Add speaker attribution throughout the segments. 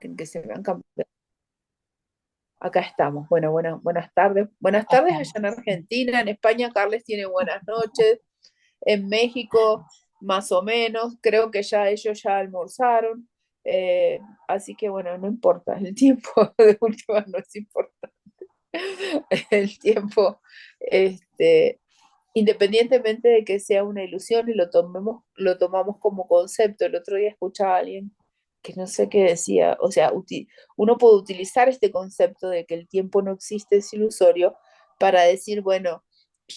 Speaker 1: que se me han cambiado. Acá estamos. Bueno, buenas tardes. Buenas
Speaker 2: Ya
Speaker 1: tardes allá
Speaker 2: estamos.
Speaker 1: en Argentina. En España, Carles tiene buenas noches. En México, más o menos. Creo que ya ellos ya almorzaron. Así que bueno, no importa. El tiempo de última no es importante. El tiempo, este, independientemente de que sea una ilusión y lo tomamos como concepto. El otro día escuchaba a alguien que no sé qué decía, o sea, uno puede utilizar este concepto de que el tiempo no existe, es ilusorio, para decir, bueno,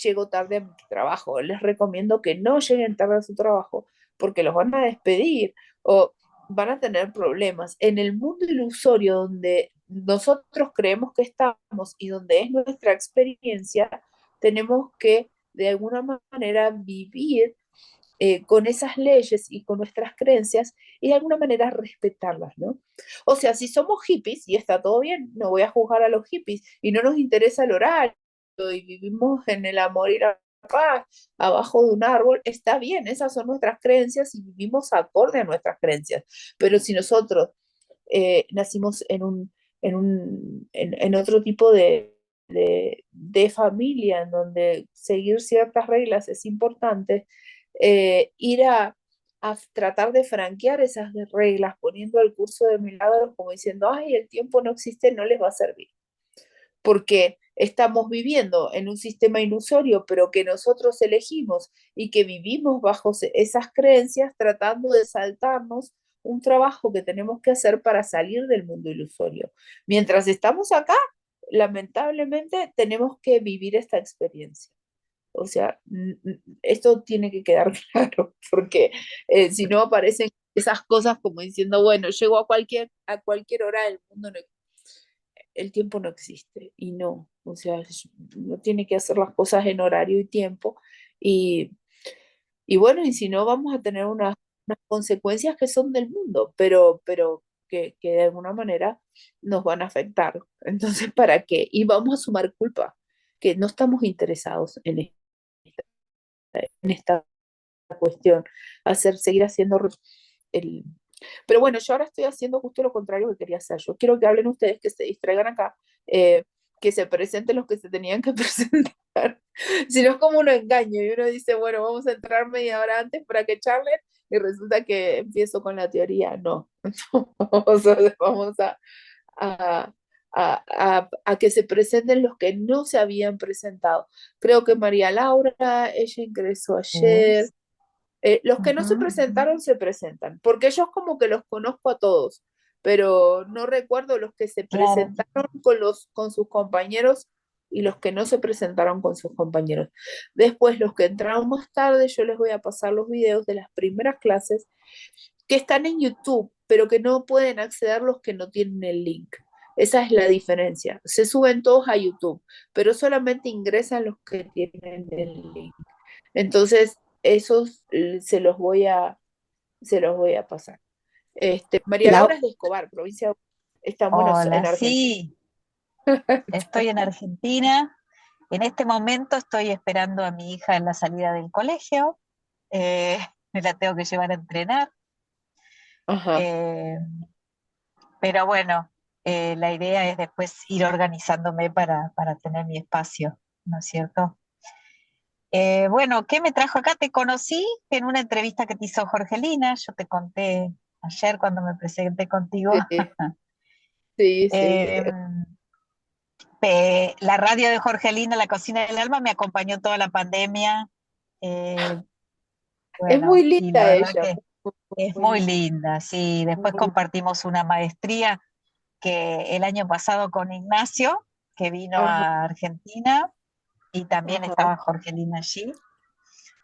Speaker 1: llego tarde a mi trabajo, les recomiendo que no lleguen tarde a su trabajo porque los van a despedir o van a tener problemas. En el mundo ilusorio donde nosotros creemos que estamos y donde es nuestra experiencia, tenemos que de alguna manera vivir con esas leyes y con nuestras creencias y de alguna manera respetarlas, ¿no? O sea, si somos hippies y está todo bien, no voy a juzgar a los hippies y no nos interesa el horario y vivimos en el amor y la paz abajo de un árbol, está bien, esas son nuestras creencias y vivimos acorde a nuestras creencias. Pero si nosotros nacimos en otro tipo de familia, en donde seguir ciertas reglas es importante, ir a tratar de franquear esas reglas poniendo el curso de milagros como diciendo, ay, el tiempo no existe, no les va a servir, porque estamos viviendo en un sistema ilusorio, pero que nosotros elegimos y que vivimos bajo esas creencias tratando de saltarnos un trabajo que tenemos que hacer para salir del mundo ilusorio. Mientras estamos acá, lamentablemente tenemos que vivir esta experiencia. O sea, esto tiene que quedar claro, porque si no aparecen esas cosas como diciendo, bueno, llego a cualquier hora del mundo, el tiempo no existe y no, o sea, uno tiene que hacer las cosas en horario y tiempo y, y bueno, y si no vamos a tener unas consecuencias que son del mundo, pero que de alguna manera nos van a afectar. Entonces, ¿para qué? Y vamos a sumar culpa, que no estamos interesados en esta cuestión, seguir haciendo el... Pero bueno, yo ahora estoy haciendo justo lo contrario que quería hacer. Yo quiero que hablen ustedes, que se distraigan acá, que se presenten los que se tenían que presentar. Si no es como un engaño y uno dice, bueno, vamos a entrar media hora antes para que charlen y resulta que empiezo con la teoría. No, vamos a, a que se presenten los que no se habían presentado. Creo que María Laura, ella ingresó ayer.
Speaker 2: Es,
Speaker 1: Los que no se
Speaker 2: ujú.
Speaker 1: presentaron se presentan, porque yo como que los conozco a todos, pero no recuerdo los que se
Speaker 2: Claro.
Speaker 1: presentaron con sus compañeros y los que no se presentaron con sus compañeros. Después, los que entraron más tarde, yo les voy a pasar los videos de las primeras clases que están en YouTube, pero que no pueden acceder los que no tienen el link. Esa es la diferencia. Se suben todos a YouTube, pero solamente ingresan los que tienen el link. Entonces, esos se los voy a pasar. María
Speaker 2: La,
Speaker 1: Laura es de Escobar, provincia, estamos
Speaker 2: hola,
Speaker 1: en Argentina.
Speaker 2: sí, estoy en Argentina. En este momento estoy esperando a mi hija en la salida del colegio. Eh, Me la tengo que llevar a entrenar.
Speaker 1: Ajá.
Speaker 2: eh, pero bueno, la idea es después ir organizándome para tener mi espacio, ¿no es cierto? Bueno, ¿qué me trajo acá? Te conocí en una entrevista que te hizo Jorgelina. Yo te conté ayer cuando me presenté contigo.
Speaker 1: Sí, sí, sí.
Speaker 2: Eh, la radio de Jorgelina, La Cocina del Alma, me acompañó toda la pandemia. Eh,
Speaker 1: Es muy
Speaker 2: bueno, y la
Speaker 1: linda
Speaker 2: verdad
Speaker 1: ella,
Speaker 2: que es
Speaker 1: muy
Speaker 2: muy
Speaker 1: linda.
Speaker 2: linda, sí. Después
Speaker 1: Muy-
Speaker 2: compartimos una maestría que el año pasado con Ignacio, que vino
Speaker 1: Ajá,
Speaker 2: a Argentina, y también
Speaker 1: ajá,
Speaker 2: estaba Jorgelina allí.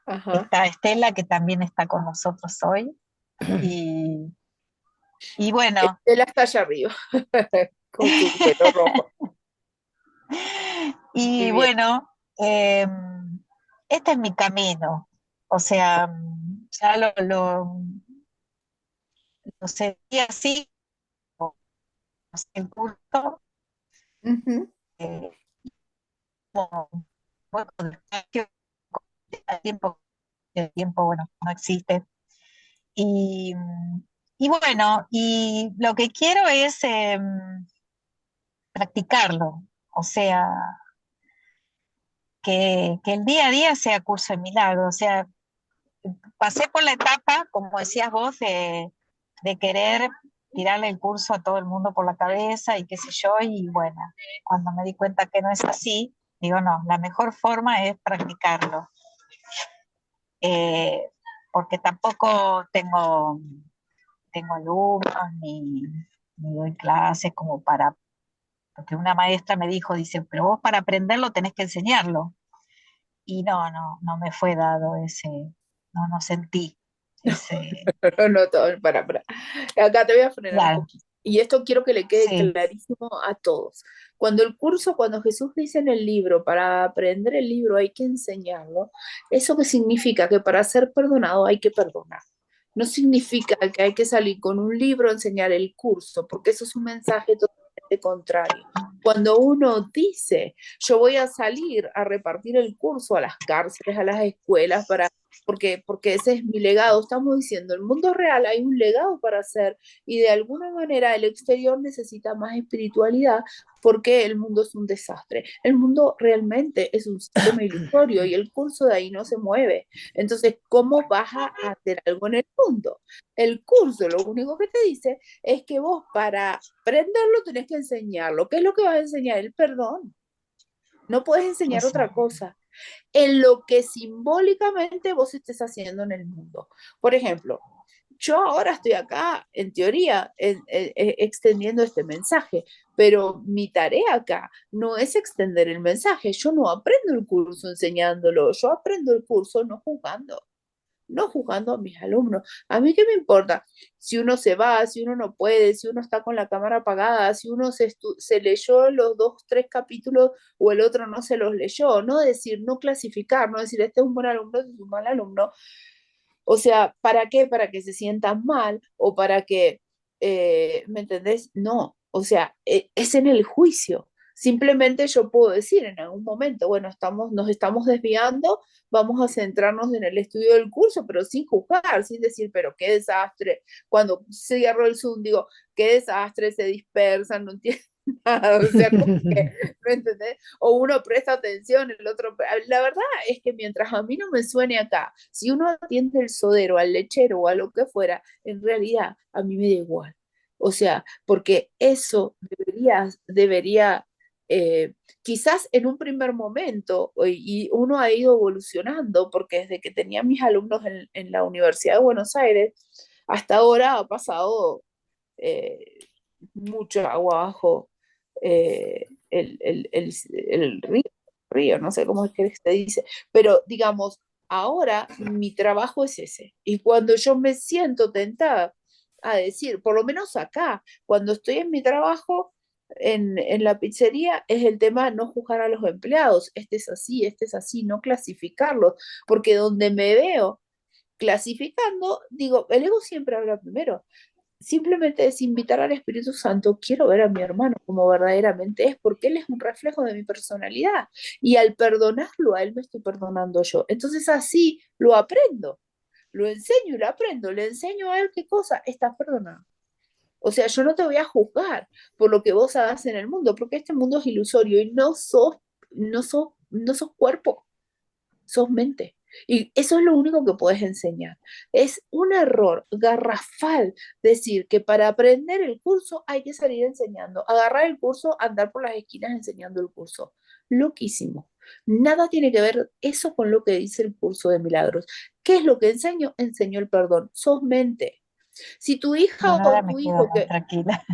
Speaker 1: ajá.
Speaker 2: Está Estela, que también está con nosotros hoy. Y, y bueno,
Speaker 1: Estela está allá arriba, con su pelo rojo. Muy
Speaker 2: y
Speaker 1: bien.
Speaker 2: bueno, este es mi camino. O sea, ya lo sentí así, como el culto,
Speaker 1: Ujú.
Speaker 2: eh, como voy con despacio, el tiempo, bueno, no existe. Y Y bueno, y lo que quiero es practicarlo, o sea, que el día a día sea curso de milagro, o sea, pasé por la etapa, como decías vos, de querer tirarle el curso a todo el mundo por la cabeza y qué sé yo, y bueno, cuando me di cuenta que no es así, digo, no, la mejor forma es practicarlo, eh, porque tampoco tengo alumnos ni doy clases como para, porque una maestra me dijo, dice, pero vos para aprenderlo tenés que enseñarlo. Y no me fue dado ese, no sentí ese,
Speaker 1: No, no, para. Acá te voy a frenar un
Speaker 2: claro,
Speaker 1: poquito. Y esto quiero que le quede
Speaker 2: sí,
Speaker 1: clarísimo a todos. Cuando Jesús dice en el libro, para aprender el libro hay que enseñarlo, ¿eso qué significa? Que para ser perdonado hay que perdonar. No significa que hay que salir con un libro a enseñar el curso, porque eso es un mensaje totalmente contrario. Cuando uno dice, yo voy a salir a repartir el curso a las cárceles, a las escuelas, porque ese es mi legado. Estamos diciendo, en el mundo real hay un legado para hacer y de alguna manera el exterior necesita más espiritualidad porque el mundo es un desastre. El mundo realmente es un sistema ilusorio y el curso de ahí no se mueve. Entonces, ¿cómo vas a hacer algo en el mundo? El curso lo único que te dice es que vos para aprenderlo tenés que enseñarlo. ¿Qué es lo que vas a enseñar? El perdón. No puedes enseñar
Speaker 2: eso.
Speaker 1: otra cosa en lo que simbólicamente vos estés haciendo en el mundo. Por ejemplo, yo ahora estoy acá, en teoría, extendiendo este mensaje, pero mi tarea acá no es extender el mensaje. Yo no aprendo el curso enseñándolo, yo aprendo el curso no jugando, no juzgando a mis alumnos. A mí qué me importa si uno se va, si uno no puede, si uno está con la cámara apagada, si uno se leyó los dos, tres capítulos o el otro no se los leyó. No decir, no clasificar, no decir, este es un buen alumno, este es un mal alumno. O sea, ¿para qué? Para que se sientan mal o para que, ¿me entendés? No, o sea, es en el juicio. Simplemente yo puedo decir en algún momento, bueno, nos estamos desviando, vamos a centrarnos en el estudio del curso, pero sin juzgar, sin decir, pero qué desastre. Cuando cierro el Zoom, digo, qué desastre, se dispersan, no entienden nada, o sea, como que, ¿me entendés? O uno presta atención, el otro, la verdad es que mientras a mí no me suene acá, si uno atiende el sodero, al lechero o a lo que fuera, en realidad a mí me da igual. O sea, porque eso debería quizás en un primer momento, y uno ha ido evolucionando, porque desde que tenía mis alumnos en la Universidad de Buenos Aires, hasta ahora ha pasado eh, mucho agua abajo el río, no sé cómo es que se dice, pero digamos, ahora mi trabajo es ese. Y cuando yo me siento tentada a decir, por lo menos acá, cuando estoy en mi trabajo, en la pizzería, es el tema no juzgar a los empleados, este es así, no clasificarlos, porque donde me veo clasificando, digo, el ego siempre habla primero. Simplemente es invitar al Espíritu Santo, quiero ver a mi hermano como verdaderamente es, porque él es un reflejo de mi personalidad. Y al perdonarlo a él me estoy perdonando yo. Entonces así lo aprendo, lo enseño y lo aprendo. Le enseño a él qué cosa, estás perdonado. O sea, yo no te voy a juzgar por lo que vos hagas en el mundo, porque este mundo es ilusorio y no sos cuerpo, sos mente. Y eso es lo único que puedes enseñar. Es un error garrafal decir que para aprender el curso hay que salir enseñando, agarrar el curso, andar por las esquinas enseñando el curso. Loquísimo. Nada tiene que ver eso con lo que dice el curso de milagros. ¿Qué es lo que enseño? Enseño el perdón. Sos mente. Si tu hija
Speaker 2: Bueno,
Speaker 1: o
Speaker 2: ahora me
Speaker 1: tu
Speaker 2: quedo
Speaker 1: hijo
Speaker 2: más
Speaker 1: que,
Speaker 2: tranquila.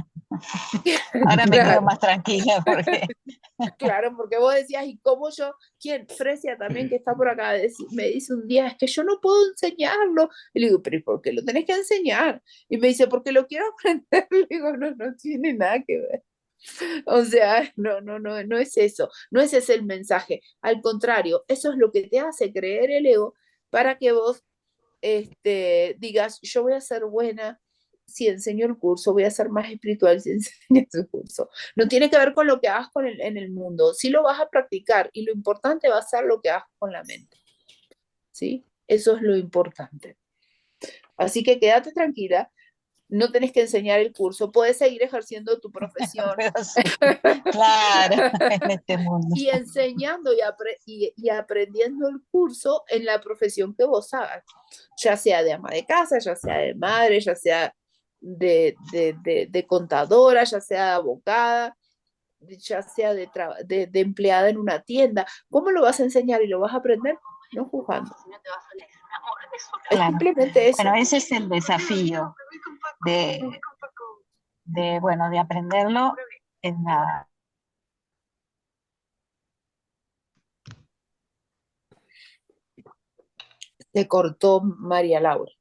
Speaker 2: Ahora me quedo
Speaker 1: claro,
Speaker 2: más tranquila porque
Speaker 1: claro, porque vos decías, ¿y cómo yo? ¿Quién? Fresia también, que está por acá, me dice un día, es que yo no puedo enseñarlo. Y le digo, pero ¿y por qué lo tenés que enseñar? Y me dice, porque lo quiero aprender. Le digo, no, no tiene nada que ver. O sea, no es eso, no ese es el mensaje. Al contrario, eso es lo que te hace creer el ego para que vos digas, yo voy a ser buena si enseño el curso, voy a ser más espiritual si enseño el curso. No tiene que ver con lo que hagas en el mundo, sí lo vas a practicar y lo importante va a ser lo que hagas con la mente, ¿sí? Eso es lo importante. Así que quédate tranquila, No tenés que enseñar el curso, podés seguir ejerciendo tu profesión
Speaker 2: Pero sí, claro, en este mundo.
Speaker 1: y enseñando y aprendiendo el curso en la profesión que vos hagas, ya sea de ama de casa, ya sea de madre, ya sea de contadora, ya sea de abogada, ya sea de empleada en una tienda. ¿Cómo lo vas a enseñar y lo vas a aprender? No juzgando. Es
Speaker 2: Claro.
Speaker 1: simplemente
Speaker 2: Bueno,
Speaker 1: eso.
Speaker 2: ese es el desafío de, bueno, de aprenderlo en la...
Speaker 1: Se cortó María Laura.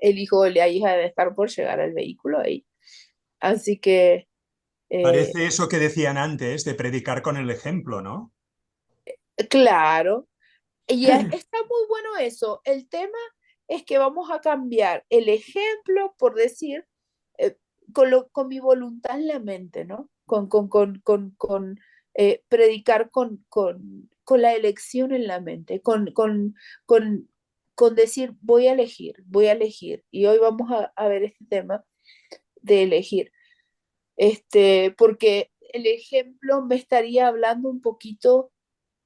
Speaker 1: El hijo o la hija debe estar por llegar al vehículo ahí. Así que, eh,
Speaker 3: Parece eso que decían antes, de predicar con el ejemplo, ¿no?
Speaker 1: claro, y está muy bueno eso. El tema es que vamos a cambiar el ejemplo, por decir, eh, con mi voluntad en la mente, ¿no? Predicar con la elección en la mente, con, con decir, voy a elegir. Y hoy vamos a ver este tema de elegir. Porque el ejemplo me estaría hablando un poquito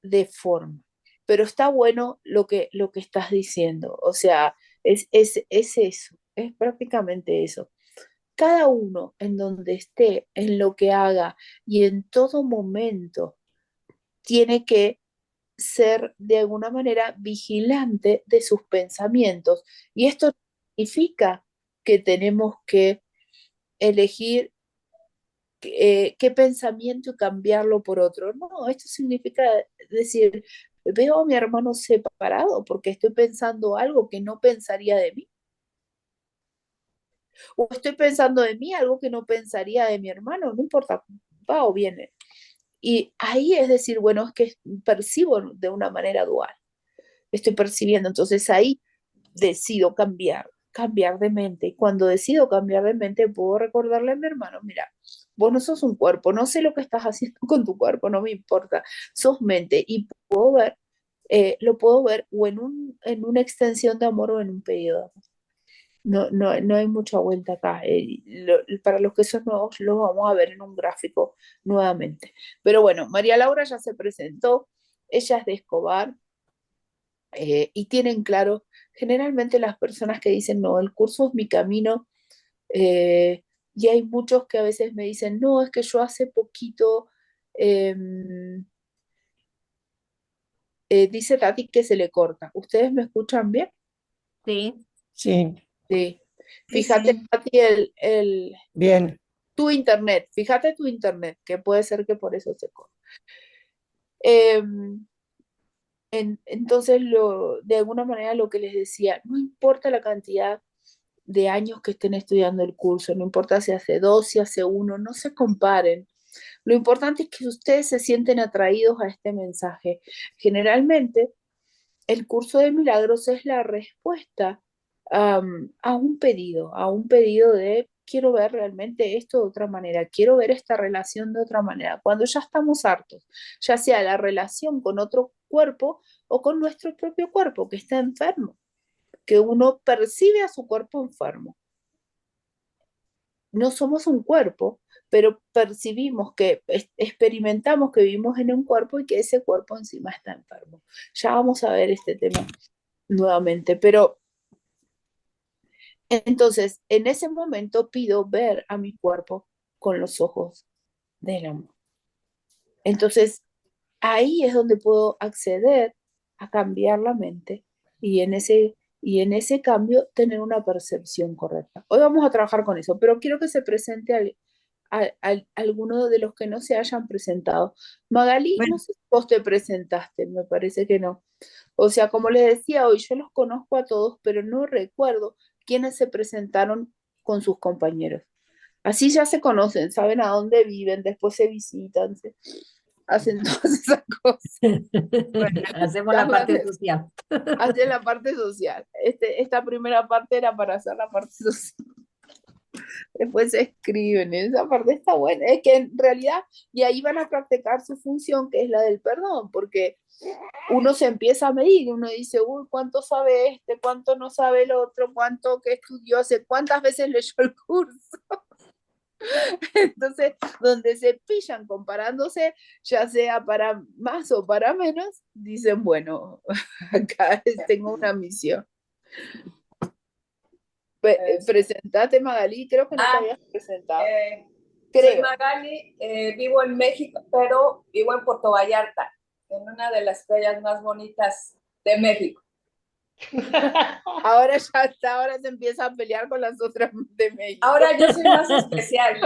Speaker 1: de forma, pero está bueno lo que estás diciendo, o sea, es eso, es prácticamente eso. Cada uno en donde esté, en lo que haga y en todo momento, tiene que ser de alguna manera vigilante de sus pensamientos. Y esto significa que tenemos que elegir qué pensamiento y cambiarlo por otro. No, esto significa decir, veo a mi hermano separado porque estoy pensando algo que no pensaría de mí, o estoy pensando de mí algo que no pensaría de mi hermano, no importa, va o viene. Y ahí es decir, bueno, es que percibo de una manera dual, estoy percibiendo, entonces ahí decido cambiar de mente. Y cuando decido cambiar de mente, puedo recordarle a mi hermano, mira, vos no sos un cuerpo, no sé lo que estás haciendo con tu cuerpo, no me importa, sos mente y puedo ver, lo puedo ver o en una extensión de amor o en un pedido de amor. No hay mucha vuelta acá. Para los que son nuevos, lo vamos a ver en un gráfico nuevamente. Pero bueno, María Laura ya se presentó, ella es de Escobar, y tienen claro, generalmente las personas que dicen, no, el curso es mi camino, y hay muchos que a veces me dicen, no, es que yo hace poquito, dice Tati que se le corta. ¿Ustedes me escuchan bien?
Speaker 4: Sí,
Speaker 5: Sí,
Speaker 1: Sí.
Speaker 4: sí,
Speaker 1: Fíjate,
Speaker 4: sí.
Speaker 1: Tati,
Speaker 5: bien.
Speaker 1: tu internet, fíjate tu internet, que puede ser que por eso se corta. Em, entonces, de alguna manera lo que les decía, no importa la cantidad de años que estén estudiando el curso, no importa si hace dos, si hace uno, no se comparen. Lo importante es que ustedes se sienten atraídos a este mensaje. Generalmente, el curso de milagros es la respuesta a un pedido de quiero ver realmente esto de otra manera, quiero ver esta relación de otra manera. Cuando ya estamos hartos, ya sea la relación con otro cuerpo o con nuestro propio cuerpo que está enfermo, que uno percibe a su cuerpo enfermo. No somos un cuerpo, pero percibimos que experimentamos que vivimos en un cuerpo y que ese cuerpo encima está enfermo. Ya vamos a ver este tema nuevamente, pero entonces en ese momento pido ver a mi cuerpo con los ojos del amor. Entonces ahí es donde puedo acceder a cambiar la mente y y en ese cambio tener una percepción correcta. Hoy vamos a trabajar con eso, pero quiero que se presente alguno de los que no se hayan presentado. Magali, no
Speaker 4: Bueno,
Speaker 1: sé si vos te presentaste, me parece que no. O sea, como les decía hoy, yo los conozco a todos, pero no recuerdo quiénes se presentaron con sus compañeros. Así ya se conocen, saben a dónde viven, después se visitan, hacen todas esas cosas.
Speaker 4: hacemos la
Speaker 1: Carla,
Speaker 4: parte social.
Speaker 1: hace la parte social. Esta primera parte era para hacer la parte social. Después se escriben, esa parte está buena. Es que en realidad, y ahí van a practicar su función, que es la del perdón, porque uno se empieza a medir, uno dice, uy, ¿cuánto sabe este? ¿Cuánto no sabe el otro? ¿Cuánto que estudió? ¿Cuántas veces leyó el curso? Entonces, donde se pillan comparándose, ya sea para más o para menos, dicen, bueno, acá tengo una misión. Presentate, Magalí, creo que no te habías presentado.
Speaker 6: Soy Magali, vivo en México, pero vivo en Puerto Vallarta, en una de las playas más bonitas de México.
Speaker 1: Ahora ya está, ahora se empieza a pelear con las otras de México.
Speaker 6: Ahora yo soy más especial.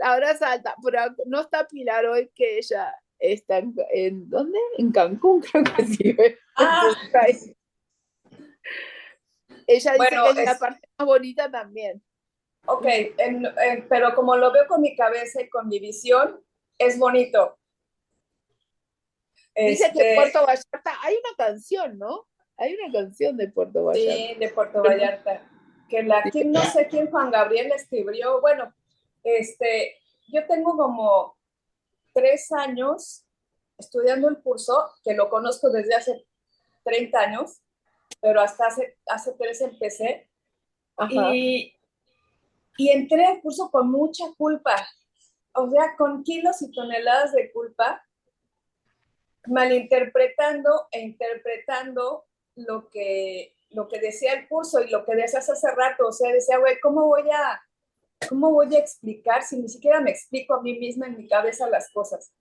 Speaker 1: Ahora salta, pero no está Pilar hoy, que ella está en ¿dónde? En Cancún, creo que sí. Ella dice
Speaker 6: bueno,
Speaker 1: que es la parte más bonita también.
Speaker 6: Ok, pero como lo veo con mi cabeza y con mi visión, es bonito.
Speaker 1: Dice que Puerto Vallarta, hay una canción, ¿no? Hay una canción de Puerto Vallarta.
Speaker 6: Sí, de Puerto Vallarta. Que no sé quién, Juan Gabriel escribió. Bueno, yo tengo como 3 años estudiando el curso, que lo conozco desde hace 30 años, pero hasta hace 3 empecé. Y entré al curso con mucha culpa, o sea, con kilos y toneladas de culpa, malinterpretando e interpretando lo que decía el curso y lo que decías hace rato. O sea, decía, güey, ¿cómo voy a explicar si ni siquiera me explico a mí misma en mi cabeza las cosas?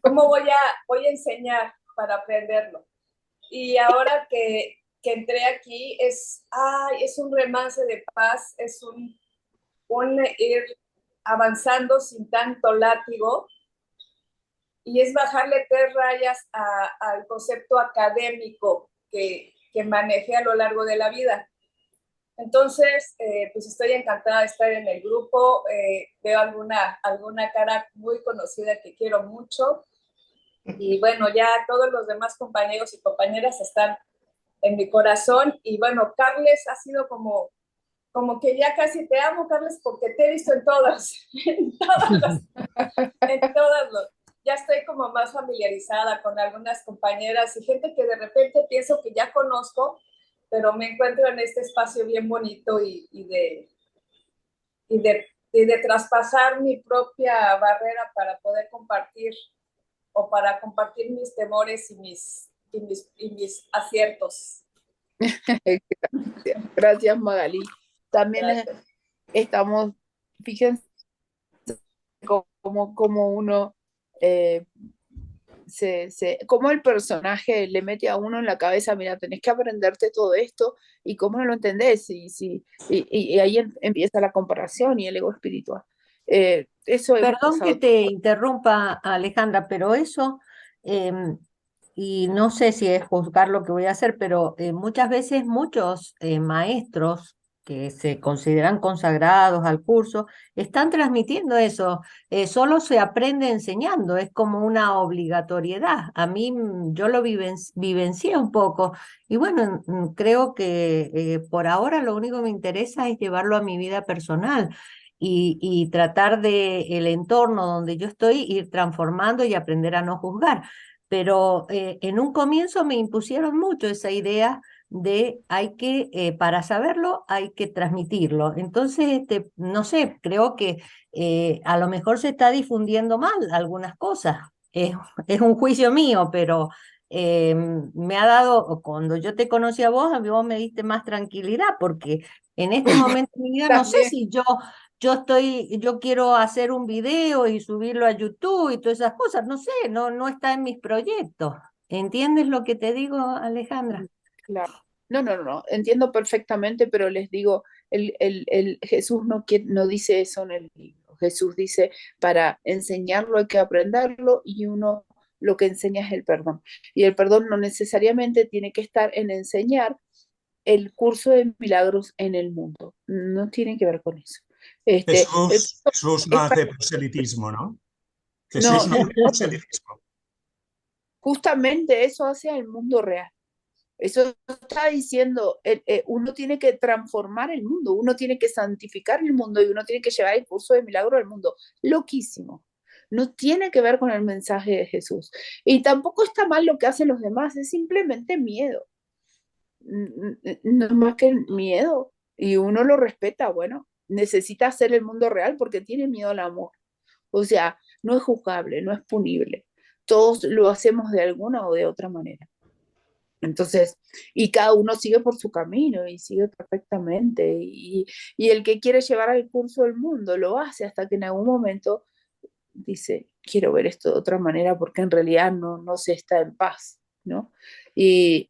Speaker 6: ¿Cómo voy a enseñar para aprenderlo? Y ahora que entré aquí, es un remanso de paz, es un ir avanzando sin tanto látigo, y es bajarle 3 rayas al concepto académico que manejé a lo largo de la vida. Entonces, pues estoy encantada de estar en el grupo, veo alguna cara muy conocida que quiero mucho, y bueno, ya todos los demás compañeros y compañeras están en mi corazón. Y bueno, Carles ha sido como que ya casi te amo, Carles, porque te he visto en todas, ya estoy como más familiarizada con algunas compañeras y gente que de repente pienso que ya conozco, pero me encuentro en este espacio bien bonito y de traspasar mi propia barrera para poder compartir, o para compartir mis temores y mis aciertos.
Speaker 1: Gracias, Magalí. También estamos, fíjense cómo uno, cómo el personaje le mete a uno en la cabeza, mira, tenés que aprenderte todo esto, y cómo no lo entendés, y ahí empieza la comparación y el ego espiritual. Eso
Speaker 4: Perdón que te interrumpa, Alejandra, pero eso, y no sé si es juzgar lo que voy a hacer, pero muchas veces muchos maestros que se consideran consagrados al curso están transmitiendo eso. Solo se aprende enseñando, es como una obligatoriedad. A mí yo lo vivencié un poco, y bueno, creo que por ahora lo único que me interesa es llevarlo a mi vida personal. Y tratar de el entorno donde yo estoy ir transformando y aprender a no juzgar. Pero en un comienzo me impusieron mucho esa idea de para saberlo hay que transmitirlo. Entonces, no sé, creo que a lo mejor se está difundiendo mal algunas cosas. Es un juicio mío, pero me ha dado, cuando yo te conocí a vos me diste más tranquilidad, porque en este momento de mi vida no sé si yo quiero hacer un video y subirlo a YouTube y todas esas cosas, no sé, no está en mis proyectos. ¿Entiendes lo que te digo, Alejandra?
Speaker 1: Claro. No, entiendo perfectamente, pero les digo, el Jesús no dice eso en el libro. Jesús dice, para enseñarlo hay que aprenderlo, y uno lo que enseña es el perdón. Y el perdón no necesariamente tiene que estar en enseñar el curso de milagros en el mundo. No tiene que ver con eso.
Speaker 3: Jesús no hace proselitismo, ¿no? Jesús no hace proselitismo.
Speaker 1: Justamente eso hace al mundo real. Eso está diciendo, uno tiene que transformar el mundo, uno tiene que santificar el mundo y uno tiene que llevar el curso de milagro al mundo. Loquísimo. No tiene que ver con el mensaje de Jesús. Y tampoco está mal lo que hacen los demás, es simplemente miedo. No es más que miedo. Y uno lo respeta, bueno, necesita hacer el mundo real porque tiene miedo al amor. O sea, no es juzgable, no es punible. Todos lo hacemos de alguna o de otra manera. Entonces, y cada uno sigue por su camino y sigue perfectamente. Y el que quiere llevar al curso del mundo lo hace hasta que en algún momento dice, quiero ver esto de otra manera porque en realidad no se está en paz, ¿no? Y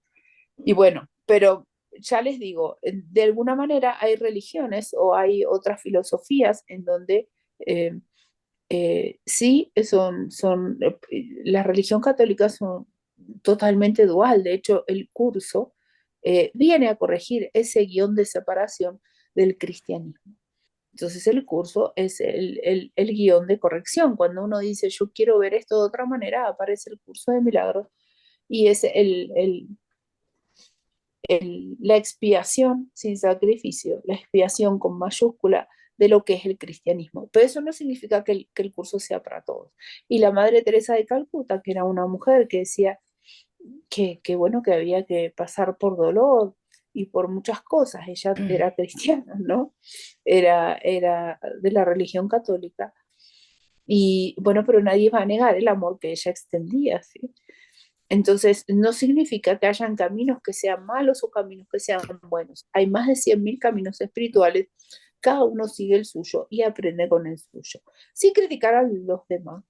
Speaker 1: bueno, pero ya les digo, de alguna manera hay religiones o hay otras filosofías en donde sí, la religión católica son totalmente dual. De hecho, el curso viene a corregir ese guión de separación del cristianismo. Entonces, el curso es el guión de corrección. Cuando uno dice, yo quiero ver esto de otra manera, aparece el curso de milagros y es la expiación sin sacrificio, la expiación con mayúscula de lo que es el cristianismo. Pero eso no significa que el curso sea para todos. Y la Madre Teresa de Calcuta, que era una mujer que decía bueno, que había que pasar por dolor y por muchas cosas. Ella era cristiana, ¿no? Era de la religión católica. Y bueno, pero nadie va a negar el amor que ella extendía, ¿sí? Entonces, no significa que hayan caminos que sean malos o caminos que sean buenos. Hay más de 100.000 caminos espirituales, cada uno sigue el suyo y aprende con el suyo, sin criticar a los demás.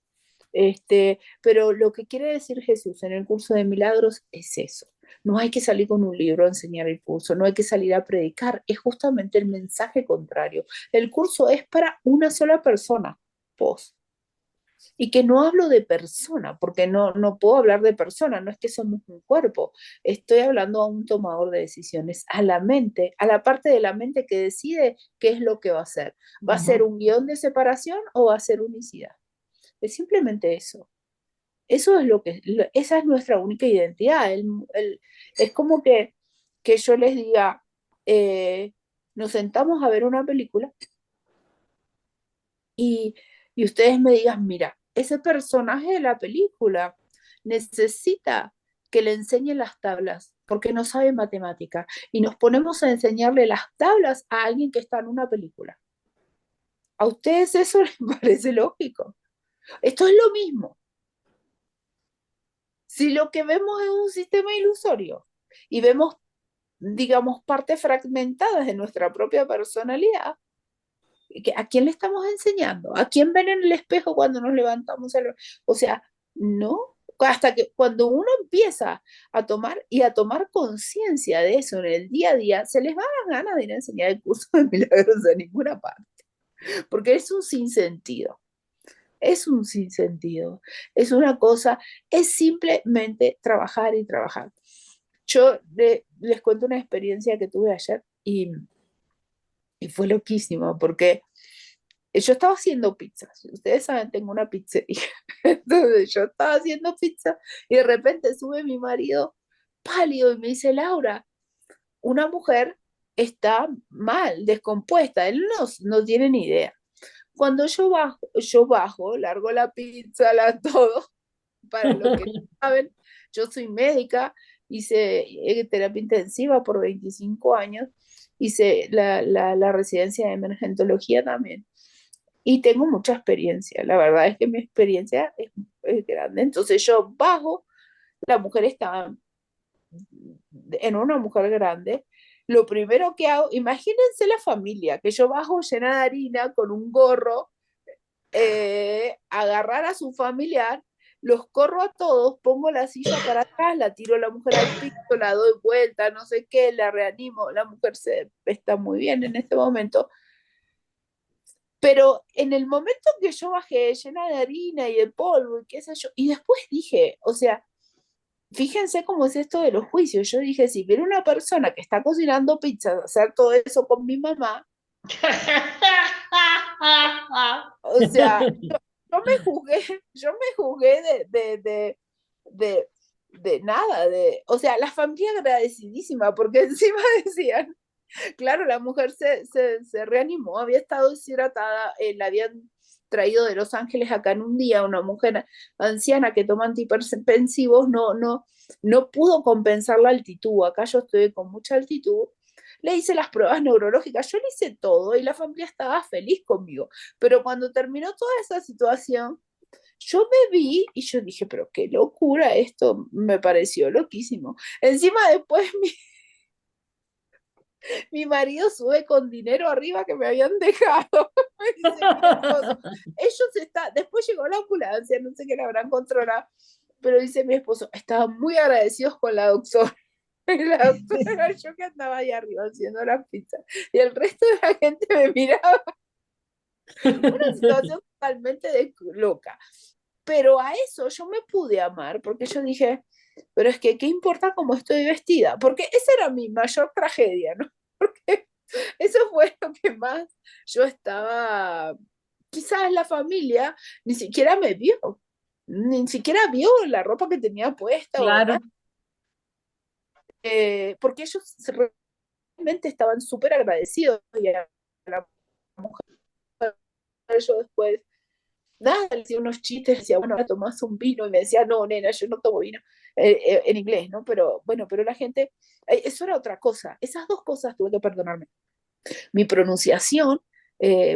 Speaker 1: Pero lo que quiere decir Jesús en el curso de milagros es eso. No hay que salir con un libro a enseñar el curso, no hay que salir a predicar, es justamente el mensaje contrario. El curso es para una sola persona, vos. Y que no hablo de persona, porque no puedo hablar de persona, no es que somos un cuerpo, estoy hablando a un tomador de decisiones, a la mente, a la parte de la mente que decide qué es lo que va a hacer. ¿Va a ser un guión de separación o va a ser unicidad? Es simplemente eso. Eso es esa es nuestra única identidad. Es como que yo les diga, nos sentamos a ver una película y, y ustedes me digan, mira, ese personaje de la película necesita que le enseñen las tablas porque no sabe matemática y nos ponemos a enseñarle las tablas a alguien que está en una película. ¿A ustedes eso les parece lógico? Esto es lo mismo. Si lo que vemos es un sistema ilusorio y vemos, digamos, partes fragmentadas de nuestra propia personalidad, ¿a quién le estamos enseñando? ¿A quién ven en el espejo cuando nos levantamos? O sea, no, hasta que cuando uno empieza a tomar conciencia de eso en el día a día, se les va a dar ganas de ir a enseñar el curso de milagros a ninguna parte, porque es un sinsentido. Es un sinsentido, es una cosa, es simplemente trabajar y trabajar. Yo les cuento una experiencia que tuve ayer y fue loquísimo porque yo estaba haciendo pizzas. Ustedes saben, tengo una pizzería. Entonces yo estaba haciendo pizza y de repente sube mi marido pálido y me dice, Laura, una mujer está mal, descompuesta. Él no tiene ni idea. Cuando yo bajo, largo la pizza, todo. Para los que no saben, yo soy médica, hice terapia intensiva por 25 años, hice la residencia de emergentología también. Y tengo mucha experiencia, la verdad es que mi experiencia es grande. Entonces yo bajo, la mujer estaba en una mujer grande. Lo primero que hago, imagínense la familia, que yo bajo llena de harina con un gorro, agarrar a su familiar, los corro a todos, pongo la silla para atrás, la tiro a la mujer al piso, la doy vuelta, no sé qué, la reanimo, la mujer está muy bien en este momento. Pero en el momento que yo bajé llena de harina y de polvo y qué sé yo, y después dije, o sea, fíjense cómo es esto de los juicios. Yo dije, si viene una persona que está cocinando pizza, hacer todo eso con mi mamá, o sea, yo me juzgué de nada, o sea, la familia agradecidísima, porque encima decían, claro, la mujer se reanimó, había estado deshidratada, la habían traído de Los Ángeles acá en un día, una mujer anciana que toma antihipertensivos, no pudo compensar la altitud, acá yo estoy con mucha altitud, le hice las pruebas neurológicas, yo le hice todo y la familia estaba feliz conmigo, pero cuando terminó toda esa situación, yo me vi y yo dije, pero qué locura esto, me pareció loquísimo. Encima después mi marido sube con dinero arriba que me habían dejado. Me dice mi esposo, después llegó la ambulancia, no sé qué la habrán controlado, pero dice mi esposo, estaban muy agradecidos con la doctora. La doctora era yo que andaba ahí arriba haciendo la pizza y el resto de la gente me miraba. Una situación totalmente loca. Pero a eso yo me pude amar, porque yo dije, pero es que, ¿qué importa cómo estoy vestida? Porque esa era mi mayor tragedia, ¿no? Porque eso fue lo que más yo estaba, quizás la familia ni siquiera me vio, ni siquiera vio la ropa que tenía puesta o
Speaker 4: Claro.
Speaker 1: nada, porque ellos realmente estaban súper agradecidos y a la mujer yo después nada, le decía unos chistes, decía, bueno, ahora tomás un vino, y me decía, no, nena, yo no tomo vino, en inglés, ¿no? Pero bueno, pero la gente, eso era otra cosa, esas dos cosas tuve que perdonarme. Mi pronunciación,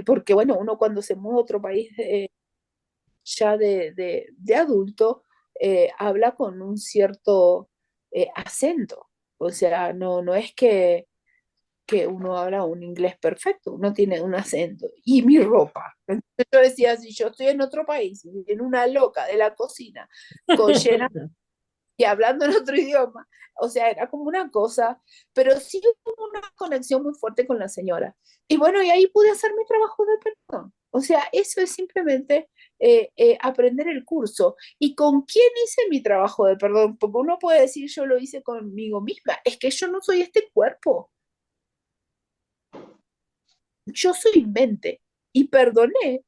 Speaker 1: porque bueno, uno cuando se muda a otro país ya de adulto, habla con un cierto acento, o sea, no es que uno habla un inglés perfecto, uno tiene un acento. Y mi ropa. Entonces yo decía, si yo estoy en otro país, en una loca de la cocina, con llena y hablando en otro idioma, o sea, era como una cosa, pero sí hubo una conexión muy fuerte con la señora. Y bueno, y ahí pude hacer mi trabajo de perdón. O sea, eso es simplemente aprender el curso. ¿Y con quién hice mi trabajo de perdón? Porque uno puede decir, yo lo hice conmigo misma. Es que yo no soy este cuerpo. Yo soy mente y perdoné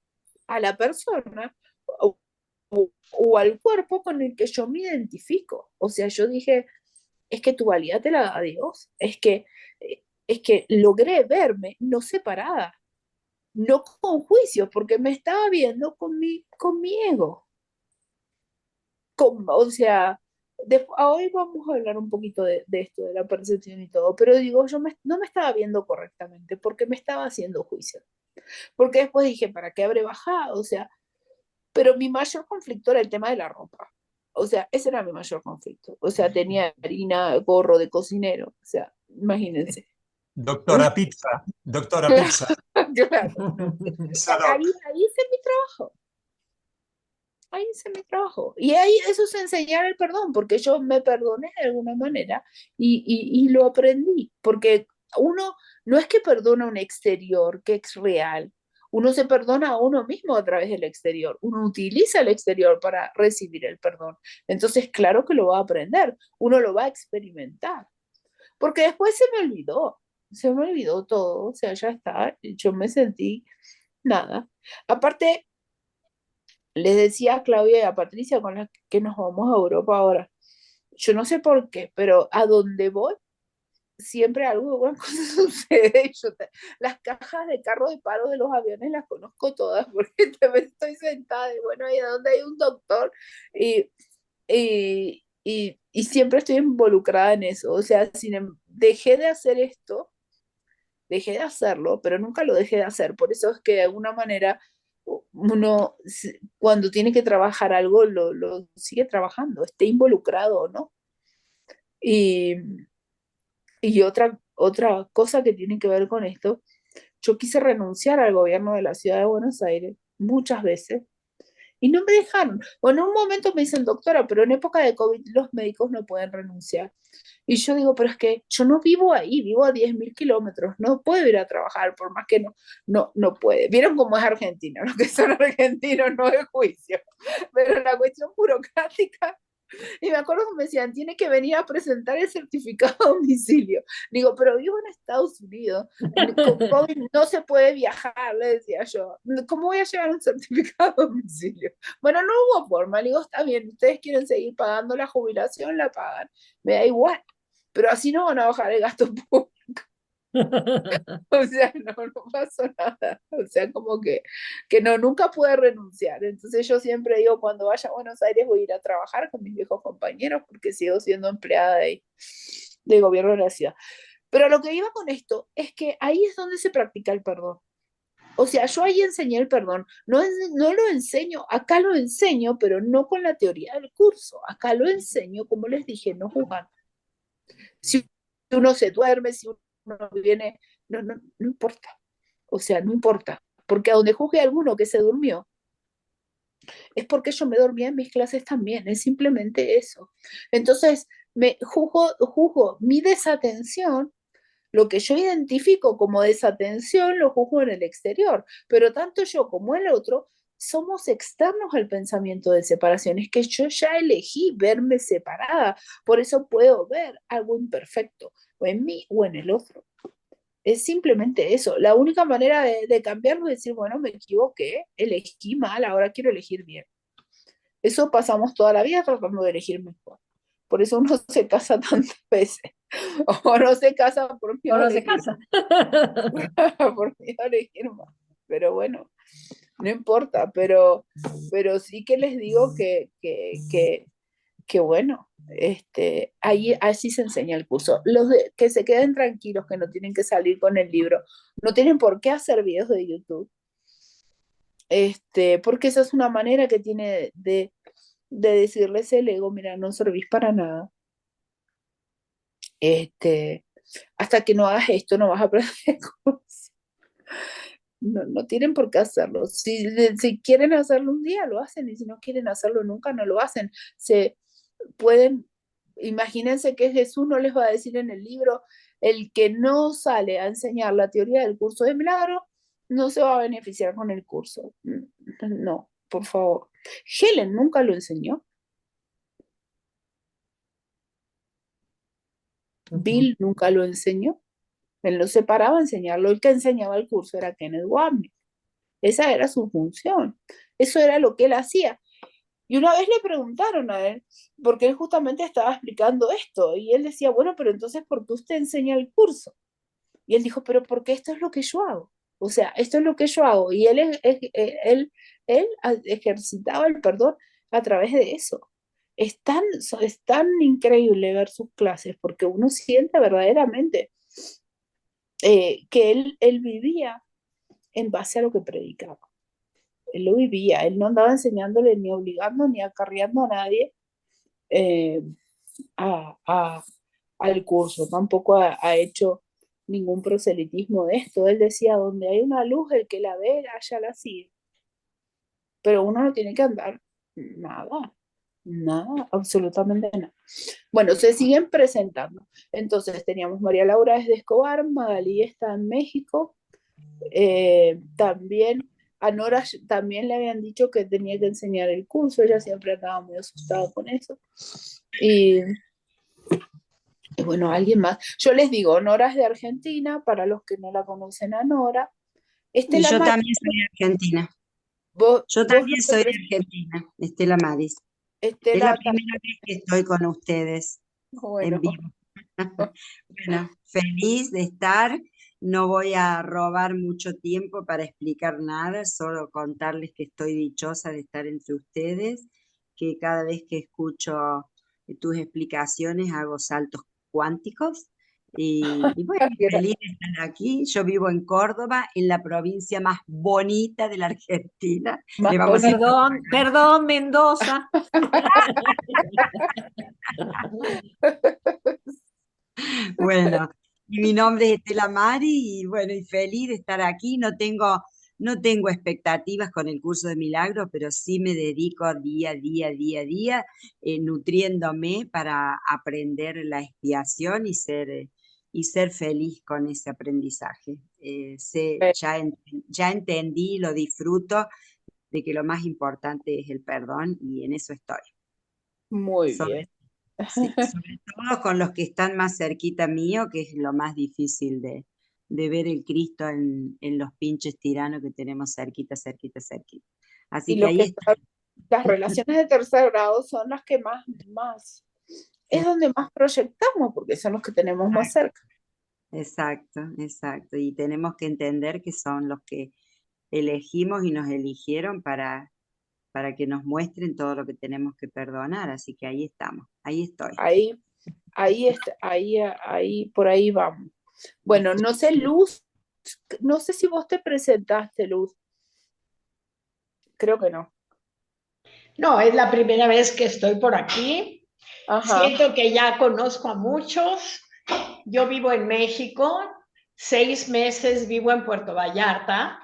Speaker 1: a la persona o al cuerpo con el que yo me identifico. O sea, yo dije, es que tu valía te la da Dios, es que logré verme no separada, no con juicio, porque me estaba viendo con mi ego. O sea, hoy vamos a hablar un poquito de esto, de la percepción y todo, pero digo, no me estaba viendo correctamente porque me estaba haciendo juicio. Porque después dije, ¿para qué habré bajado? O sea, pero mi mayor conflicto era el tema de la ropa. O sea, ese era mi mayor conflicto. O sea, tenía harina, gorro de cocinero. O sea, imagínense.
Speaker 3: Doctora Pizza, doctora Pizza.
Speaker 1: Claro.
Speaker 3: Pizza Doc.
Speaker 1: Ahí hice mi trabajo. Ahí hice mi trabajo. Y ahí eso es enseñar el perdón, porque yo me perdoné de alguna manera y lo aprendí. Porque uno no es que perdona un exterior, que es real. Uno se perdona a uno mismo a través del exterior. Uno utiliza el exterior para recibir el perdón. Entonces, claro que lo va a aprender. Uno lo va a experimentar. Porque después se me olvidó. Se me olvidó todo. O sea, ya está. Yo me sentí nada. Aparte, les decía a Claudia y a Patricia con las que nos vamos a Europa ahora. Yo no sé por qué, pero a donde voy, siempre algo de buena cosa sucede. Las cajas de carro de paro de los aviones las conozco todas, porque también estoy sentada y bueno, ahí donde hay un doctor y siempre estoy involucrada en eso. O sea, dejé de hacer esto, dejé de hacerlo, pero nunca lo dejé de hacer. Por eso es que de alguna manera uno cuando tiene que trabajar algo lo sigue trabajando, esté involucrado o no. Y, y otra cosa que tiene que ver con esto, yo quise renunciar al gobierno de la ciudad de Buenos Aires muchas veces y no me dejaron. Bueno, en un momento me dicen, doctora, pero en época de COVID los médicos no pueden renunciar. Y yo digo, pero es que yo no vivo ahí, vivo a 10.000 kilómetros, no puedo ir a trabajar, por más que no puede. ¿Vieron cómo es Argentina? Los que son argentinos no es juicio, pero la cuestión burocrática Y me acuerdo que me decían, tiene que venir a presentar el certificado de domicilio. Digo, pero vivo en Estados Unidos, con COVID no se puede viajar, le decía yo. ¿Cómo voy a llevar un certificado de domicilio? Bueno, no hubo forma. Le digo, está bien, ustedes quieren seguir pagando la jubilación, la pagan. Me da igual. Pero así no van a bajar el gasto público. O sea, no pasó nada. O sea, como que no, nunca pude renunciar. Entonces yo siempre digo, cuando vaya a Buenos Aires voy a ir a trabajar con mis viejos compañeros porque sigo siendo empleada de gobierno de la ciudad. Pero lo que iba con esto es que ahí es donde se practica el perdón. O sea, yo ahí enseñé el perdón. No, no lo enseño, acá lo enseño, pero no con la teoría del curso. Acá lo enseño, como les dije, no jugando. Si uno se duerme, si uno viene, no importa. O sea, no importa. Porque a donde juzgue a alguno que se durmió, es porque yo me dormía en mis clases también. Es simplemente eso. Entonces, me juzgo mi desatención, lo que yo identifico como desatención, lo juzgo en el exterior. Pero tanto yo como el otro somos externos al pensamiento de separación. Es que yo ya elegí verme separada. Por eso puedo ver algo imperfecto, o en mí o en el otro. Es simplemente eso. La única manera de cambiarlo es decir, bueno, me equivoqué, elegí mal, ahora quiero elegir bien. Eso pasamos toda la vida tratando de elegir mejor. Por eso uno se casa tantas veces. O no se casa por miedo
Speaker 4: O
Speaker 1: a
Speaker 4: no se
Speaker 1: elegir,
Speaker 4: casa.
Speaker 1: por miedo a elegir más. Pero bueno, no importa. Pero sí que les digo que bueno, ahí así se enseña el curso. Que se queden tranquilos, que no tienen que salir con el libro, no tienen por qué hacer videos de YouTube, porque esa es una manera que tiene de decirles el ego, mira, no servís para nada, este, hasta que no hagas esto no vas a aprender cosas. No tienen por qué hacerlo. Si quieren hacerlo un día, lo hacen, y si no quieren hacerlo nunca, no lo hacen. Se pueden, imagínense que Jesús no les va a decir en el libro, el que no sale a enseñar la teoría del curso de milagro, no se va a beneficiar con el curso. No, por favor. Helen nunca lo enseñó. Bill nunca lo enseñó. Él no se paraba a enseñarlo. El que enseñaba el curso era Kenneth Wapnick. Esa era su función. Eso era lo que él hacía. Y una vez le preguntaron a él, porque él justamente estaba explicando esto, y él decía, bueno, pero entonces, ¿por qué usted enseña el curso? Y él dijo, pero porque esto es lo que yo hago. O sea, esto es lo que yo hago. Y él ejercitaba el perdón a través de eso. Es tan increíble ver sus clases, porque uno siente verdaderamente que él vivía en base a lo que predicaba. Él lo vivía, él no andaba enseñándole ni obligando ni acarreando a nadie eh, a, a, al curso, tampoco ha hecho ningún proselitismo de esto. Él decía, donde hay una luz, el que la ve, allá la sigue. Pero uno no tiene que andar nada, absolutamente nada. Bueno, se siguen presentando. Entonces teníamos María Laura desde Escobar, Magalí está en México, también a Nora también le habían dicho que tenía que enseñar el curso, ella siempre estaba muy asustada con eso. Y bueno, alguien más. Yo les digo, Nora es de Argentina, para los que no la conocen a Nora.
Speaker 5: Y
Speaker 1: Estela
Speaker 5: yo
Speaker 1: Maris,
Speaker 5: también soy de Argentina.
Speaker 1: vos
Speaker 5: Yo también soy de Argentina, Estela Maris. Es la
Speaker 1: Estela,
Speaker 5: primera vez que estoy con ustedes en
Speaker 1: bueno,
Speaker 5: vivo. Bueno, feliz de estar. No voy a robar mucho tiempo para explicar nada, solo contarles que estoy dichosa de estar entre ustedes, que cada vez que escucho tus explicaciones hago saltos cuánticos y bueno, feliz de estar aquí. Yo vivo en Córdoba, en la provincia más bonita de la Argentina.
Speaker 1: más
Speaker 5: Le vamos a
Speaker 4: Perdón, perdón, Mendoza.
Speaker 5: Bueno, y mi nombre es Estela Mari y bueno, y feliz de estar aquí. No tengo expectativas con el curso de milagros, pero sí me dedico día a día, nutriéndome para aprender la expiación y ser feliz con ese aprendizaje. Ya entendí, lo disfruto, de que lo más importante es el perdón y en eso estoy.
Speaker 1: Muy
Speaker 5: Sobre,
Speaker 1: bien.
Speaker 5: sí, sobre todo con los que están más cerquita mío, que es lo más difícil de ver el Cristo en los pinches tiranos que tenemos cerquita, cerquita, cerquita. Así
Speaker 1: Y
Speaker 5: que
Speaker 1: lo
Speaker 5: ahí
Speaker 1: que
Speaker 5: está.
Speaker 1: las relaciones de tercer grado son las que más, es donde más proyectamos, porque son los que tenemos más cerca.
Speaker 5: Exacto, exacto. Y tenemos que entender que son los que elegimos y nos eligieron para que nos muestren todo lo que tenemos que perdonar. Así que ahí estamos, ahí estoy.
Speaker 1: Ahí, por ahí vamos. Bueno, no sé, Luz, no sé si vos te presentaste, Luz. Creo que no.
Speaker 7: No, es la primera vez que estoy por aquí.
Speaker 1: Ajá,
Speaker 7: Siento que ya conozco a muchos. Yo vivo en México, 6 meses vivo en Puerto Vallarta,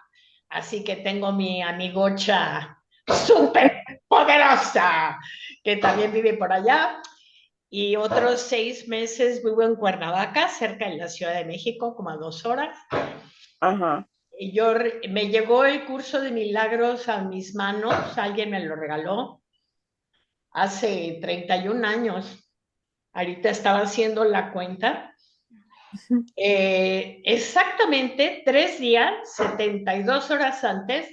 Speaker 7: así que tengo mi amigocha súper poderosa que también vive por allá. Y otros 6 meses vivo en Cuernavaca, cerca de la Ciudad de México, como a 2 horas.
Speaker 1: ajá.
Speaker 7: Y me llegó el curso de milagros a mis manos, alguien me lo regaló hace 31 años. Ahorita estaba haciendo la cuenta. Exactamente 3 días, 72 horas antes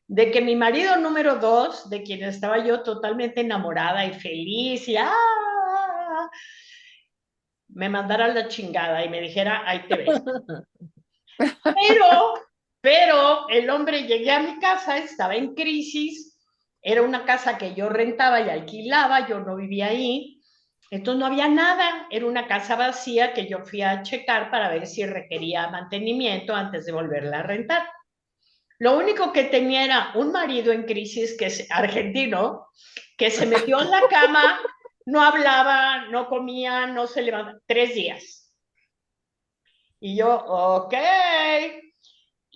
Speaker 7: de que mi marido número 2, de quien estaba yo totalmente enamorada y feliz, y me mandara a la chingada y me dijera, ahí te ves. Pero el hombre, llegué a mi casa, estaba en crisis, era una casa que yo rentaba y alquilaba, yo no vivía ahí, entonces no había nada, era una casa vacía que yo fui a checar para ver si requería mantenimiento antes de volverla a rentar. Lo único que tenía era un marido en crisis, que es argentino, que se metió en la cama, no hablaba, no comía, no se levantaba, 3 días. Y yo, ok.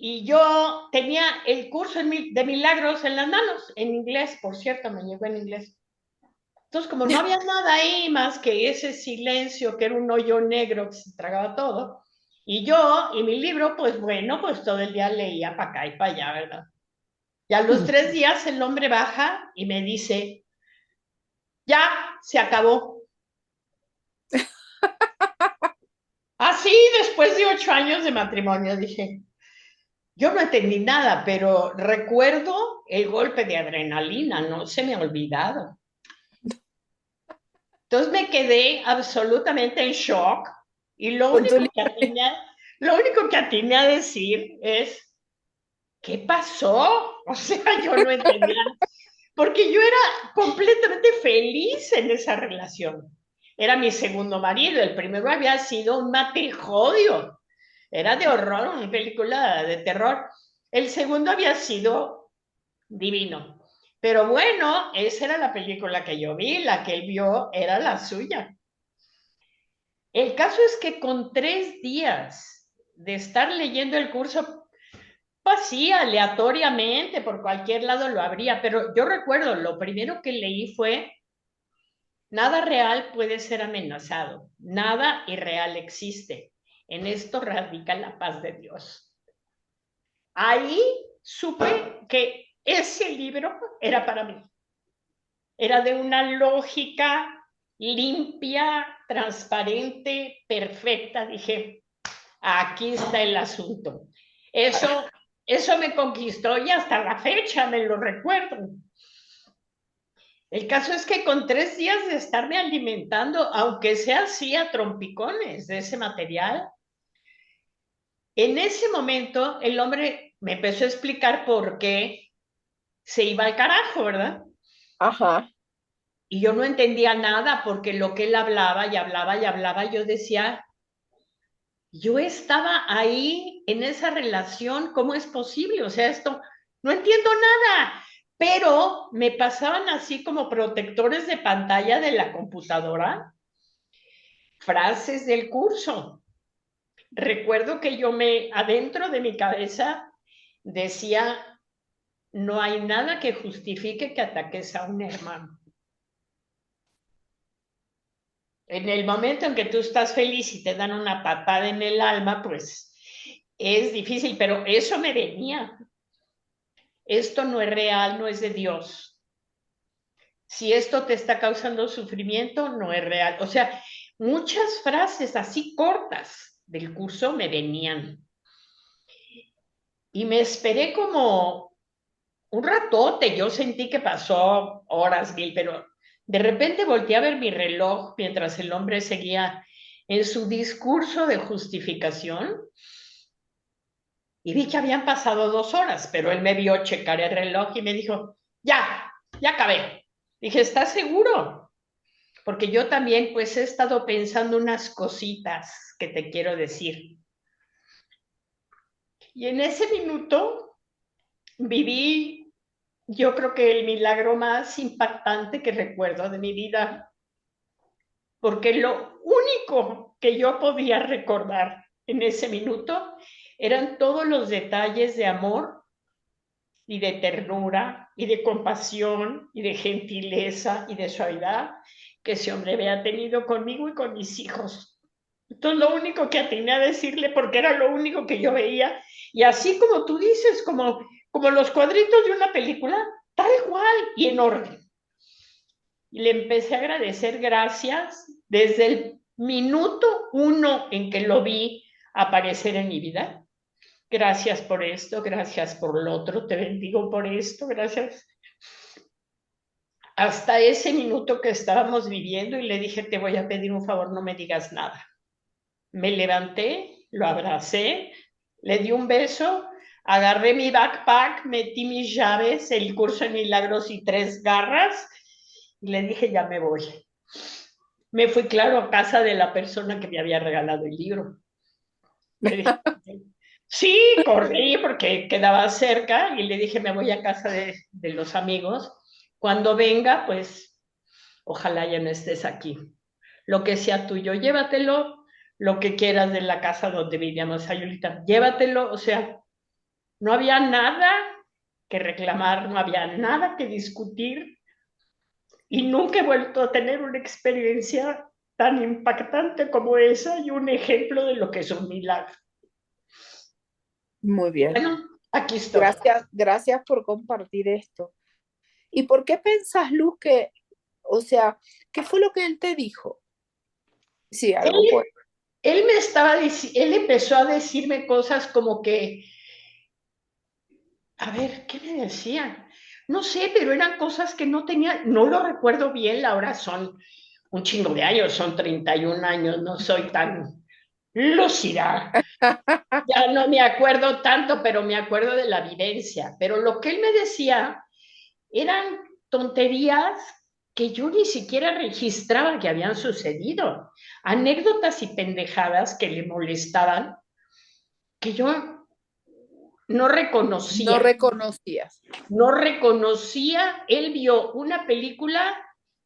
Speaker 7: Y yo tenía el curso de milagros en las manos, en inglés, por cierto, me llegó en inglés. Entonces, como no había nada ahí más que ese silencio, que era un hoyo negro que se tragaba todo, y yo y mi libro, pues bueno, pues todo el día leía para acá y para allá, ¿verdad? Y a los 3 días el hombre baja y me dice, ya, se acabó. Así, después de 8 años de matrimonio, dije, yo no entendí nada, pero recuerdo el golpe de adrenalina, no se me ha olvidado. Entonces me quedé absolutamente en shock y lo
Speaker 1: Con tu
Speaker 7: único que atiné a decir es, ¿qué pasó? O sea, yo no entendía, porque yo era completamente feliz en esa relación. Era mi segundo marido, el primero había sido un matrijodio, era de horror, una película de terror. El segundo había sido divino. Pero bueno, esa era la película que yo vi, la que él vio era la suya. El caso es que con 3 días de estar leyendo el curso, pues sí, aleatoriamente, por cualquier lado lo habría, pero yo recuerdo, lo primero que leí fue, nada real puede ser amenazado, nada irreal existe. En esto radica la paz de Dios. Ahí supe que ese libro era para mí. Era de una lógica limpia, transparente, perfecta. Dije, aquí está el asunto. Eso me conquistó y hasta la fecha me lo recuerdo. El caso es que con 3 días de estarme alimentando, aunque sea así a trompicones de ese material, en ese momento el hombre me empezó a explicar por qué se iba al carajo, ¿verdad?
Speaker 1: Ajá.
Speaker 7: Y yo no entendía nada porque lo que él hablaba y hablaba y hablaba, yo decía, yo estaba ahí en esa relación, ¿cómo es posible? O sea, esto, no entiendo nada, pero me pasaban así como protectores de pantalla de la computadora, frases del curso. Recuerdo que adentro de mi cabeza decía, no hay nada que justifique que ataques a un hermano. En el momento en que tú estás feliz y te dan una patada en el alma, pues es difícil, pero eso me venía. Esto no es real, no es de Dios. Si esto te está causando sufrimiento, no es real. O sea, muchas frases así cortas del curso me venían. Y me esperé como un ratote, yo sentí que pasó horas, mil, pero de repente volteé a ver mi reloj mientras el hombre seguía en su discurso de justificación y vi que habían pasado 2 horas, pero él me vio checar el reloj y me dijo, ya acabé. Dije, ¿estás seguro? Porque yo también pues he estado pensando unas cositas que te quiero decir. Y en ese minuto viví, yo creo que el milagro más impactante que recuerdo de mi vida, porque lo único que yo podía recordar en ese minuto eran todos los detalles de amor y de ternura y de compasión y de gentileza y de suavidad que ese hombre había tenido conmigo y con mis hijos. Entonces lo único que atiné a decirle, porque era lo único que yo veía, y así como tú dices, como los cuadritos de una película, tal cual y en orden. Y le empecé a agradecer gracias desde el minuto 1 en que lo vi aparecer en mi vida. Gracias por esto, gracias por lo otro, te bendigo por esto, gracias. Hasta ese minuto que estábamos viviendo y le dije, te voy a pedir un favor, no me digas nada. Me levanté, lo abracé, le di un beso, agarré mi backpack, metí mis llaves, el curso de milagros y 3 garras y le dije, ya me voy. Me fui, claro, a casa de la persona que me había regalado el libro. Le dije, sí, corrí porque quedaba cerca y le dije, me voy a casa de los amigos. Cuando venga, pues, ojalá ya no estés aquí. Lo que sea tuyo, llévatelo. Lo que quieras de la casa donde vivíamos, Sayulita, llévatelo. O sea, no había nada que reclamar, no había nada que discutir y nunca he vuelto a tener una experiencia tan impactante como esa y un ejemplo de lo que es un milagro.
Speaker 1: Muy bien.
Speaker 7: Bueno, aquí estoy.
Speaker 1: Gracias por compartir esto. ¿Y por qué pensás, Luz, o sea, qué fue lo que él te dijo? Sí, algo
Speaker 7: Él,
Speaker 1: bueno.
Speaker 7: él empezó a decirme cosas como que, a ver, ¿qué me decía? No sé, pero eran cosas que no tenía, no lo recuerdo bien, Laura, son un chingo de años, son 31 años, no soy tan lúcida. Ya no me acuerdo tanto, pero me acuerdo de la vivencia. Pero lo que él me decía eran tonterías que yo ni siquiera registraba que habían sucedido. Anécdotas y pendejadas que le molestaban, que yo no reconocía.
Speaker 1: No reconocías.
Speaker 7: No reconocía, él vio una película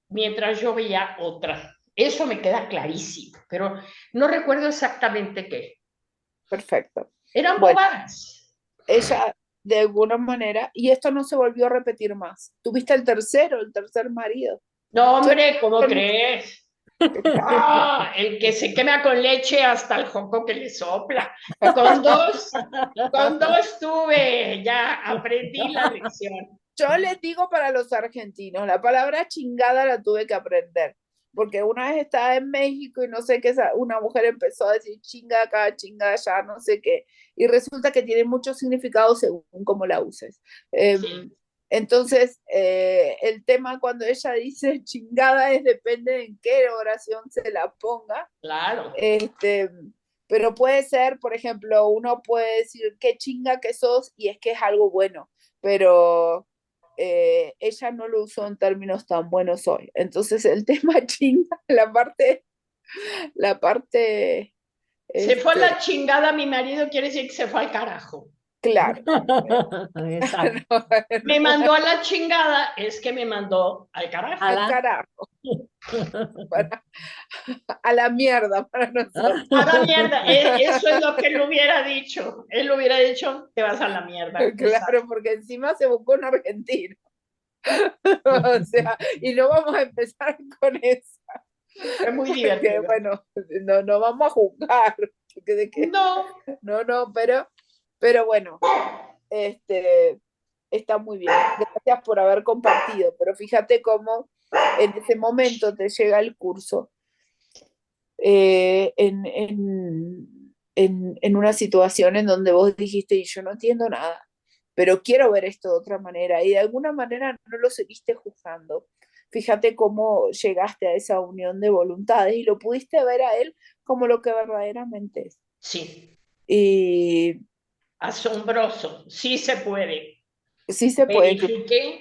Speaker 7: mientras yo veía otra. Eso me queda clarísimo, pero no recuerdo exactamente qué.
Speaker 1: Perfecto.
Speaker 7: Eran
Speaker 1: Bueno,
Speaker 7: bobadas.
Speaker 1: ella, de alguna manera, y esto no se volvió a repetir más. Tuviste el tercer marido.
Speaker 7: No, hombre, ¿cómo crees? Ah, el que se quema con leche hasta el joco que le sopla. Con dos tuve, ya aprendí la lección.
Speaker 1: Yo les digo para los argentinos, la palabra chingada la tuve que aprender, porque una vez estaba en México y no sé qué, una mujer empezó a decir chinga acá, chinga allá, no sé qué, y resulta que tiene muchos significados según cómo la uses.
Speaker 7: Sí.
Speaker 1: Entonces, el tema cuando ella dice chingada es depende de en qué oración se la ponga.
Speaker 7: Claro.
Speaker 1: Pero puede ser, por ejemplo, uno puede decir qué chinga que sos y es que es algo bueno, pero ella no lo usó en términos tan buenos hoy. Entonces el tema chinga, la parte
Speaker 7: Se fue a la chingada mi marido, quiere decir que se fue al carajo.
Speaker 1: Claro.
Speaker 4: Exacto.
Speaker 7: Me mandó a la chingada, es que me mandó al carajo.
Speaker 1: Al carajo. A la mierda para nosotros.
Speaker 7: A la mierda, eso es lo que él hubiera dicho. Él hubiera dicho, te vas a la mierda.
Speaker 1: Claro,
Speaker 7: exacto.
Speaker 1: porque encima se buscó un argentino. O sea, y no vamos a empezar con eso.
Speaker 7: Es muy divertido.
Speaker 1: Bueno, no vamos a juzgar.
Speaker 7: No,
Speaker 1: pero bueno, está muy bien. Gracias por haber compartido. Pero fíjate cómo en ese momento te llega el curso en una situación en donde vos dijiste, y yo no entiendo nada, pero quiero ver esto de otra manera, y de alguna manera no lo seguiste juzgando. Fíjate cómo llegaste a esa unión de voluntades y lo pudiste ver a él como lo que verdaderamente es.
Speaker 7: Sí,
Speaker 1: Y
Speaker 7: asombroso, sí se puede.
Speaker 1: sí se puede.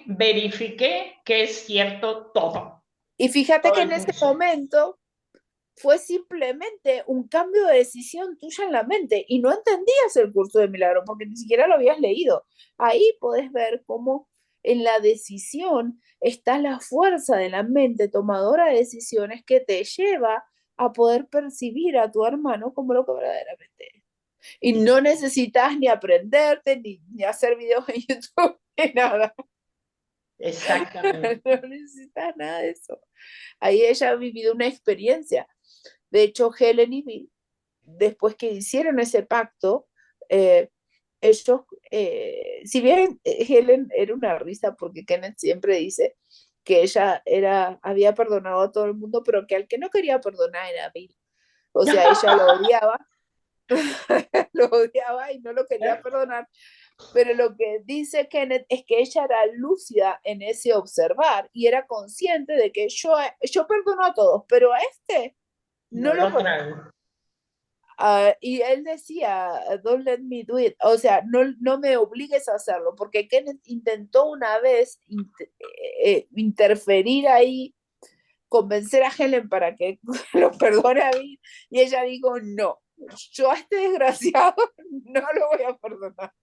Speaker 7: Verifiqué que es cierto todo.
Speaker 1: Y fíjate
Speaker 7: Todo
Speaker 1: que
Speaker 7: el
Speaker 1: en ese
Speaker 7: curso.
Speaker 1: momento fue simplemente un cambio de decisión tuya en la mente y no entendías el curso de milagro porque ni siquiera lo habías leído. Ahí podés ver cómo en la decisión está la fuerza de la mente tomadora de decisiones que te lleva a poder percibir a tu hermano como lo que verdaderamente es. Y no necesitas ni aprenderte, ni hacer videos en YouTube, ni nada.
Speaker 7: Exactamente.
Speaker 1: No necesitas nada de eso. Ahí ella ha vivido una experiencia. De hecho, Helen y Bill, después que hicieron ese pacto, ellos, si bien Helen era una risa, porque Kenneth siempre dice que ella había perdonado a todo el mundo, pero que al que no quería perdonar era Bill. O sea, ella lo odiaba, lo odiaba y no lo quería perdonar. Pero lo que dice Kenneth es que ella era lúcida en ese observar y era consciente de que yo perdono a todos, pero a este no
Speaker 7: No
Speaker 1: lo
Speaker 7: lo
Speaker 1: perdono.
Speaker 7: traigo.
Speaker 1: Y él decía, don't let me do it, o sea, no me obligues a hacerlo, porque Kenneth intentó una vez interferir ahí, convencer a Helen para que lo perdone a mí, y ella dijo, no, yo a este desgraciado no lo voy a perdonar.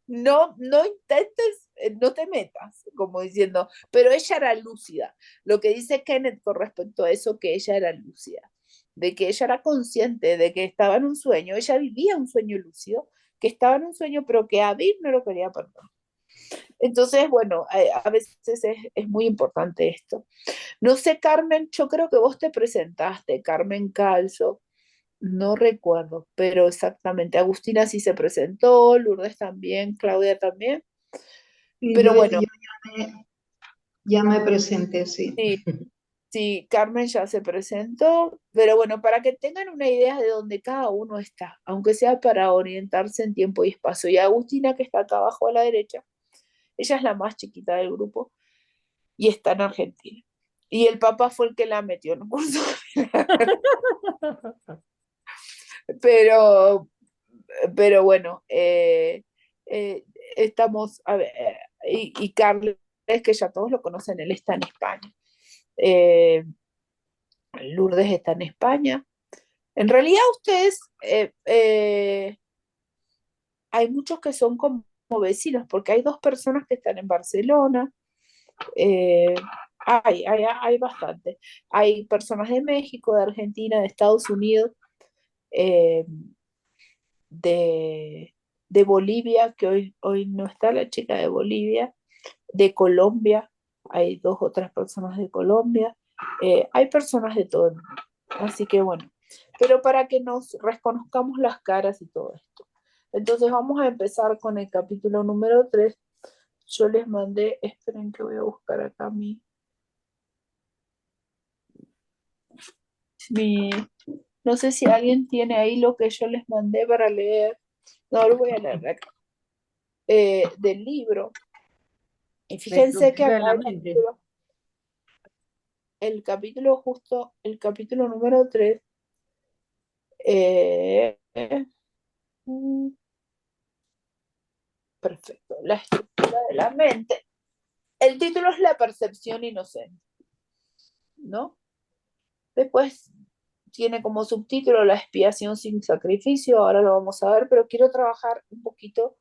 Speaker 1: No intentes, no te metas, como diciendo, pero ella era lúcida. Lo que dice Kenneth con respecto a eso, que ella era lúcida, de que ella era consciente de que estaba en un sueño, ella vivía un sueño lúcido, que estaba en un sueño, pero que a Bill no lo quería perdonar. Entonces, bueno, a veces es muy importante esto. No sé, Carmen, yo creo que vos te presentaste, Carmen Calzo, no recuerdo, pero exactamente. Agustina sí se presentó, Lourdes también, Claudia también.
Speaker 8: Y
Speaker 1: Pero bueno,
Speaker 8: ya me presenté, sí.
Speaker 1: sí, sí, Carmen ya se presentó, pero bueno, para que tengan una idea de dónde cada uno está, aunque sea para orientarse en tiempo y espacio. Y Agustina, que está acá abajo a la derecha, ella es la más chiquita del grupo y está en Argentina. Y el papá fue el que la metió en un curso. Pero, pero bueno, estamos, a ver, y Carles, que ya todos lo conocen, él está en España. Eh, Lourdes está en España. En realidad ustedes, hay muchos que son como vecinos, porque hay dos personas que están en Barcelona. eh, hay bastante. Hay personas de México, de Argentina, de Estados Unidos, eh, de, de Bolivia, que hoy no está la chica de Bolivia, de Colombia, hay dos otras personas de Colombia, hay personas de todo el mundo. Así que bueno, pero para que nos reconozcamos las caras y todo esto. Entonces vamos a empezar con el capítulo número 3. Yo les mandé, esperen que voy a buscar acá mi, no sé si alguien tiene ahí lo que yo les mandé para leer. No, lo voy a leer de acá. Del libro. Y fíjense que
Speaker 4: Reestructura de
Speaker 1: acá
Speaker 4: la mente.
Speaker 1: el capítulo justo, el capítulo número 3, perfecto, la estructura de la mente. El título es La percepción inocente, ¿no? Después tiene como subtítulo La expiación sin sacrificio, ahora lo vamos a ver, pero quiero trabajar un poquito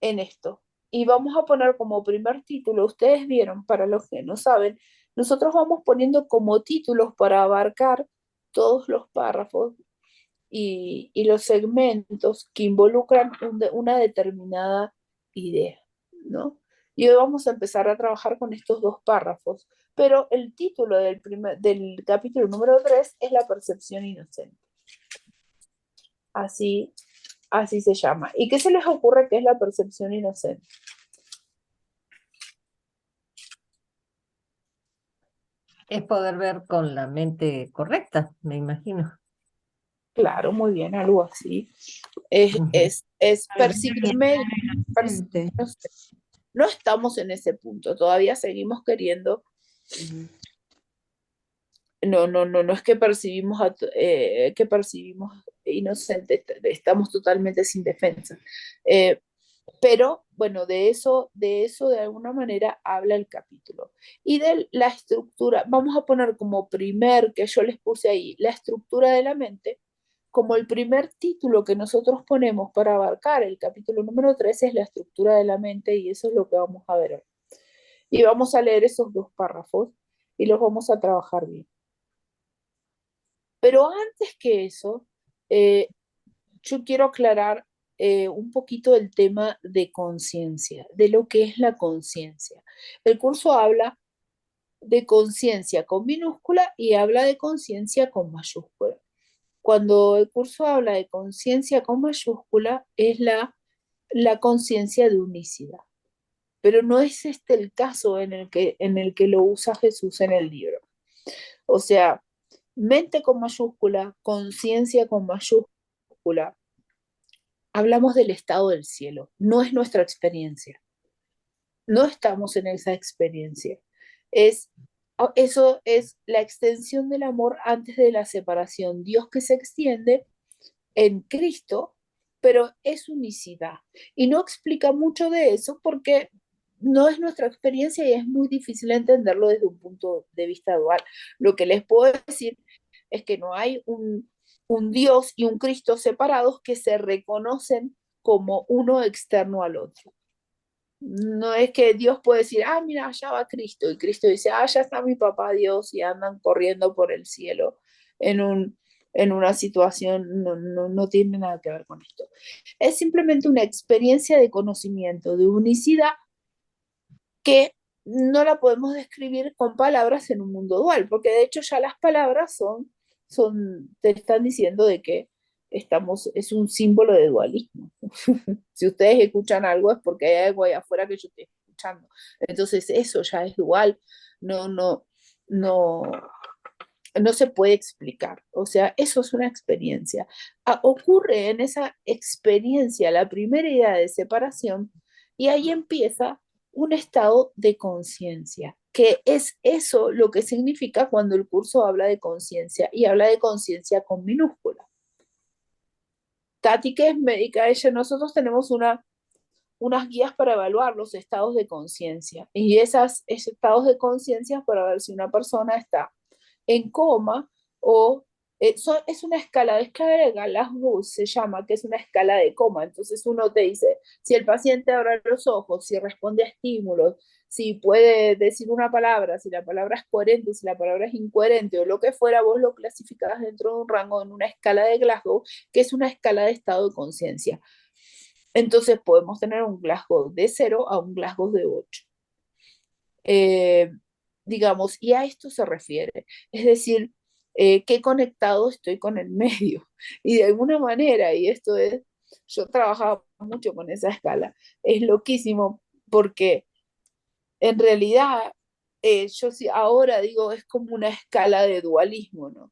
Speaker 1: en esto. Y vamos a poner como primer título, ustedes vieron, para los que no saben, nosotros vamos poniendo como títulos para abarcar todos los párrafos y los segmentos que involucran una determinada idea, ¿no? Y hoy vamos a empezar a trabajar con estos dos párrafos, pero el título del capítulo número 3 es La percepción inocente. Así se llama. ¿Y qué se les ocurre que es la percepción inocente?
Speaker 4: Es poder ver con la mente correcta, me imagino.
Speaker 1: Claro, muy bien, algo así. Es,
Speaker 4: Ujú.
Speaker 1: es
Speaker 5: Para ver mi
Speaker 1: percibirme,
Speaker 5: hermano inocente.
Speaker 1: no sé, no estamos en ese punto, todavía seguimos queriendo.
Speaker 5: Ujú.
Speaker 1: No es que percibimos, que percibimos inocentes, estamos totalmente sin defensa. Eh, pero bueno, de eso de alguna manera habla el capítulo. Y de la estructura, vamos a poner como primer, que yo les puse ahí, la estructura de la mente, como el primer título que nosotros ponemos para abarcar el capítulo número 3 es la estructura de la mente y eso es lo que vamos a ver hoy. Y vamos a leer esos dos párrafos y los vamos a trabajar bien. Pero antes que eso, eh, yo quiero aclarar un poquito el tema de conciencia, de lo que es la conciencia. El curso habla de conciencia con minúscula y habla de conciencia con mayúscula. Cuando el curso habla de conciencia con mayúscula, es la conciencia de unicidad. Pero no es este el caso en el que lo usa Jesús en el libro. O sea, mente con mayúscula, conciencia con mayúscula. Hablamos del estado del cielo, no es nuestra experiencia. No estamos en esa experiencia. Es, eso es la extensión del amor antes de la separación. Dios que se extiende en Cristo, pero es unicidad. Y no explica mucho de eso porque no es nuestra experiencia y es muy difícil entenderlo desde un punto de vista dual. Lo que les puedo decir es que no hay un Dios y un Cristo separados que se reconocen como uno externo al otro. No es que Dios puede decir, ah, mira, allá va Cristo, y Cristo dice, ah, ya está mi papá Dios, y andan corriendo por el cielo en una situación, no tiene nada que ver con esto. Es simplemente una experiencia de conocimiento, de unicidad, que no la podemos describir con palabras en un mundo dual, porque de hecho ya las palabras te están diciendo de que es un símbolo de dualismo. Si ustedes escuchan algo es porque hay algo ahí afuera que yo estoy escuchando. Entonces eso ya es dual, no, no, no, no se puede explicar. O sea, eso es una experiencia. Ocurre en esa experiencia la primera idea de separación y ahí empieza un estado de conciencia, que es eso lo que significa cuando el curso habla de conciencia y habla de conciencia con minúscula. Tati, que es médica, nosotros tenemos unas guías para evaluar los estados de conciencia y esos estados de conciencia para ver si una persona está en coma o es una escala de Glasgow se llama, que es una escala de coma. Entonces uno te dice, si el paciente abre los ojos, si responde a estímulos, si puede decir una palabra, si la palabra es coherente, si la palabra es incoherente o lo que fuera, vos lo clasificás dentro de un rango en una escala de Glasgow, que es una escala de estado de conciencia. Entonces podemos tener un Glasgow de 0 a un Glasgow de 8. Digamos, y a esto se refiere. Es decir, qué conectado estoy con el medio. Y de alguna manera, y esto es, yo trabajaba mucho con esa escala, es loquísimo porque en realidad yo sí ahora digo, es como una escala de dualismo, ¿no?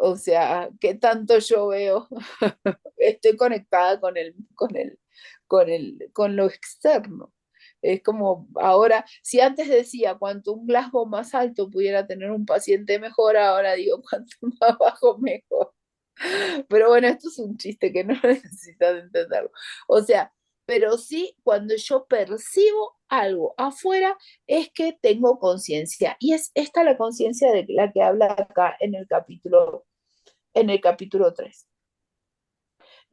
Speaker 1: O sea, ¿qué tanto yo veo? Estoy conectada con lo externo. Es como ahora, si antes decía cuanto un Glasgow más alto pudiera tener un paciente mejor, ahora digo cuanto más bajo mejor. Pero bueno, esto es un chiste que no necesitan entenderlo. O sea, pero sí, cuando yo percibo algo afuera, es que tengo conciencia. Y es esta la conciencia de la que habla acá en el capítulo 3.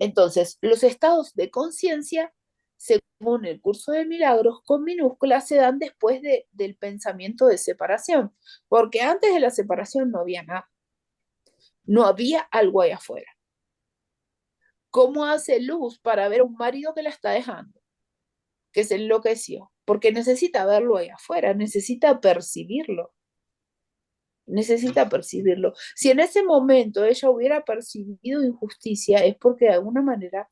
Speaker 1: Entonces, los estados de conciencia, según el curso de milagros, con minúsculas se dan después del pensamiento de separación, porque antes de la separación no había nada, no había algo ahí afuera. ¿Cómo hace Luz para ver a un marido que la está dejando, que se enloqueció? Porque necesita verlo ahí afuera, necesita percibirlo. Necesita percibirlo. Si en ese momento ella hubiera percibido injusticia, es porque de alguna manera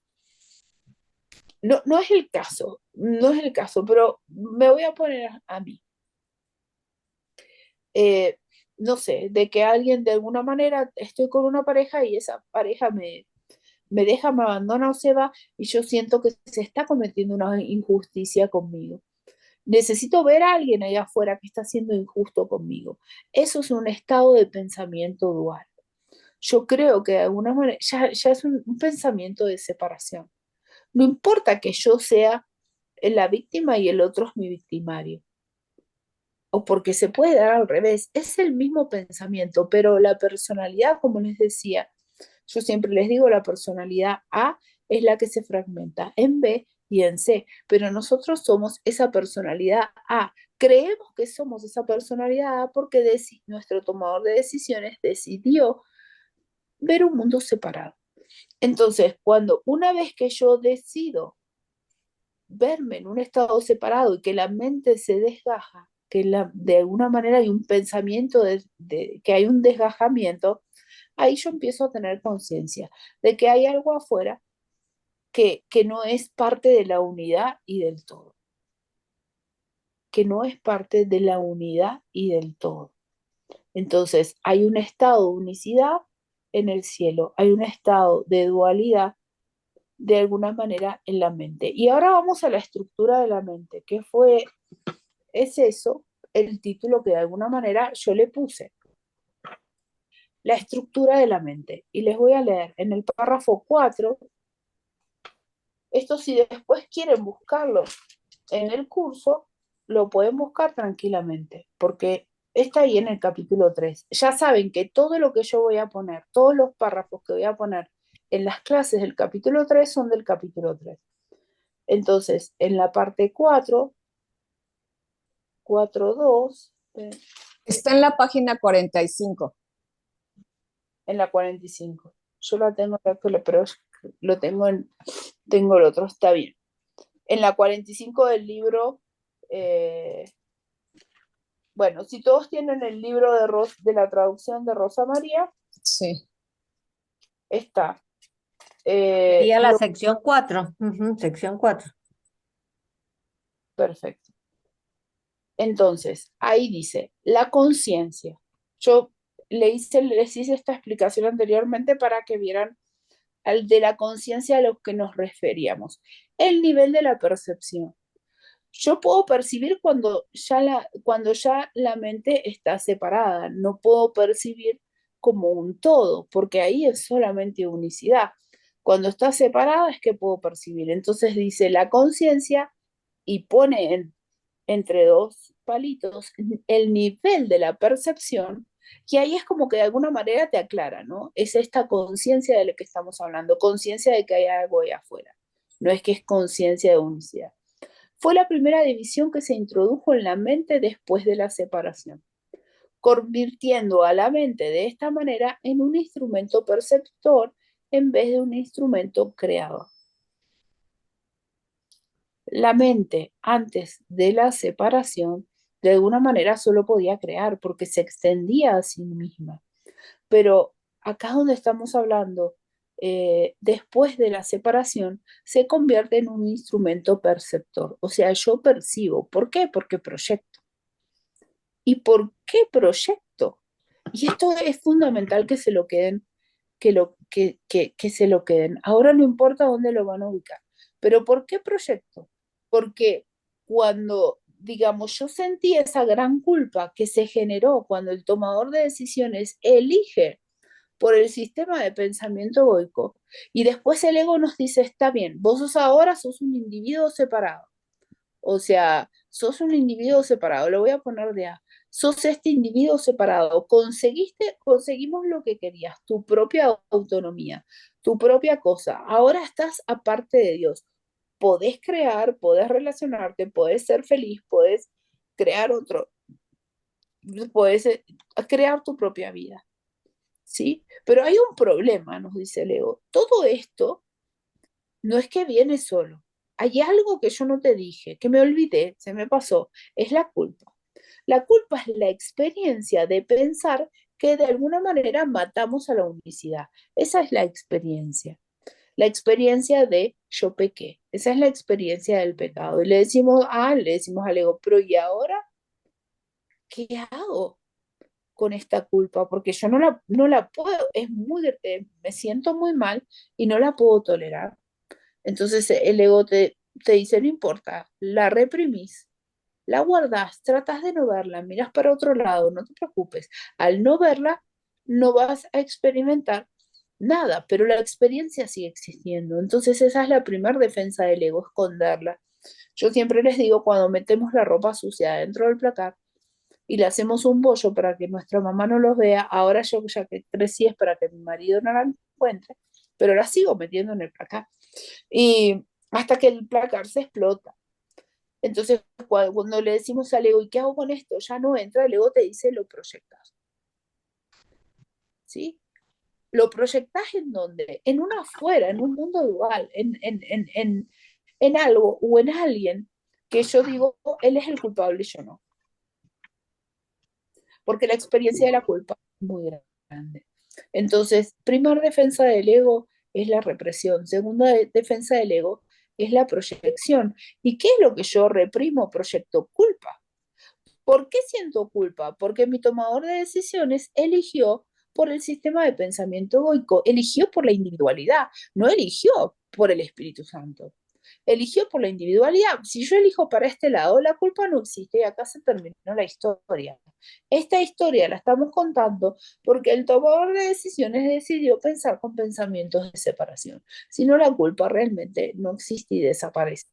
Speaker 1: no es el caso, no es el caso, pero me voy a poner a mí. no sé, de que alguien de alguna manera, estoy con una pareja y esa pareja me deja, me abandona o se va y yo siento que se está cometiendo una injusticia conmigo. Necesito ver a alguien allá afuera que está siendo injusto conmigo. Eso es un estado de pensamiento dual. Yo creo que de alguna manera ya es un pensamiento de separación. No importa que yo sea la víctima y el otro es mi victimario, o porque se puede dar al revés, es el mismo pensamiento, pero la personalidad, como les decía, yo siempre les digo, la personalidad A es la que se fragmenta en B y en C, pero nosotros somos esa personalidad A. Creemos que somos esa personalidad A porque nuestro tomador de decisiones decidió ver un mundo separado. Entonces, cuando una vez que yo decido verme en un estado separado y que la mente se desgaja, que de alguna manera hay un pensamiento que hay un desgajamiento, ahí yo empiezo a tener conciencia de que hay algo afuera que no es parte de la unidad y del todo, que no es parte de la unidad y del todo. Entonces, hay un estado de unicidad en el cielo, hay un estado de dualidad de alguna manera en la mente. Y ahora vamos a la estructura de la mente, que es eso, el título que de alguna manera yo le puse, la estructura de la mente. Y les voy a leer en el párrafo 4, esto si después quieren buscarlo en el curso, lo pueden buscar tranquilamente, porque está ahí en el capítulo 3. Ya saben que todo lo que yo voy a poner, todos los párrafos que voy a poner en las clases del capítulo 3 son del capítulo 3. Entonces, en la parte 4, 4.2,
Speaker 6: Está en la página 45.
Speaker 1: en la 45. Yo la tengo, pero lo tengo el otro, está bien. En la 45 del libro, bueno, si todos tienen el libro de la traducción de Rosa María,
Speaker 6: Sí.
Speaker 1: está.
Speaker 4: Sería la sección 4. Sección 4.
Speaker 1: Perfecto. Entonces, ahí dice, la conciencia. Yo les hice esta explicación anteriormente para que vieran al de la conciencia a lo que nos referíamos. El nivel de la percepción. Yo puedo percibir cuando ya la mente está separada, no puedo percibir como un todo, porque ahí es solamente unicidad. Cuando está separada es que puedo percibir. Entonces dice la conciencia y pone entre dos palitos el nivel de la percepción, y ahí es como que de alguna manera te aclara, ¿no? Es esta conciencia de la que estamos hablando, conciencia de que hay algo ahí afuera, no es que es conciencia de unicidad. Fue la primera división que se introdujo en la mente después de la separación, convirtiendo a la mente de esta manera en un instrumento perceptor en vez de un instrumento creador. La mente, antes de la separación, de alguna manera solo podía crear porque se extendía a sí misma. Pero acá donde estamos hablando, después de la separación, se convierte en un instrumento perceptor. O sea, yo percibo. ¿Por qué? Porque proyecto. ¿Y por qué proyecto? Y esto es fundamental que se lo queden, que se lo queden. Ahora no importa dónde lo van a ubicar, pero ¿por qué proyecto? Porque cuando, digamos, yo sentí esa gran culpa que se generó cuando el tomador de decisiones elige por el sistema de pensamiento egoico, y después el ego nos dice, está bien, ahora sos un individuo separado. O sea, sos un individuo separado, lo voy a poner de A. Sos este individuo separado, conseguimos lo que querías, tu propia autonomía, tu propia cosa. Ahora estás aparte de Dios. Podés crear, podés relacionarte, podés ser feliz, podés crear podés crear tu propia vida, ¿sí? Pero hay un problema, nos dice el ego. Todo esto no es que viene solo. Hay algo que yo no te dije, que me olvidé, se me pasó. Es la culpa. La culpa es la experiencia de pensar que de alguna manera matamos a la unicidad. Esa es la experiencia. La experiencia de yo pequé. Esa es la experiencia del pecado. Y le decimos al ego, pero ¿y ahora qué hago? con esta culpa, porque yo no la puedo, me siento muy mal y no la puedo tolerar. Entonces el ego te dice, no importa, la reprimís, la guardás, tratas de no verla, miras para otro lado, no te preocupes. Al no verla, no vas a experimentar nada, pero la experiencia sigue existiendo. Entonces esa es la primera defensa del ego, esconderla. Yo siempre les digo, cuando metemos la ropa sucia dentro del placar y le hacemos un bollo para que nuestra mamá no los vea, ahora yo ya que crecí es para que mi marido no la encuentre, pero la sigo metiendo en el placar. Y hasta que el placar se explota. Entonces, cuando le decimos al ego, ¿y qué hago con esto? Ya no entra, el ego te dice, lo proyectas. ¿Sí? ¿Lo proyectas en dónde? En un afuera, en un mundo dual, en algo o en alguien que yo digo, él es el culpable y yo no. Porque la experiencia de la culpa es muy grande. Entonces, primera defensa del ego es la represión. Segunda defensa del ego es la proyección. ¿Y qué es lo que yo reprimo? Proyecto culpa. ¿Por qué siento culpa? Porque mi tomador de decisiones eligió por el sistema de pensamiento egoico, eligió por la individualidad, no eligió por el Espíritu Santo. Eligió por la individualidad. Si yo elijo para este lado, la culpa no existe y acá se terminó la historia. Esta historia la estamos contando porque el tomador de decisiones decidió pensar con pensamientos de separación. Si no, la culpa realmente no existe y desaparece.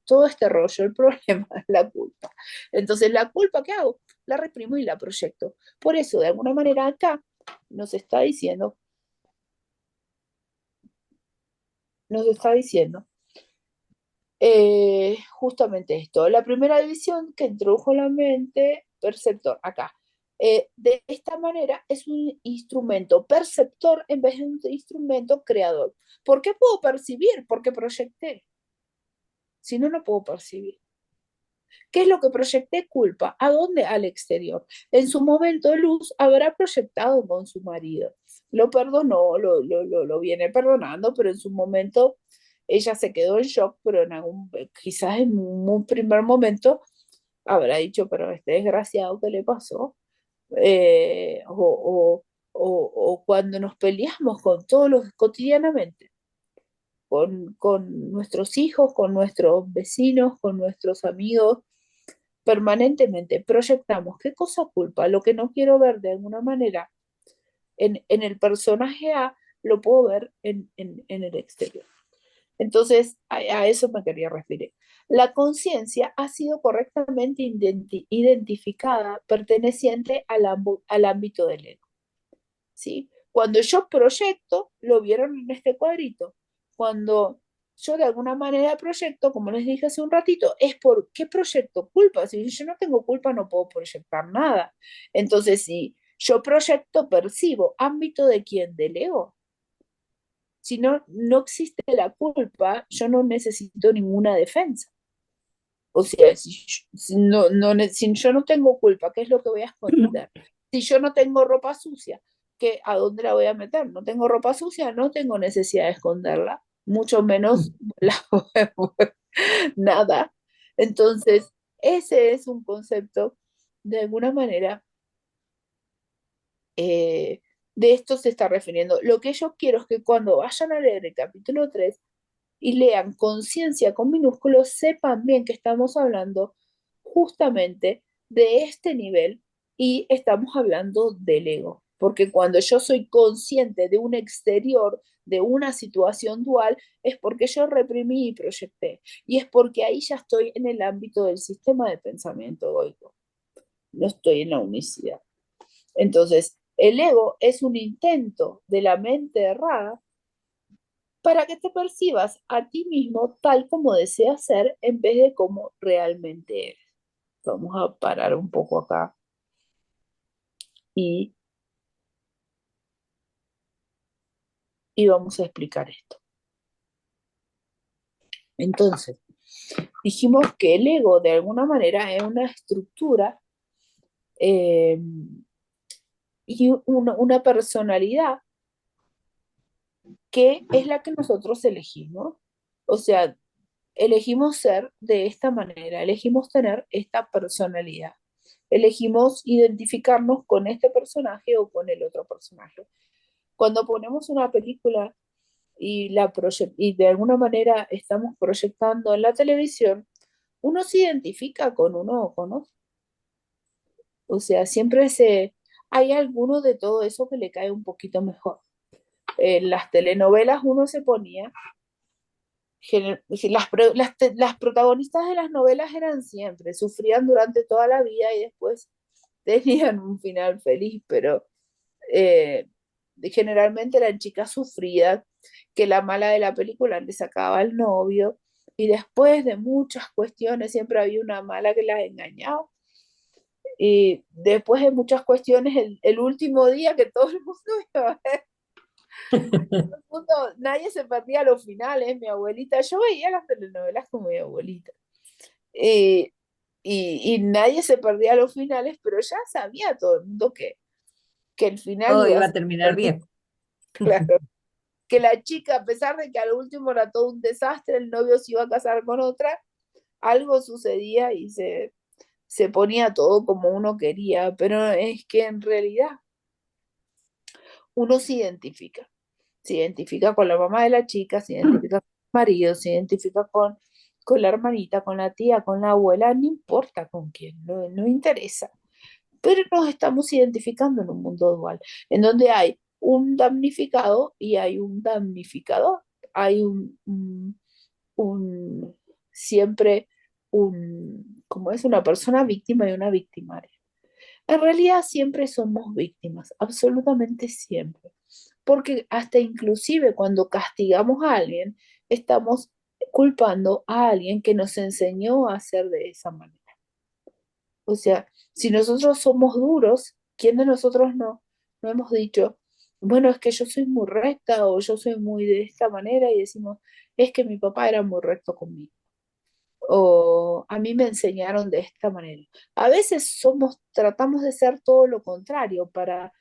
Speaker 1: Todo este rollo, el problema es la culpa. Entonces, ¿la culpa qué hago? La reprimo y la proyecto. Por eso, de alguna manera, acá nos está diciendo, nos está diciendo justamente esto. La primera división que introdujo la mente perceptor, acá. De esta manera es un instrumento perceptor en vez de un instrumento creador. ¿Por qué puedo percibir? Porque proyecté. Si no, no puedo percibir. ¿Qué es lo que proyecté? Culpa. ¿A dónde? Al exterior. En su momento, Luz habrá proyectado con su marido. Lo perdonó, lo viene perdonando, pero en su momento ella se quedó en shock, pero quizás en un primer momento habrá dicho, pero este desgraciado, ¿qué le pasó? O cuando nos peleamos con todos los cotidianamente, con nuestros hijos, con nuestros vecinos, con nuestros amigos, permanentemente proyectamos qué cosa culpa, lo que no quiero ver de alguna manera en el personaje A, lo puedo ver en el exterior. Entonces, a eso me quería referir. La conciencia ha sido correctamente identificada perteneciente al ámbito del ego. ¿Sí? Cuando yo proyecto, lo vieron en este cuadrito. Cuando yo de alguna manera proyecto, como les dije hace un ratito, es por qué proyecto culpa. Si yo no tengo culpa, no puedo proyectar nada. Entonces, si yo proyecto, percibo, ¿ámbito de quién? Del ego. Si no, no existe la culpa, yo no necesito ninguna defensa. O sea, si yo no tengo culpa, ¿qué es lo que voy a esconder? Si yo no tengo ropa sucia, ¿a dónde la voy a meter? No tengo ropa sucia, no tengo necesidad de esconderla, mucho menos nada. Entonces, ese es un concepto, de alguna manera, de esto se está refiriendo. Lo que yo quiero es que cuando vayan a leer el capítulo 3 y lean conciencia con minúsculos, sepan bien que estamos hablando justamente de este nivel y estamos hablando del ego. Porque cuando yo soy consciente de un exterior, de una situación dual, es porque yo reprimí y proyecté. Y es porque ahí ya estoy en el ámbito del sistema de pensamiento egoico. No estoy en la unicidad. Entonces, el ego es un intento de la mente errada para que te percibas a ti mismo tal como deseas ser en vez de como realmente eres. Vamos a parar un poco acá y, y vamos a explicar esto. Entonces, dijimos que el ego de alguna manera es una estructura eh, y una personalidad que es la que nosotros elegimos. O sea, elegimos ser de esta manera, elegimos tener esta personalidad. elegimos identificarnos con este personaje o con el otro personaje. Cuando ponemos una película y de alguna manera estamos proyectando en la televisión, uno se identifica con uno o con otro. O sea, hay alguno de todo eso que le cae un poquito mejor. En las telenovelas uno se ponía, las protagonistas de las novelas eran siempre, sufrían durante toda la vida y después tenían un final feliz, pero eh, generalmente eran chicas sufridas, que la mala de la película le sacaba al novio, y después de muchas cuestiones siempre había una mala que las engañaba. Y después de muchas cuestiones, el último día que todo el mundo iba a ver, nadie se perdía los finales, mi abuelita, yo veía las telenovelas con mi abuelita. Eh, y nadie se perdía los finales, pero ya sabía todo el mundo que el final
Speaker 4: Todo
Speaker 1: iba a
Speaker 4: iba a
Speaker 1: ser
Speaker 4: terminar bien.
Speaker 1: claro. Que la chica, a pesar de que al último era todo un desastre, el novio se iba a casar con otra, algo sucedía y se ponía todo como uno quería, pero es que en realidad uno se identifica con la mamá de la chica, se identifica con el marido, se identifica con la hermanita, con la tía, con la abuela, no importa con quién, no interesa. Pero nos estamos identificando en un mundo dual, en donde hay un damnificado y hay un damnificador. Hay un siempre como es una persona víctima y una victimaria. En realidad siempre somos víctimas, absolutamente siempre. Porque hasta inclusive cuando castigamos a alguien, estamos culpando a alguien que nos enseñó a hacer de esa manera. O sea, si nosotros somos duros, ¿quién de nosotros no hemos dicho, bueno, es que yo soy muy recta o yo soy muy de esta manera y decimos, es que mi papá era muy recto conmigo o a mí me enseñaron de esta manera? A veces tratamos de ser todo lo contrario para,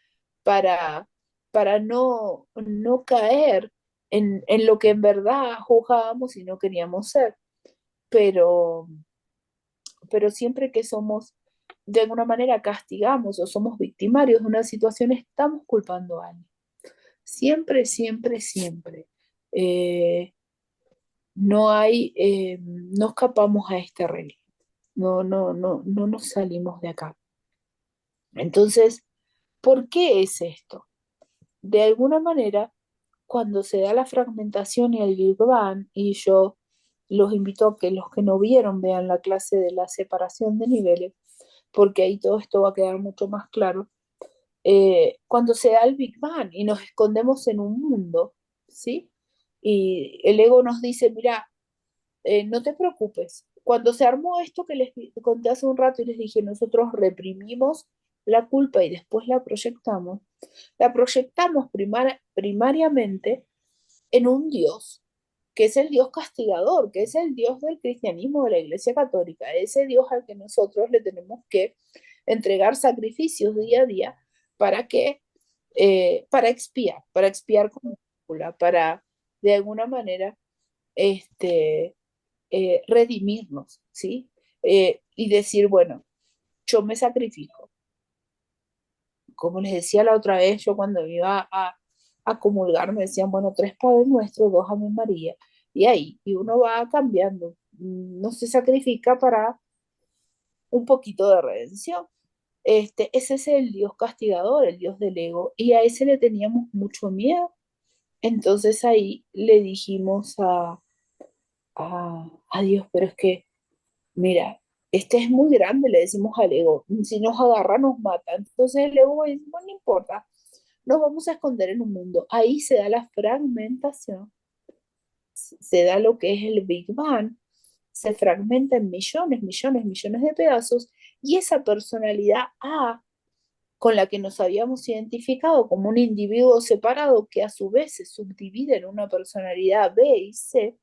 Speaker 1: para no caer en lo que en verdad juzgábamos y no queríamos ser, pero siempre que somos, de alguna manera castigamos o somos victimarios de una situación, estamos culpando a alguien. Siempre, siempre, siempre. Eh, no escapamos a esta regla. No nos salimos de acá. Entonces, ¿por qué es esto? De alguna manera, cuando se da la fragmentación y el Big Bang, y yo los invito a que los que no vieron vean la clase de la separación de niveles, porque ahí todo esto va a quedar mucho más claro. Cuando se da el Big Bang y nos escondemos en un mundo, ¿sí? Y el ego nos dice, mira, no te preocupes. Cuando se armó esto que les conté hace un rato y les dije, nosotros reprimimos la culpa y después la proyectamos primariamente en un Dios, que es el Dios castigador, que es el Dios del cristianismo de la Iglesia Católica, ese Dios al que nosotros le tenemos que entregar sacrificios día a día para que, para expiar con culpa, para de alguna manera este, redimirnos, ¿sí? Y decir, bueno, yo me sacrifico. Como les decía la otra vez, yo cuando iba a comulgar me decían, bueno, 3 Padres Nuestros, 2 Ave María, y ahí, y uno va cambiando, no se sacrifica para un poquito de redención. Ese es el Dios castigador, el Dios del ego, y a ese le teníamos mucho miedo. Entonces ahí le dijimos a Dios, pero es que mira, este es muy grande, le decimos al ego, si nos agarra nos mata. Entonces el ego dice, bueno, no importa, nos vamos a esconder en un mundo. Ahí se da la fragmentación, se da lo que es el Big Bang, se fragmenta en millones, millones, millones de pedazos y esa personalidad A con la que nos habíamos identificado como un individuo separado que a su vez se subdivide en una personalidad B y C,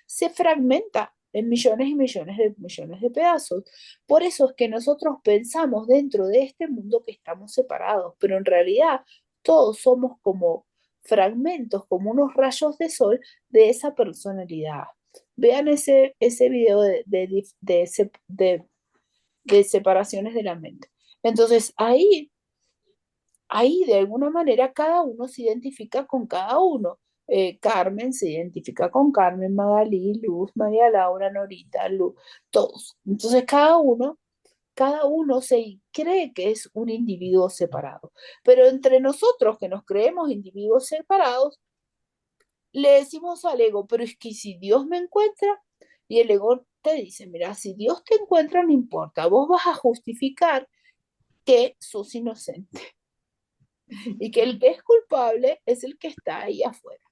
Speaker 1: se fragmenta en millones y millones de pedazos. Por eso es que nosotros pensamos dentro de este mundo que estamos separados, pero en realidad todos somos como fragmentos, como unos rayos de sol de esa personalidad. Vean ese video de de separaciones de la mente. Entonces ahí de alguna manera cada uno se identifica con cada uno. Carmen se identifica con Carmen, Magalí, Luz, María Laura, Norita, Luz, todos. Entonces cada uno se cree que es un individuo separado. Pero entre nosotros que nos creemos individuos separados, le decimos al ego, pero es que si Dios me encuentra, y el ego te dice, mira, si Dios te encuentra, no importa, vos vas a justificar que sos inocente y que el que es culpable es el que está ahí afuera,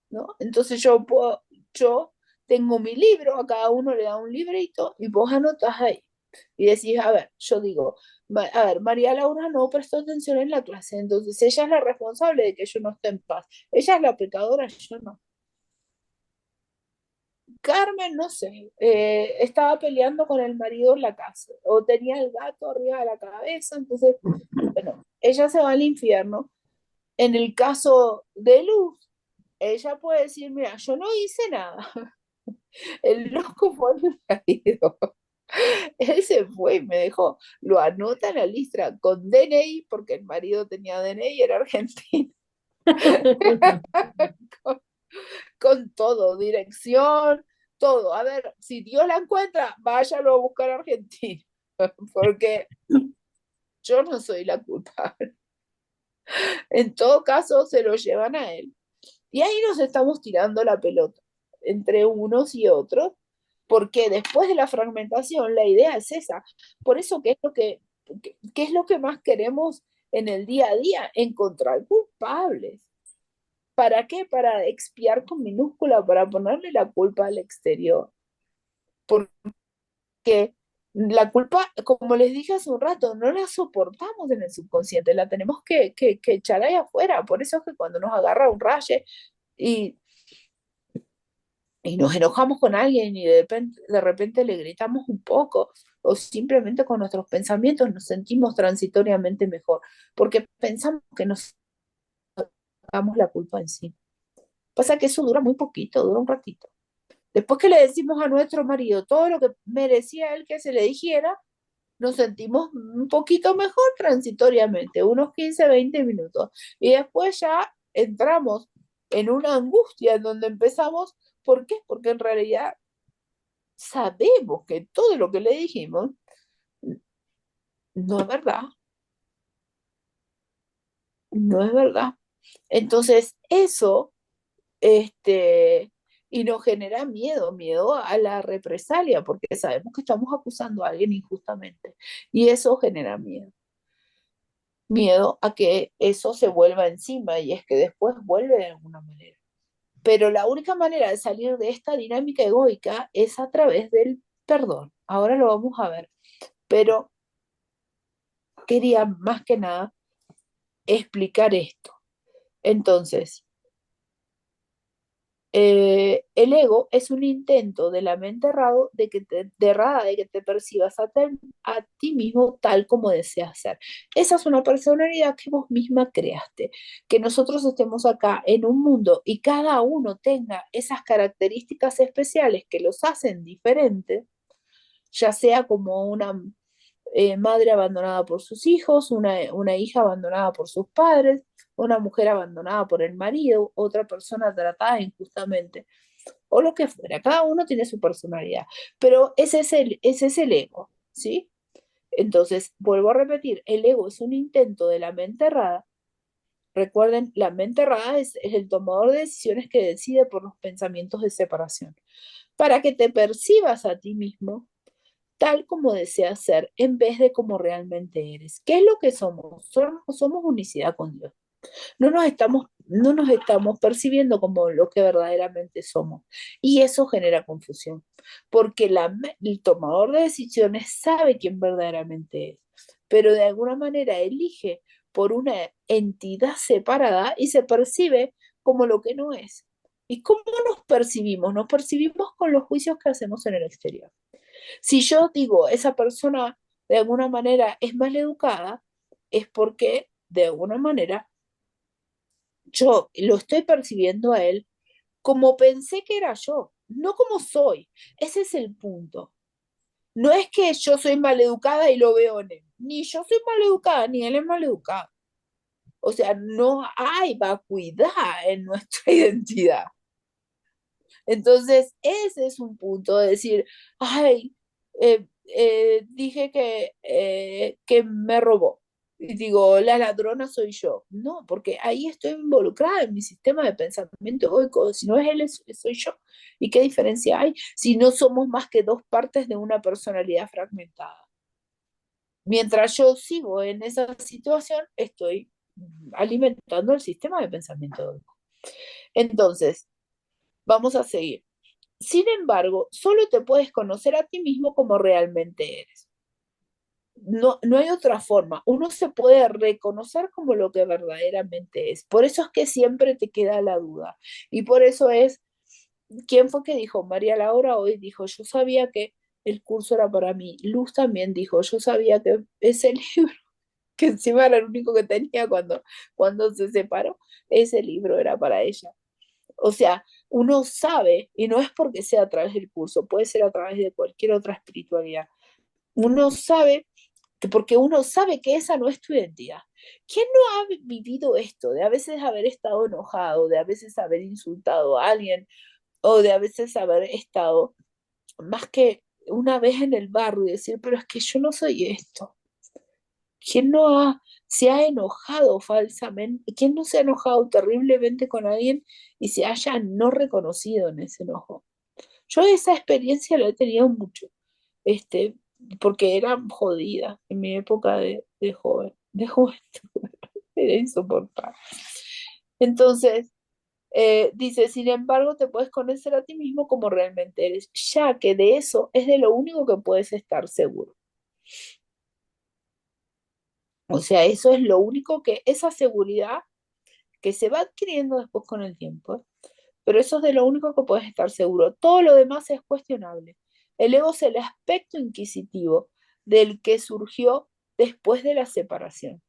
Speaker 1: ¿no? Entonces yo tengo mi libro, a cada uno le da un librito y vos anotás ahí y decís, a ver, yo digo, a ver, María Laura no prestó atención en la clase, entonces ella es la responsable de que yo no esté en paz, ella es la pecadora, yo no. Carmen, no sé, estaba peleando con el marido en la casa o tenía el gato arriba de la cabeza, entonces, bueno, ella se va al infierno. En el caso de Luz, ella puede decir, mira, yo no hice nada, el loco fue mi marido, él se fue y me dejó, lo anota en la lista con DNI, porque el marido tenía DNI y era argentino, con, con todo, dirección, todo. A ver, si Dios la encuentra, váyalo a buscar a Argentina, porque yo no soy la culpable. En todo caso, se lo llevan a él. Y ahí nos estamos tirando la pelota entre unos y otros, porque después de la fragmentación, la idea es esa. Por eso, ¿qué es lo que más queremos en el día a día? Encontrar culpables. ¿Para qué? Para expiar con minúscula, para ponerle la culpa al exterior. Porque la culpa, como les dije hace un rato, no la soportamos en el subconsciente, la tenemos que echar ahí afuera. Por eso es que cuando nos agarra un raye y, y nos enojamos con alguien y de repente le gritamos un poco, o simplemente con nuestros pensamientos nos sentimos transitoriamente mejor, porque pensamos que nos damos la culpa en sí. Pasa que eso dura muy poquito, dura un ratito. Después que le decimos a nuestro marido todo lo que merecía él que se le dijera, nos sentimos un poquito mejor transitoriamente, unos 15, 20 minutos. Y después ya entramos en una angustia en donde empezamos, ¿por qué? Porque en realidad sabemos que todo lo que le dijimos no es verdad, no es verdad. Entonces, eso este, y nos genera miedo a la represalia, porque sabemos que estamos acusando a alguien injustamente, y eso genera miedo a que eso se vuelva encima, y es que después vuelve de alguna manera. Pero la única manera de salir de esta dinámica egoica es a través del perdón. Ahora lo vamos a ver, pero quería más que nada explicar esto. Entonces, el ego es un intento de la mente errada de que te percibas a ti mismo tal como deseas ser. Esa es una personalidad que vos misma creaste. Que nosotros estemos acá en un mundo y cada uno tenga esas características especiales que los hacen diferentes, ya sea como una madre abandonada por sus hijos, una hija abandonada por sus padres, una mujer abandonada por el marido, otra persona tratada injustamente, o lo que fuera. Cada uno tiene su personalidad, pero ese es el ego, ¿sí? Entonces, vuelvo a repetir, el ego es un intento de la mente errada. Recuerden, la mente errada es el tomador de decisiones que decide por los pensamientos de separación, para que te percibas a ti mismo tal como deseas ser en vez de como realmente eres. ¿Qué es lo que somos? Somos unicidad con Dios. No nos estamos percibiendo como lo que verdaderamente somos. Y eso genera confusión, porque el tomador de decisiones sabe quién verdaderamente es, pero de alguna manera elige por una entidad separada y se percibe como lo que no es. ¿Y cómo nos percibimos? Nos percibimos con los juicios que hacemos en el exterior. Si yo digo, esa persona de alguna manera es mal educada, es porque de alguna manera yo lo estoy percibiendo a él como pensé que era yo, no como soy. Ese es el punto. No es que yo soy maleducada y lo veo en él, ni yo soy maleducada, ni él es maleducado. O sea, no hay vacuidad en nuestra identidad. Entonces, ese es un punto de decir, ay, dije que me robó. Y digo, la ladrona soy yo. No, porque ahí estoy involucrada en mi sistema de pensamiento egoico. Si no es él, soy yo. ¿Y qué diferencia hay si no somos más que dos partes de una personalidad fragmentada? Mientras yo sigo en esa situación, estoy alimentando el sistema de pensamiento egoico. Entonces, vamos a seguir. Sin embargo, solo te puedes conocer a ti mismo como realmente eres. No hay otra forma. Uno se puede reconocer como lo que verdaderamente es. Por eso es que siempre te queda la duda. Y por eso es, ¿quién fue que dijo? María Laura hoy dijo, yo sabía que el curso era para mí. Luz también dijo, yo sabía que ese libro, que encima era el único que tenía cuando se separó, ese libro era para ella. O sea, uno sabe, y no es porque sea a través del curso, puede ser a través de cualquier otra espiritualidad. Uno sabe que porque uno sabe que esa no es tu identidad. ¿Quién no ha vivido esto? De a veces haber estado enojado, de a veces haber insultado a alguien, o de a veces haber estado más que una vez en el barro y decir, pero es que yo no soy esto. ¿Quién se ha enojado falsamente? ¿Quién no se ha enojado terriblemente con alguien y se haya no reconocido en ese enojo? Yo esa experiencia la he tenido mucho, este, porque era jodida en mi época de joven, de juventud, era insoportable. Entonces, dice, sin embargo, te puedes conocer a ti mismo como realmente eres, ya que de eso es de lo único que puedes estar seguro. O sea, eso es lo único esa seguridad que se va adquiriendo después con el tiempo, pero eso es de lo único que puedes estar seguro. Todo lo demás es cuestionable. El ego es el aspecto inquisitivo del que surgió después de la separación,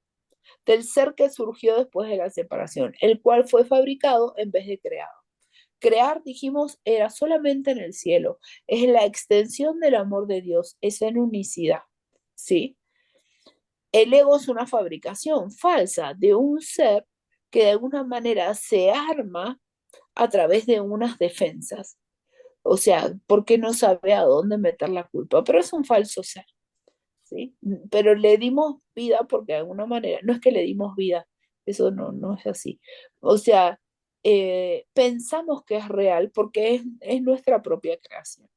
Speaker 1: del ser que surgió después de la separación, el cual fue fabricado en vez de creado. Crear, dijimos, era solamente en el cielo, es la extensión del amor de Dios, es en unicidad, ¿sí? El ego es una fabricación falsa de un ser que de alguna manera se arma a través de unas defensas. O sea, porque no sabe a dónde meter la culpa, pero es un falso ser, ¿sí? Pero le dimos vida porque de alguna manera, no es que le dimos vida, eso no es así. O sea, pensamos que es real porque es nuestra propia creación.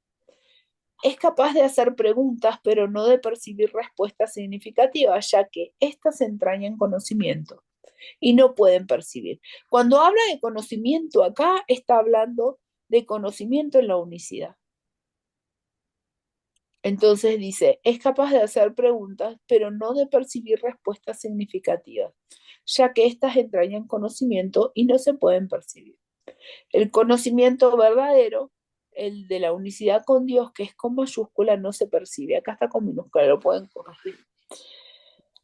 Speaker 1: Es capaz de hacer preguntas, pero no de percibir respuestas significativas, ya que éstas entrañan conocimiento y no pueden percibir. Cuando habla de conocimiento acá, está hablando de conocimiento en la unicidad. Entonces dice, es capaz de hacer preguntas, pero no de percibir respuestas significativas, ya que éstas entrañan conocimiento y no se pueden percibir. El conocimiento verdadero, el de la unicidad con Dios, que es con mayúscula, no se percibe. Acá está con minúscula, lo pueden corregir.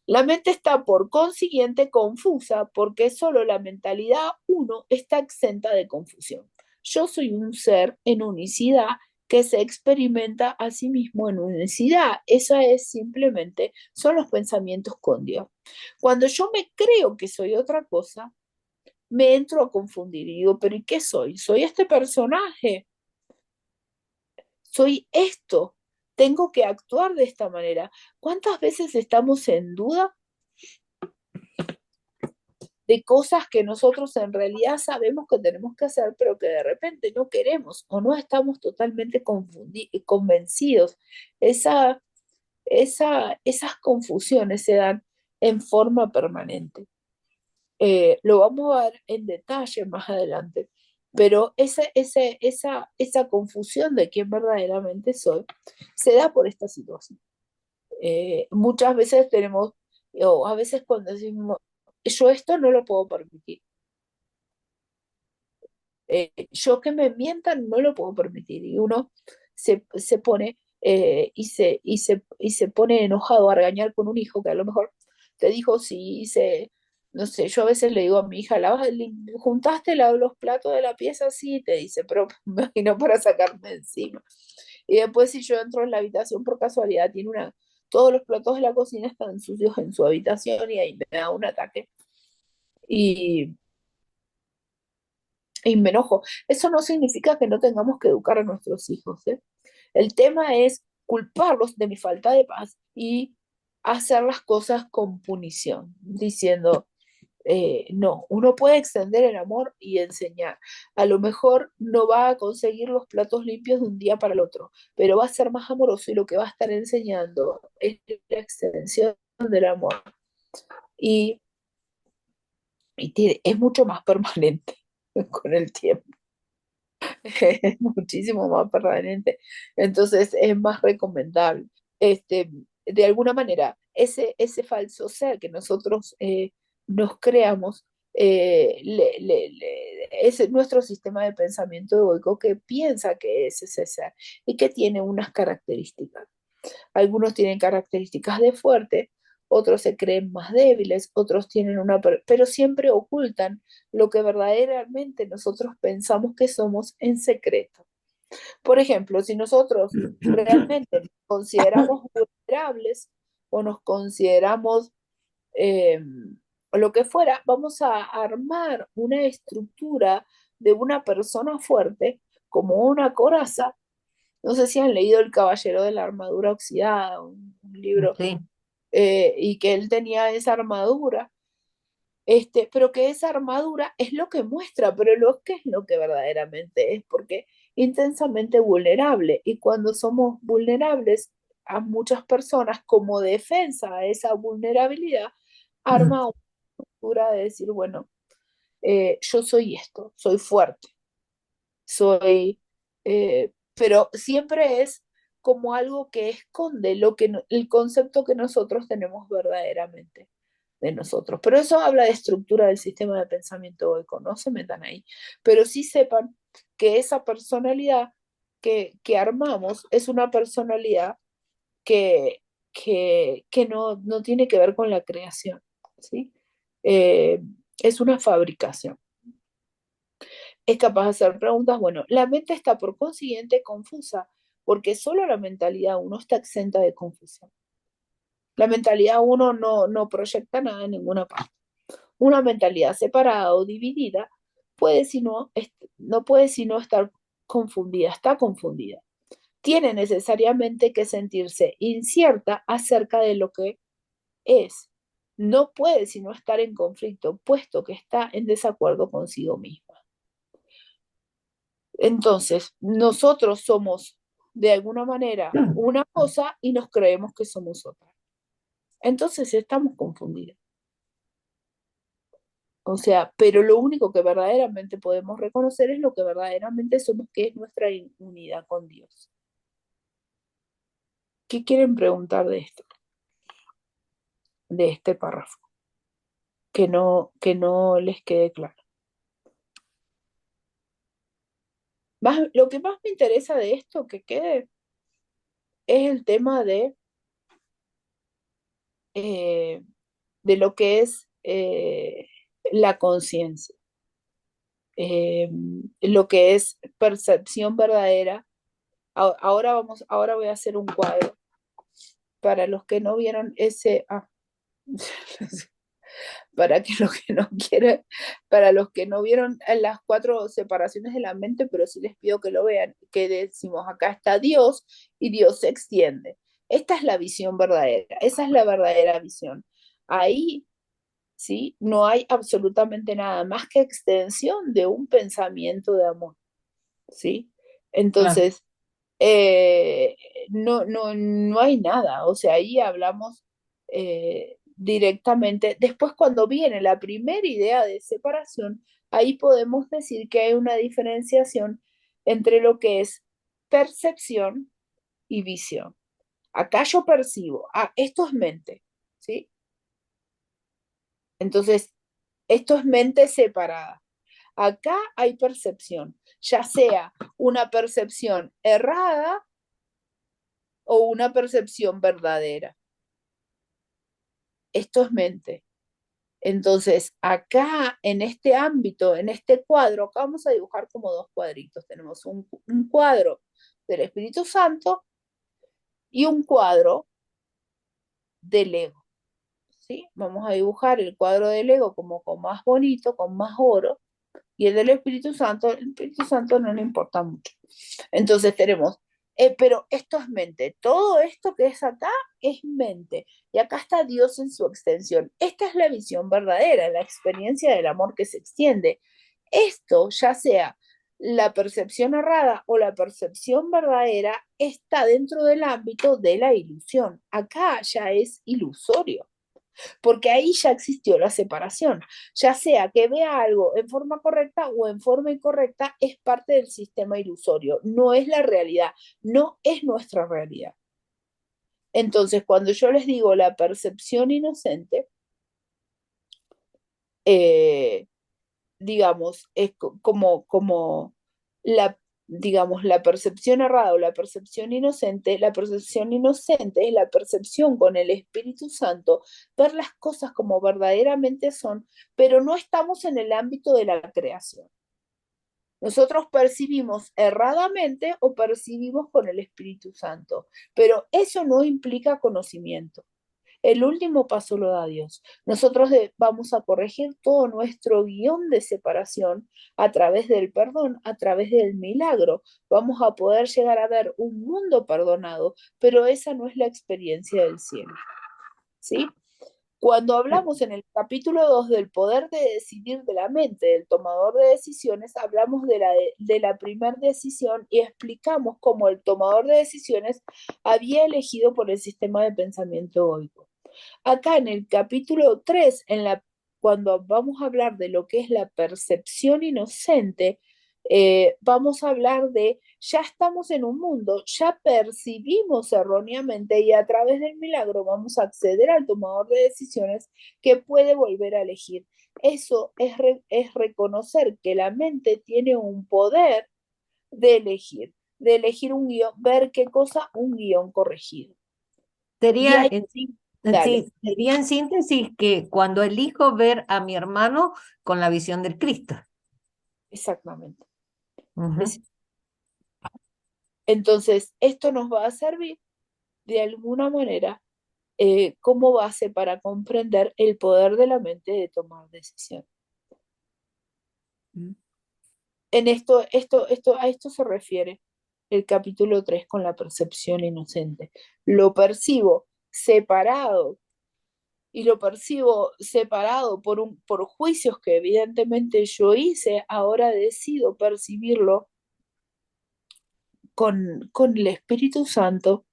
Speaker 1: La mente está por consiguiente confusa porque solo la mentalidad uno está exenta de confusión. Yo soy un ser en unicidad que se experimenta a sí mismo en unicidad. Eso es simplemente, son los pensamientos con Dios. Cuando yo me creo que soy otra cosa, me entro a confundir y digo, pero ¿y qué soy? ¿Soy este personaje? ¿Soy esto? Tengo que actuar de esta manera. ¿Cuántas veces estamos en duda de cosas que nosotros en realidad sabemos que tenemos que hacer, pero que de repente no queremos o no estamos totalmente convencidos? Esas confusiones se dan en forma permanente. Lo vamos a ver en detalle más adelante, pero esa confusión de quién verdaderamente soy se da por esta situación. Muchas veces o a veces cuando decimos, yo esto no lo puedo permitir. Yo que me mientan no lo puedo permitir. Y uno se pone y se pone enojado a regañar con un hijo que a lo mejor te dijo sí, no sé, yo a veces le digo a mi hija, ¿juntaste los platos de la pieza? Sí, te dice, pero me imagino para sacarme encima. Y después si yo entro en la habitación por casualidad, todos los platos de la cocina están sucios en su habitación y ahí me da un ataque. Y, y me enojo. Eso no significa que no tengamos que educar a nuestros hijos, ¿eh? El tema es culparlos de mi falta de paz y hacer las cosas con punición, diciendo, no, uno puede extender el amor y enseñar. A lo mejor no va a conseguir los platos limpios de un día para el otro, pero va a ser más amoroso y lo que va a estar enseñando es la extensión del amor. Y, es mucho más permanente con el tiempo. Es muchísimo más permanente. Entonces es más recomendable. De alguna manera, ese falso ser que nosotros nos creamos, es nuestro sistema de pensamiento egoico que piensa que es ese ser y que tiene unas características. Algunos tienen características de fuerte, otros se creen más débiles, otros tienen pero siempre ocultan lo que verdaderamente nosotros pensamos que somos en secreto. Por ejemplo, si nosotros realmente nos consideramos vulnerables o nos consideramos eh, lo que fuera, vamos a armar una estructura de una persona fuerte como una coraza. No sé si han leído El Caballero de la Armadura Oxidada, un libro,
Speaker 4: Sí,
Speaker 1: y que él tenía esa armadura, pero que esa armadura es lo que muestra, pero ¿qué es lo que verdaderamente es? Porque intensamente vulnerable, y cuando somos vulnerables a muchas personas como defensa a esa vulnerabilidad, arma una estructura de decir, bueno, yo soy esto, soy fuerte, pero siempre es como algo que esconde el concepto que nosotros tenemos verdaderamente de nosotros. Pero eso habla de estructura del sistema de pensamiento egoico, no se metan ahí. Pero sí sepan que esa personalidad que armamos es una personalidad que no tiene que ver con la creación, ¿sí? Eh, es una fabricación. Es capaz de hacer preguntas. Bueno, la mente está por consiguiente confusa, porque solo la mentalidad uno está exenta de confusión. La mentalidad uno no proyecta nada en ninguna parte. Una mentalidad separada o dividida no puede sino estar confundida, está confundida. Tiene necesariamente que sentirse incierta acerca de lo que es. No puede sino estar en conflicto, puesto que está en desacuerdo consigo misma. Entonces, nosotros somos de alguna manera una cosa y nos creemos que somos otra. Entonces estamos confundidos. O sea, pero lo único que verdaderamente podemos reconocer es lo que verdaderamente somos, que es nuestra unidad con Dios. ¿Qué quieren preguntar de esto? De este párrafo. Que no les quede claro. Lo que más me interesa de esto que quede es el tema de lo que es la conciencia, lo que es percepción verdadera. Ahora voy a hacer un cuadro para los que no vieron para que los que no quieren, para los que no vieron las 4 separaciones de la mente, pero sí les pido que lo vean, que decimos, acá está Dios y Dios se extiende. Esta es la visión verdadera, esa es la verdadera visión. Ahí, ¿sí? No hay absolutamente nada más que extensión de un pensamiento de amor, ¿sí?
Speaker 4: claro.
Speaker 1: Entonces, no hay nada, o sea, ahí hablamos directamente. Después, cuando viene la primera idea de separación, ahí podemos decir que hay una diferenciación entre lo que es percepción y visión. Acá yo percibo, esto es mente, ¿sí? Entonces, esto es mente separada. Acá hay percepción, ya sea una percepción errada o una percepción verdadera. Esto es mente. Entonces, acá en este ámbito, en este cuadro, acá vamos a dibujar como 2 cuadritos. Tenemos un cuadro del Espíritu Santo y un cuadro del ego, ¿sí? Vamos a dibujar el cuadro del ego como con más bonito, con más oro, y el Espíritu Santo no le importa mucho. Entonces tenemos, pero esto es mente, todo esto que es acá es mente, y acá está Dios en su extensión. Esta es la visión verdadera, la experiencia del amor que se extiende. Esto, ya sea la percepción errada o la percepción verdadera, está dentro del ámbito de la ilusión. Acá ya es ilusorio, porque ahí ya existió la separación. Ya sea que vea algo en forma correcta o en forma incorrecta, es parte del sistema ilusorio, no es la realidad, no es nuestra realidad. Entonces, cuando yo les digo la percepción inocente, eh, digamos, es como la, digamos, la percepción errada o la percepción inocente es la percepción con el Espíritu Santo, ver las cosas como verdaderamente son, pero no estamos en el ámbito de la creación. Nosotros percibimos erradamente o percibimos con el Espíritu Santo, pero eso no implica conocimiento. El último paso lo da Dios. Nosotros vamos a corregir todo nuestro guión de separación a través del perdón, a través del milagro. Vamos a poder llegar a ver un mundo perdonado, pero esa no es la experiencia del cielo. ¿Sí? Cuando hablamos en el capítulo 2 del poder de decidir de la mente, del tomador de decisiones, hablamos de la primera decisión y explicamos cómo el tomador de decisiones había elegido por el sistema de pensamiento egoico. Acá en el capítulo 3, cuando vamos a hablar de lo que es la percepción inocente, vamos a hablar de ya estamos en un mundo, ya percibimos erróneamente y a través del milagro vamos a acceder al tomador de decisiones que puede volver a elegir. Eso es reconocer que la mente tiene un poder de elegir un guión, ver qué cosa, un guión corregido. Y
Speaker 4: Sería
Speaker 1: ahí,
Speaker 4: en, sí,
Speaker 1: dale,
Speaker 4: sería en síntesis que cuando elijo ver a mi hermano con la visión del Cristo.
Speaker 1: exactamente.
Speaker 4: Ujú.
Speaker 1: Entonces, esto nos va a servir de alguna manera como base para comprender el poder de la mente de tomar decisión. En a esto se refiere el capítulo 3 con la percepción inocente. Lo percibo separado y lo percibo separado por juicios que evidentemente yo hice, ahora decido percibirlo con el Espíritu Santo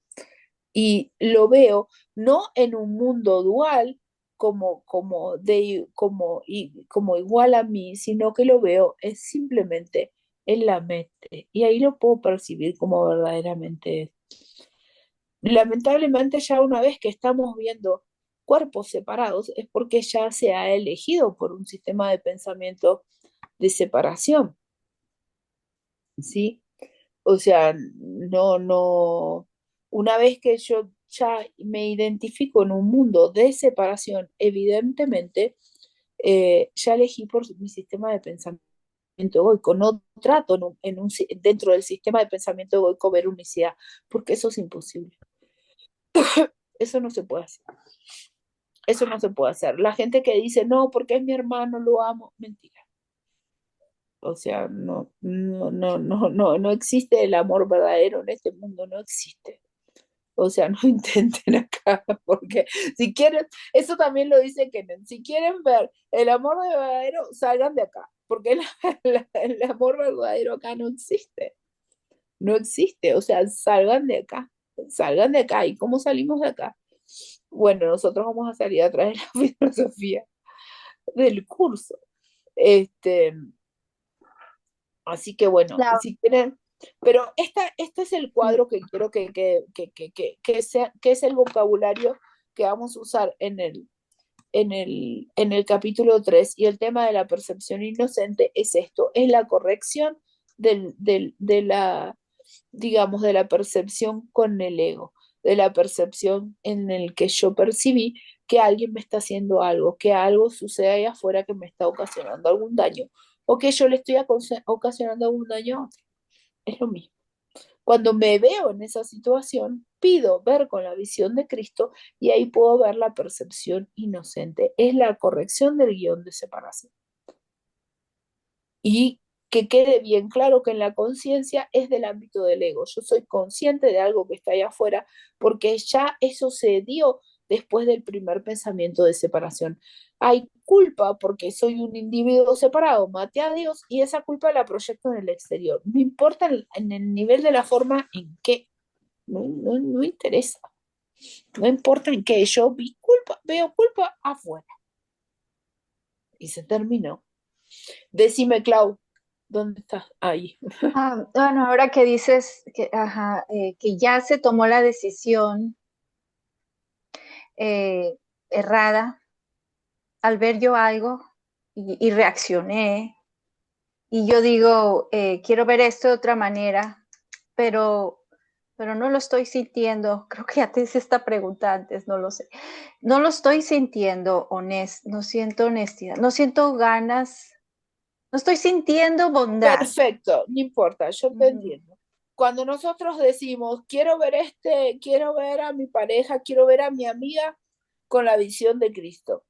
Speaker 1: y lo veo no en un mundo dual como igual a mí, sino que lo veo es simplemente en la mente y ahí lo puedo percibir como verdaderamente es. Lamentablemente ya una vez que estamos viendo cuerpos separados es porque ya se ha elegido por un sistema de pensamiento de separación, ¿sí? O sea, no, una vez que yo ya me identifico en un mundo de separación, evidentemente, ya elegí por mi sistema de pensamiento egoico. No trato dentro del sistema de pensamiento egoico ver unicidad, porque eso es imposible. Eso no se puede hacer. Eso no se puede hacer. La gente que dice, no, porque es mi hermano, lo amo, mentira. O sea, no existe el amor verdadero en este mundo, no existe. O sea, no intenten acá, porque si quieren, eso también lo dice Kenen, si quieren ver el amor verdadero, salgan de acá, porque el amor verdadero acá no existe, no existe, o sea, salgan de acá, ¿y cómo salimos de acá? Bueno, nosotros vamos a salir a través de la filosofía del curso. Este, Así que bueno,
Speaker 2: Claro.
Speaker 1: si quieren, pero este es el cuadro que quiero que es el vocabulario que vamos a usar en el capítulo 3 y el tema de la percepción inocente es esto, es la corrección de la, digamos, de la percepción con el ego, de la percepción en el que yo percibí que alguien me está haciendo algo, que algo sucede ahí afuera que me está ocasionando algún daño, o que yo le estoy ocasionando algún daño a otro. Es lo mismo. Cuando me veo en esa situación, pido ver con la visión de Cristo y ahí puedo ver la percepción inocente. Es la corrección del guión de separación. Y que quede bien claro que en la conciencia es del ámbito del ego. Yo soy consciente de algo que está allá afuera porque ya eso se dio después del primer pensamiento de separación. Hay culpa porque soy un individuo separado, maté a Dios y esa culpa la proyecto en el exterior. No importa en el nivel de la forma en que, no interesa. No importa en qué, yo veo culpa afuera. Y se terminó. Decime, Clau, ¿dónde estás? Ahí.
Speaker 9: Bueno, ahora que dices que ya se tomó la decisión errada al ver yo algo y reaccioné, y yo digo, quiero ver esto de otra manera, pero no lo estoy sintiendo. Creo que ya te hice esta pregunta antes, no lo sé. No lo estoy sintiendo no siento honestidad, no siento ganas, no estoy sintiendo bondad.
Speaker 1: Perfecto, no importa, yo te entiendo. Cuando nosotros decimos, quiero ver a mi pareja, quiero ver a mi amiga con la visión de Cristo,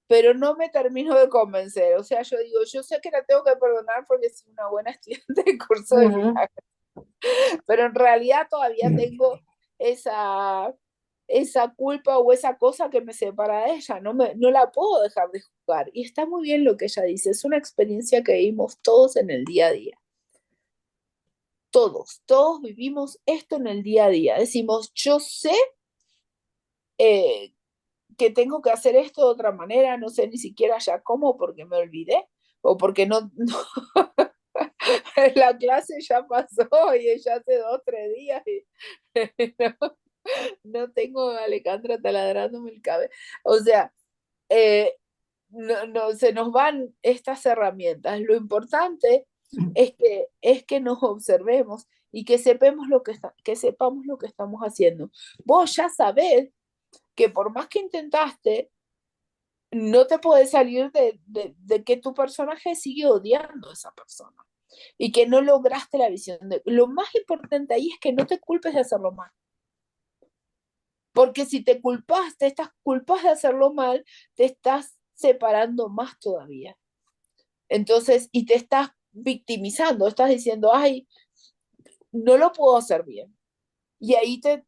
Speaker 1: pero no me termino de convencer. O sea, yo digo, yo sé que la tengo que perdonar porque soy una buena estudiante de curso de milagros, pero en realidad todavía tengo esa culpa o esa cosa que me separa de ella, no la puedo dejar de juzgar. Y está muy bien lo que ella dice, es una experiencia que vivimos todos en el día a día. Todos vivimos esto en el día a día. Decimos, yo sé que tengo que hacer esto de otra manera, no sé ni siquiera ya cómo porque me olvidé o porque no la clase ya pasó y ya hace 2 o 3 días y no tengo a Alejandra taladrándome el cabello. O sea, no, se nos van estas herramientas. Lo importante es que nos observemos y que sepamos que sepamos lo que estamos haciendo. Vos ya sabés que por más que intentaste, no te puedes salir de que tu personaje sigue odiando a esa persona y que no lograste la visión de... Lo más importante ahí es que no te culpes de hacerlo mal. Porque si te estás culpas de hacerlo mal, te estás separando más todavía. Entonces, y te estás victimizando, estás diciendo, ay, no lo puedo hacer bien. Y ahí te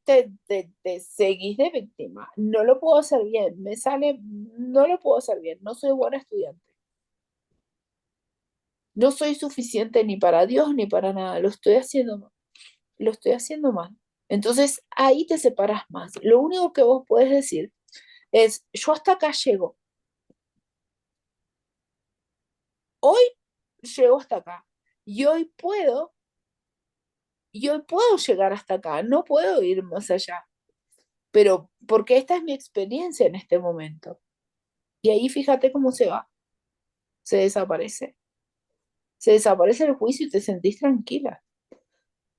Speaker 1: seguís de víctima. No lo puedo hacer bien, no lo puedo hacer bien, no soy buena estudiante. No soy suficiente ni para Dios ni para nada, lo estoy haciendo mal. Lo estoy haciendo mal. Entonces ahí te separas más. Lo único que vos podés decir es, yo hasta acá llego. Hoy llego hasta acá. Y hoy puedo llegar hasta acá, no puedo ir más allá. Pero porque esta es mi experiencia en este momento. Y ahí fíjate cómo se va. Se desaparece. Se desaparece el juicio y te sentís tranquila.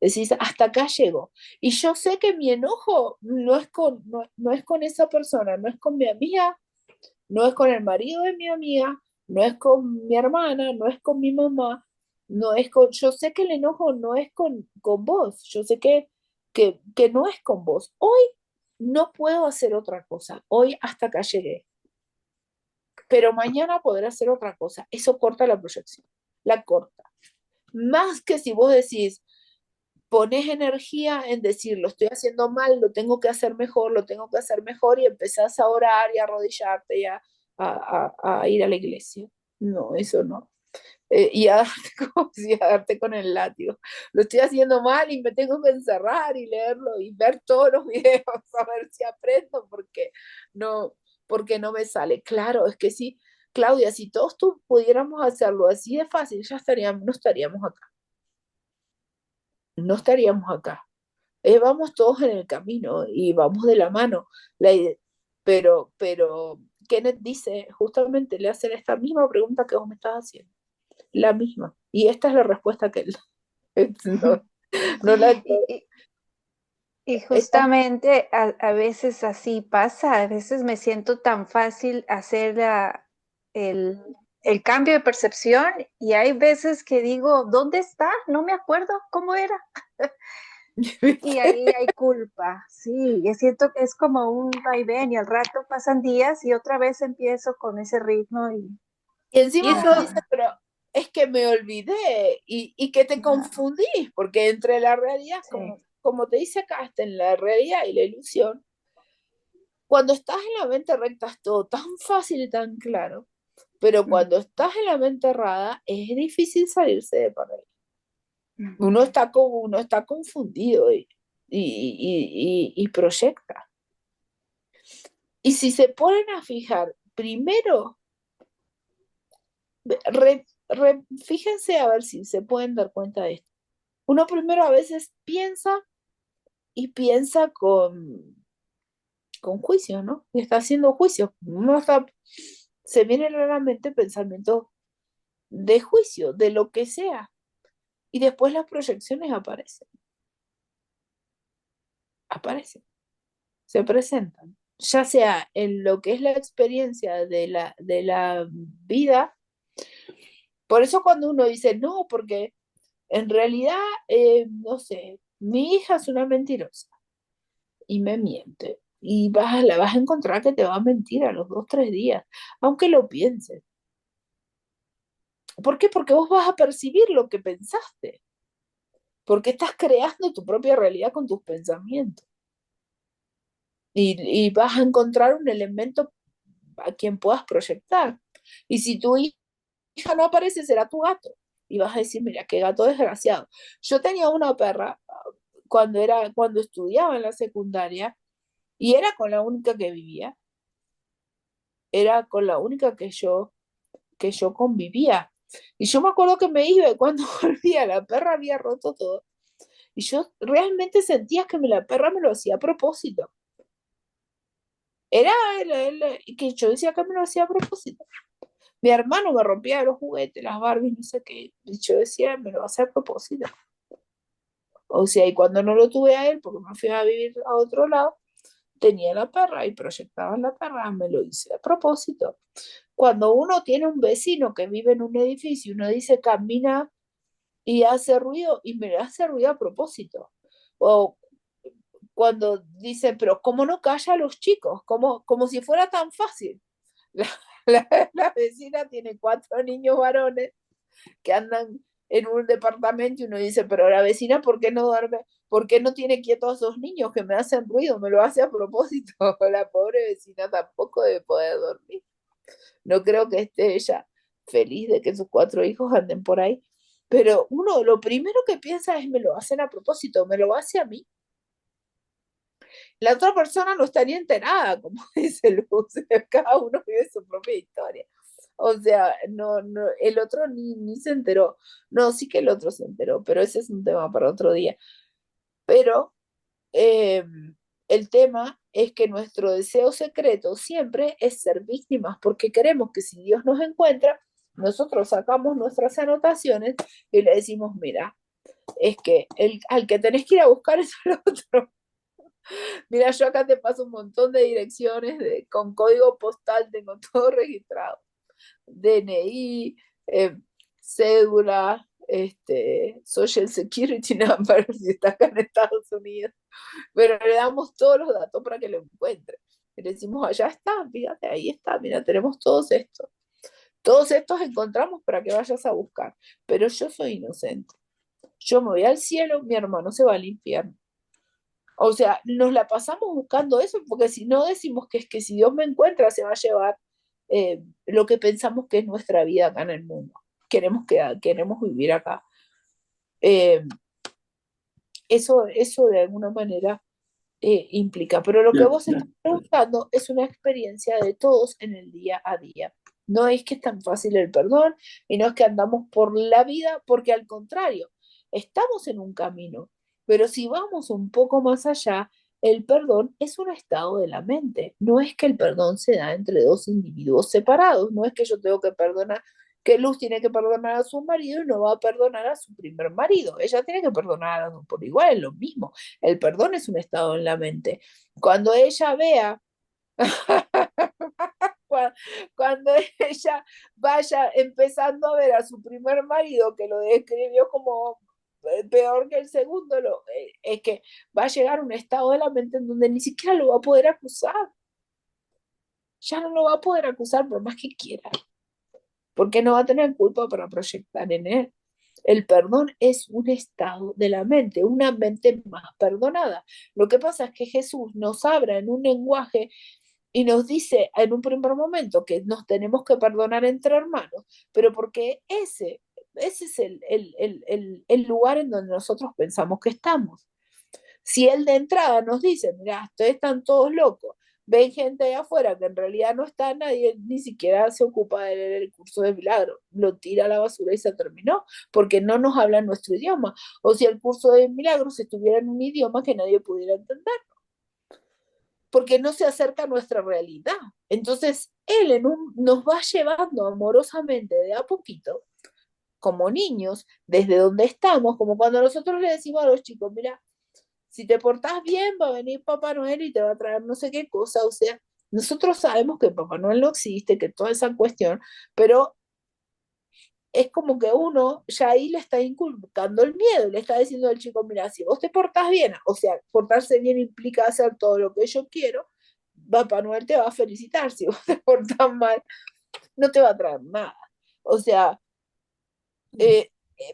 Speaker 1: Decís, hasta acá llego. Y yo sé que mi enojo no es con esa persona, no es con mi amiga, no es con el marido de mi amiga, no es con mi hermana, no es con mi mamá, yo sé que el enojo no es con vos, yo sé que no es con vos. Hoy no puedo hacer otra cosa, hoy hasta acá llegué, pero mañana podré hacer otra cosa. Eso corta la proyección, la corta. Más que si vos decís, pones energía en decir, lo estoy haciendo mal, lo tengo que hacer mejor, y empezás a orar y a arrodillarte y a ir a la iglesia. No, eso no. Y a darte, a darte con el látigo. Lo estoy haciendo mal y me tengo que encerrar y leerlo y ver todos los videos a ver si aprendo porque no me sale. Claro, es que sí, Claudia, si todos tú pudiéramos hacerlo así de fácil, no estaríamos acá. No estaríamos acá. Vamos todos en el camino y vamos de la mano. Pero Kenneth dice, justamente le hacen esta misma pregunta que vos me estás haciendo. La misma. Y esta es la respuesta que él. No, no la,
Speaker 9: Y justamente a veces así pasa, a veces me siento tan fácil hacer el cambio de percepción y hay veces que digo, ¿dónde está? No me acuerdo cómo era. Y ahí hay culpa, sí, es cierto que es como un vaivén y al rato pasan días y otra vez empiezo con ese ritmo y
Speaker 1: Y encima
Speaker 4: Y
Speaker 1: uno
Speaker 4: eso,
Speaker 1: dice, pero es que me olvidé y que te confundís, porque entre la realidad,
Speaker 9: sí.
Speaker 1: como te dice acá, está en la realidad y la ilusión, cuando estás en la mente recta es todo tan fácil y tan claro, pero cuando estás en la mente errada es difícil salirse de por ahí. Uno está confundido y proyecta. Y si se ponen a fijar, primero, fíjense a ver si se pueden dar cuenta de esto. Uno primero a veces piensa y piensa con juicio, ¿no? Y está haciendo juicio. Se vienen a la mente pensamientos de juicio, de lo que sea. Y después las proyecciones aparecen, se presentan. Ya sea en lo que es la experiencia de la vida. Por eso cuando uno dice, no, porque en realidad, no sé, mi hija es una mentirosa y me miente. Y la vas a encontrar que te va a mentir a los 2, 3 días, aunque lo pienses. ¿Por qué? Porque vos vas a percibir lo que pensaste, porque estás creando tu propia realidad con tus pensamientos. Y vas a encontrar un elemento a quien puedas proyectar. Y si tu hija no aparece, será tu gato. Y vas a decir, mira, qué gato desgraciado. Yo tenía una perra cuando estudiaba en la secundaria y era con la única que vivía, era con la única que yo convivía. Y yo me acuerdo que me iba y cuando volvía la perra había roto todo. Y yo realmente sentía que la perra me lo hacía a propósito. Era que yo decía que me lo hacía a propósito. Mi hermano me rompía los juguetes, las Barbies, no sé qué. Y yo decía, me lo hace a propósito. O sea, y cuando no lo tuve a él, porque me fui a vivir a otro lado, tenía la perra y proyectaba la perra, me lo hice a propósito. Cuando uno tiene un vecino que vive en un edificio, uno dice camina y hace ruido y me hace ruido a propósito. O cuando dice, pero ¿cómo no calla a los chicos? Como si fuera tan fácil. La vecina tiene 4 niños varones que andan en un departamento y uno dice, pero la vecina, ¿por qué no duerme? ¿Por qué no tiene quietos 2 niños que me hacen ruido? Me lo hace a propósito. La pobre vecina tampoco debe poder dormir. No creo que esté ella feliz de que sus 4 hijos anden por ahí. Pero uno lo primero que piensa es, me lo hacen a propósito, me lo hace a mí. La otra persona no estaría enterada, como dice Luz, cada uno vive su propia historia. O sea, no, no, el otro ni se enteró. No, sí que el otro se enteró, pero ese es un tema para otro día. Pero eh, el tema es que nuestro deseo secreto siempre es ser víctimas, porque queremos que si Dios nos encuentra, nosotros sacamos nuestras anotaciones y le decimos, mira, es que al que tenés que ir a buscar es al otro. Mira, yo acá te paso un montón de direcciones con código postal, tengo todo registrado. DNI, cédula, Social Security Number, si está acá en Estados Unidos. Pero le damos todos los datos para que lo encuentre. Le decimos, allá está, fíjate, ahí está, mira, tenemos todos estos. Todos estos encontramos para que vayas a buscar. Pero yo soy inocente. Yo me voy al cielo, mi hermano se va al infierno. O sea, nos la pasamos buscando eso, porque si no decimos que es que si Dios me encuentra, se va a llevar lo que pensamos que es nuestra vida acá en el mundo. Queremos vivir acá. Eh, eso de alguna manera implica. Pero lo que vos estás preguntando es una experiencia de todos en el día a día. No es que es tan fácil el perdón y no es que andamos por la vida, porque al contrario, estamos en un camino, pero si vamos un poco más allá, el perdón es un estado de la mente. No es que el perdón se da entre dos individuos separados, no es que yo tengo que perdonar, que Luz tiene que perdonar a su marido y no va a perdonar a su primer marido. Ella tiene que perdonar a los dos por igual, es lo mismo. El perdón es un estado en la mente. Cuando ella vea, cuando ella vaya empezando a ver a su primer marido, que lo describió como peor que el segundo, es que va a llegar a un estado de la mente en donde ni siquiera lo va a poder acusar. Ya no lo va a poder acusar por más que quiera, porque no va a tener culpa para proyectar en él. El perdón es un estado de la mente, una mente más perdonada. Lo que pasa es que Jesús nos habla en un lenguaje y nos dice en un primer momento que nos tenemos que perdonar entre hermanos, pero porque ese es el lugar en donde nosotros pensamos que estamos. Si él de entrada nos dice, mira, ustedes están todos locos, ven gente de afuera que en realidad no está, nadie ni siquiera se ocupa de leer el curso de milagro, lo tira a la basura y se terminó, porque no nos habla nuestro idioma. O si el curso de milagros estuviera en un idioma que nadie pudiera entender, porque no se acerca a nuestra realidad. Entonces, él nos va llevando amorosamente de a poquito, como niños, desde donde estamos, como cuando nosotros le decimos a los chicos, mira, si te portás bien, va a venir Papá Noel y te va a traer no sé qué cosa. O sea, nosotros sabemos que Papá Noel no existe, que toda esa cuestión, pero es como que uno ya ahí le está inculcando el miedo, le está diciendo al chico, mira, si vos te portás bien, o sea, portarse bien implica hacer todo lo que yo quiero, Papá Noel te va a felicitar. Si vos te portás mal, no te va a traer nada. O sea,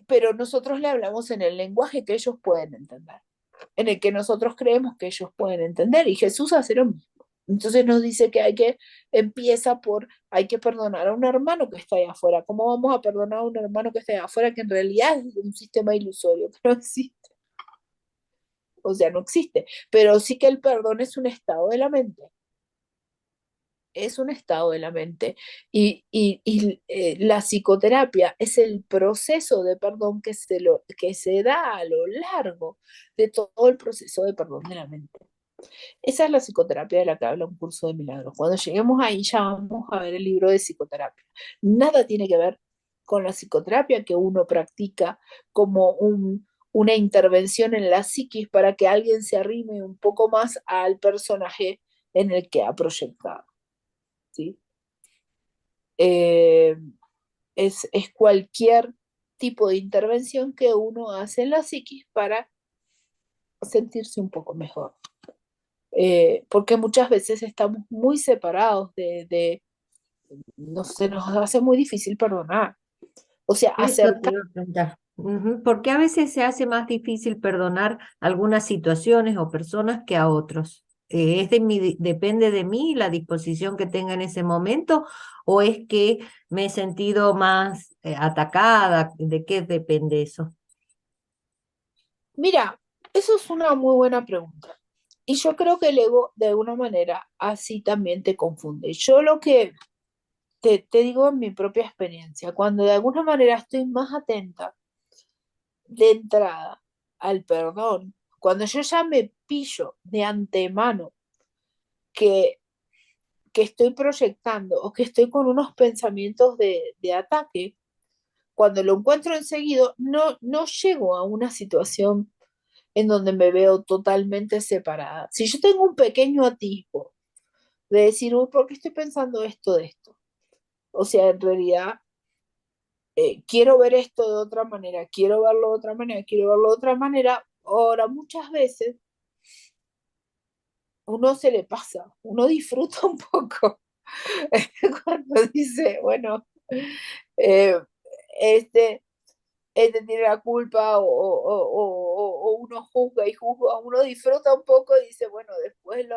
Speaker 1: pero nosotros le hablamos en el lenguaje que ellos pueden entender, en el que nosotros creemos que ellos pueden entender, y Jesús hace lo mismo. Entonces nos dice que hay que perdonar a un hermano que está allá afuera. ¿Cómo vamos a perdonar a un hermano que está allá afuera, que en realidad es un sistema ilusorio, que no existe? O sea, no existe. Pero sí que el perdón es un estado de la mente. Es un estado de la mente. Y la psicoterapia es el proceso de perdón que se da a lo largo de todo el proceso de perdón de la mente. Esa es la psicoterapia de la que habla un curso de milagros. Cuando lleguemos ahí ya vamos a ver el libro de psicoterapia. Nada tiene que ver con la psicoterapia que uno practica como una intervención en la psiquis para que alguien se arrime un poco más al personaje en el que ha proyectado. ¿Sí? Eh, es cualquier tipo de intervención que uno hace en la psiquis para sentirse un poco mejor. Porque muchas veces estamos muy separados no sé, nos hace muy difícil perdonar. O sea,
Speaker 4: Eso te
Speaker 1: acercar.
Speaker 4: iba a preguntar. Ujú, porque a veces se hace más difícil perdonar algunas situaciones o personas que a otros. ¿Depende de mí la disposición que tenga en ese momento o es que me he sentido más atacada? ¿De qué depende eso?
Speaker 1: Mira, eso es una muy buena pregunta. Y yo creo que el ego, de alguna manera, así también te confunde. Yo lo que te digo en mi propia experiencia, cuando de alguna manera estoy más atenta de entrada al perdón, cuando yo ya me pillo de antemano que, que estoy proyectando o que estoy con unos pensamientos de ataque, cuando lo encuentro enseguida, no llego a una situación en donde me veo totalmente separada. Si yo tengo un pequeño atisbo de decir, uy, ¿por qué estoy pensando esto de esto? O sea, en realidad quiero ver esto de otra manera, quiero verlo de otra manera, quiero verlo de otra manera. Ahora, muchas veces uno se le pasa, uno disfruta un poco cuando dice, bueno, eh, este, este tiene la culpa o uno juzga y juzga, uno disfruta un poco y dice, bueno, después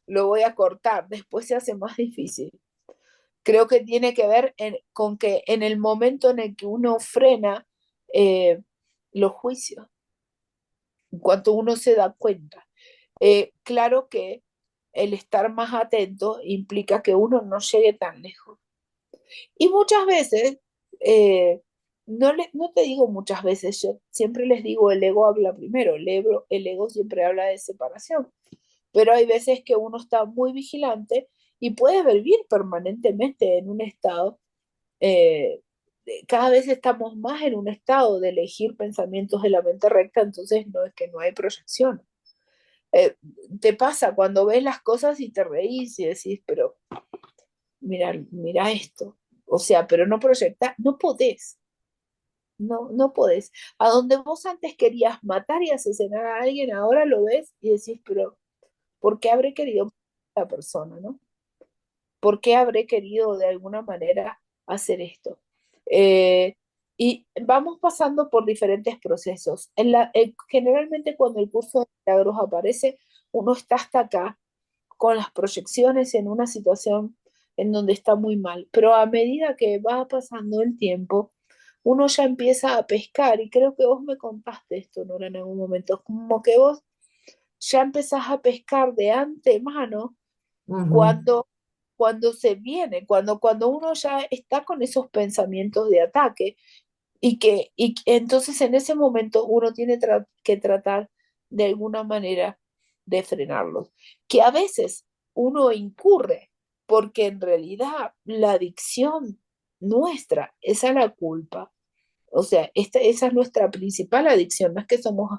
Speaker 1: lo voy a cortar, después se hace más difícil. Creo que tiene que ver con que en el momento en el que uno frena los juicios, en cuanto uno se da cuenta, claro que el estar más atento implica que uno no llegue tan lejos. Y muchas veces, no te digo muchas veces, yo siempre les digo, el ego habla primero, el ego siempre habla de separación, pero hay veces que uno está muy vigilante y puede vivir permanentemente en un estado, eh, cada vez estamos más en un estado de elegir pensamientos de la mente recta, entonces no es que no hay proyección. Eh, Te pasa cuando ves las cosas y te reís y decís, pero mira, mira esto. O sea, pero no proyectar, no podés. no podés. A donde vos antes querías matar y asesinar a alguien, ahora lo ves y decís, pero ¿por qué habré querido matar a la persona, no? ¿Por qué habré querido de alguna manera hacer esto? Eh, y vamos pasando por diferentes procesos. Generalmente cuando el curso de milagros aparece, uno está hasta acá con las proyecciones en una situación en donde está muy mal, pero a medida que va pasando el tiempo, uno ya empieza a pescar, y creo que vos me contaste esto, Nora, en algún momento, como que vos ya empezás a pescar de antemano
Speaker 4: Ujú,
Speaker 1: cuando, cuando se viene, cuando uno ya está con esos pensamientos de ataque, entonces en ese momento uno tiene que tratar de alguna manera de frenarlos, que a veces uno incurre, porque en realidad la adicción nuestra es a la culpa. O sea, esa es nuestra principal adicción, no es que somos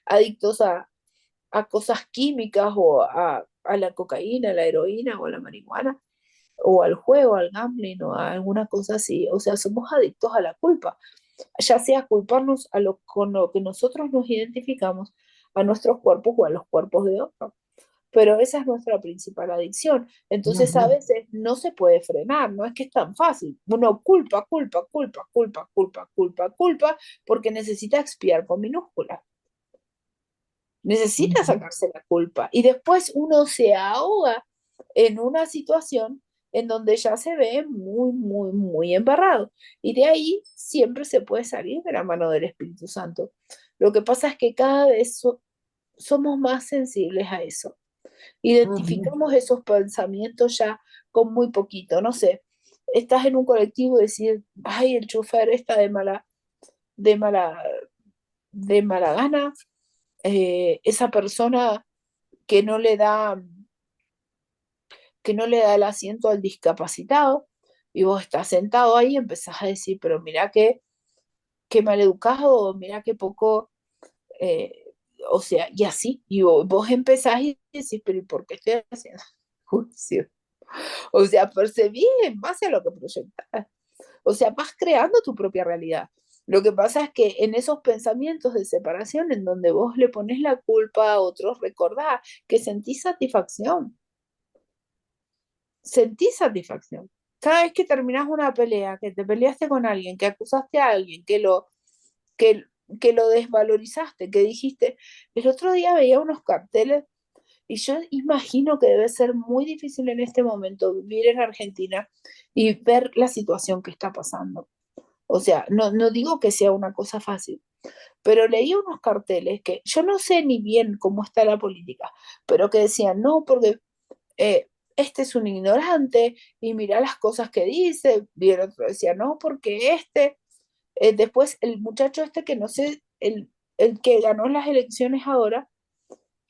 Speaker 1: adictos a cosas químicas o a la cocaína, a la heroína o a la marihuana o al juego, al gambling o a alguna cosa así. O sea, somos adictos a la culpa, ya sea culparnos con lo que nosotros nos identificamos, a nuestros cuerpos o a los cuerpos de otros. Pero esa es nuestra principal adicción. Entonces a
Speaker 4: ujú,
Speaker 1: veces no se puede frenar, no es que es tan fácil. Uno culpa, culpa, culpa, culpa, culpa, culpa, culpa, porque necesita expiar con minúsculas. Necesita
Speaker 4: ujú.
Speaker 1: sacarse la culpa. Y después uno se ahoga en una situación en donde ya se ve muy, muy, muy embarrado. Y de ahí siempre se puede salir de la mano del Espíritu Santo. Lo que pasa es que cada vez somos más sensibles a eso.
Speaker 4: Ujú.
Speaker 1: Identificamos esos pensamientos ya con muy poquito. No sé, estás en un colectivo y decir, ay, el chofer está de mala, de mala gana, esa persona que no le da, que no le da el asiento al discapacitado, y vos estás sentado ahí y empezás a decir, pero mira qué mal educado, mira qué poco, eh, o sea, y así, y vos empezás y decís, pero ¿y por qué estoy haciendo juicio? O sea, percibís en base a lo que proyectás. O sea, vas creando tu propia realidad. Lo que pasa es que en esos pensamientos de separación, en donde vos le pones la culpa a otros, recordá que sentís satisfacción. Cada vez que terminás una pelea, que te peleaste con alguien, que acusaste a alguien, que, que lo desvalorizaste, que dijiste, el otro día veía unos carteles y yo imagino que debe ser muy difícil en este momento vivir en Argentina y ver la situación que está pasando. O sea, no digo que sea una cosa fácil, pero leí unos carteles que yo no sé ni bien cómo está la política, pero que decían, no, porque este es un ignorante y mira las cosas que dice, y el otro decía, no, porque después el muchacho este que no sé, el que ganó las elecciones ahora,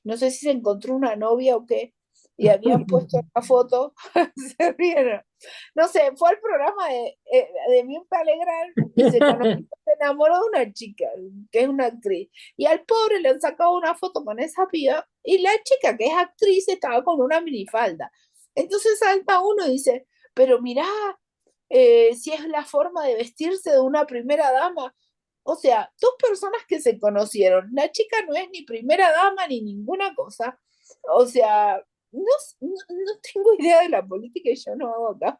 Speaker 1: no sé si se encontró una novia o qué, y habían puesto una foto, se rieron. No sé, fue al programa de Mirta Legrand y se enamoró de una chica, que es una actriz. Y al pobre le han sacado una foto con esa piba, y la chica que es actriz estaba con una minifalda. Entonces salta uno y dice, pero mirá, si es la forma de vestirse de una primera dama. O sea, dos personas que se conocieron. La chica no es ni primera dama ni ninguna cosa. O sea, no tengo idea de la política y yo no hago acá,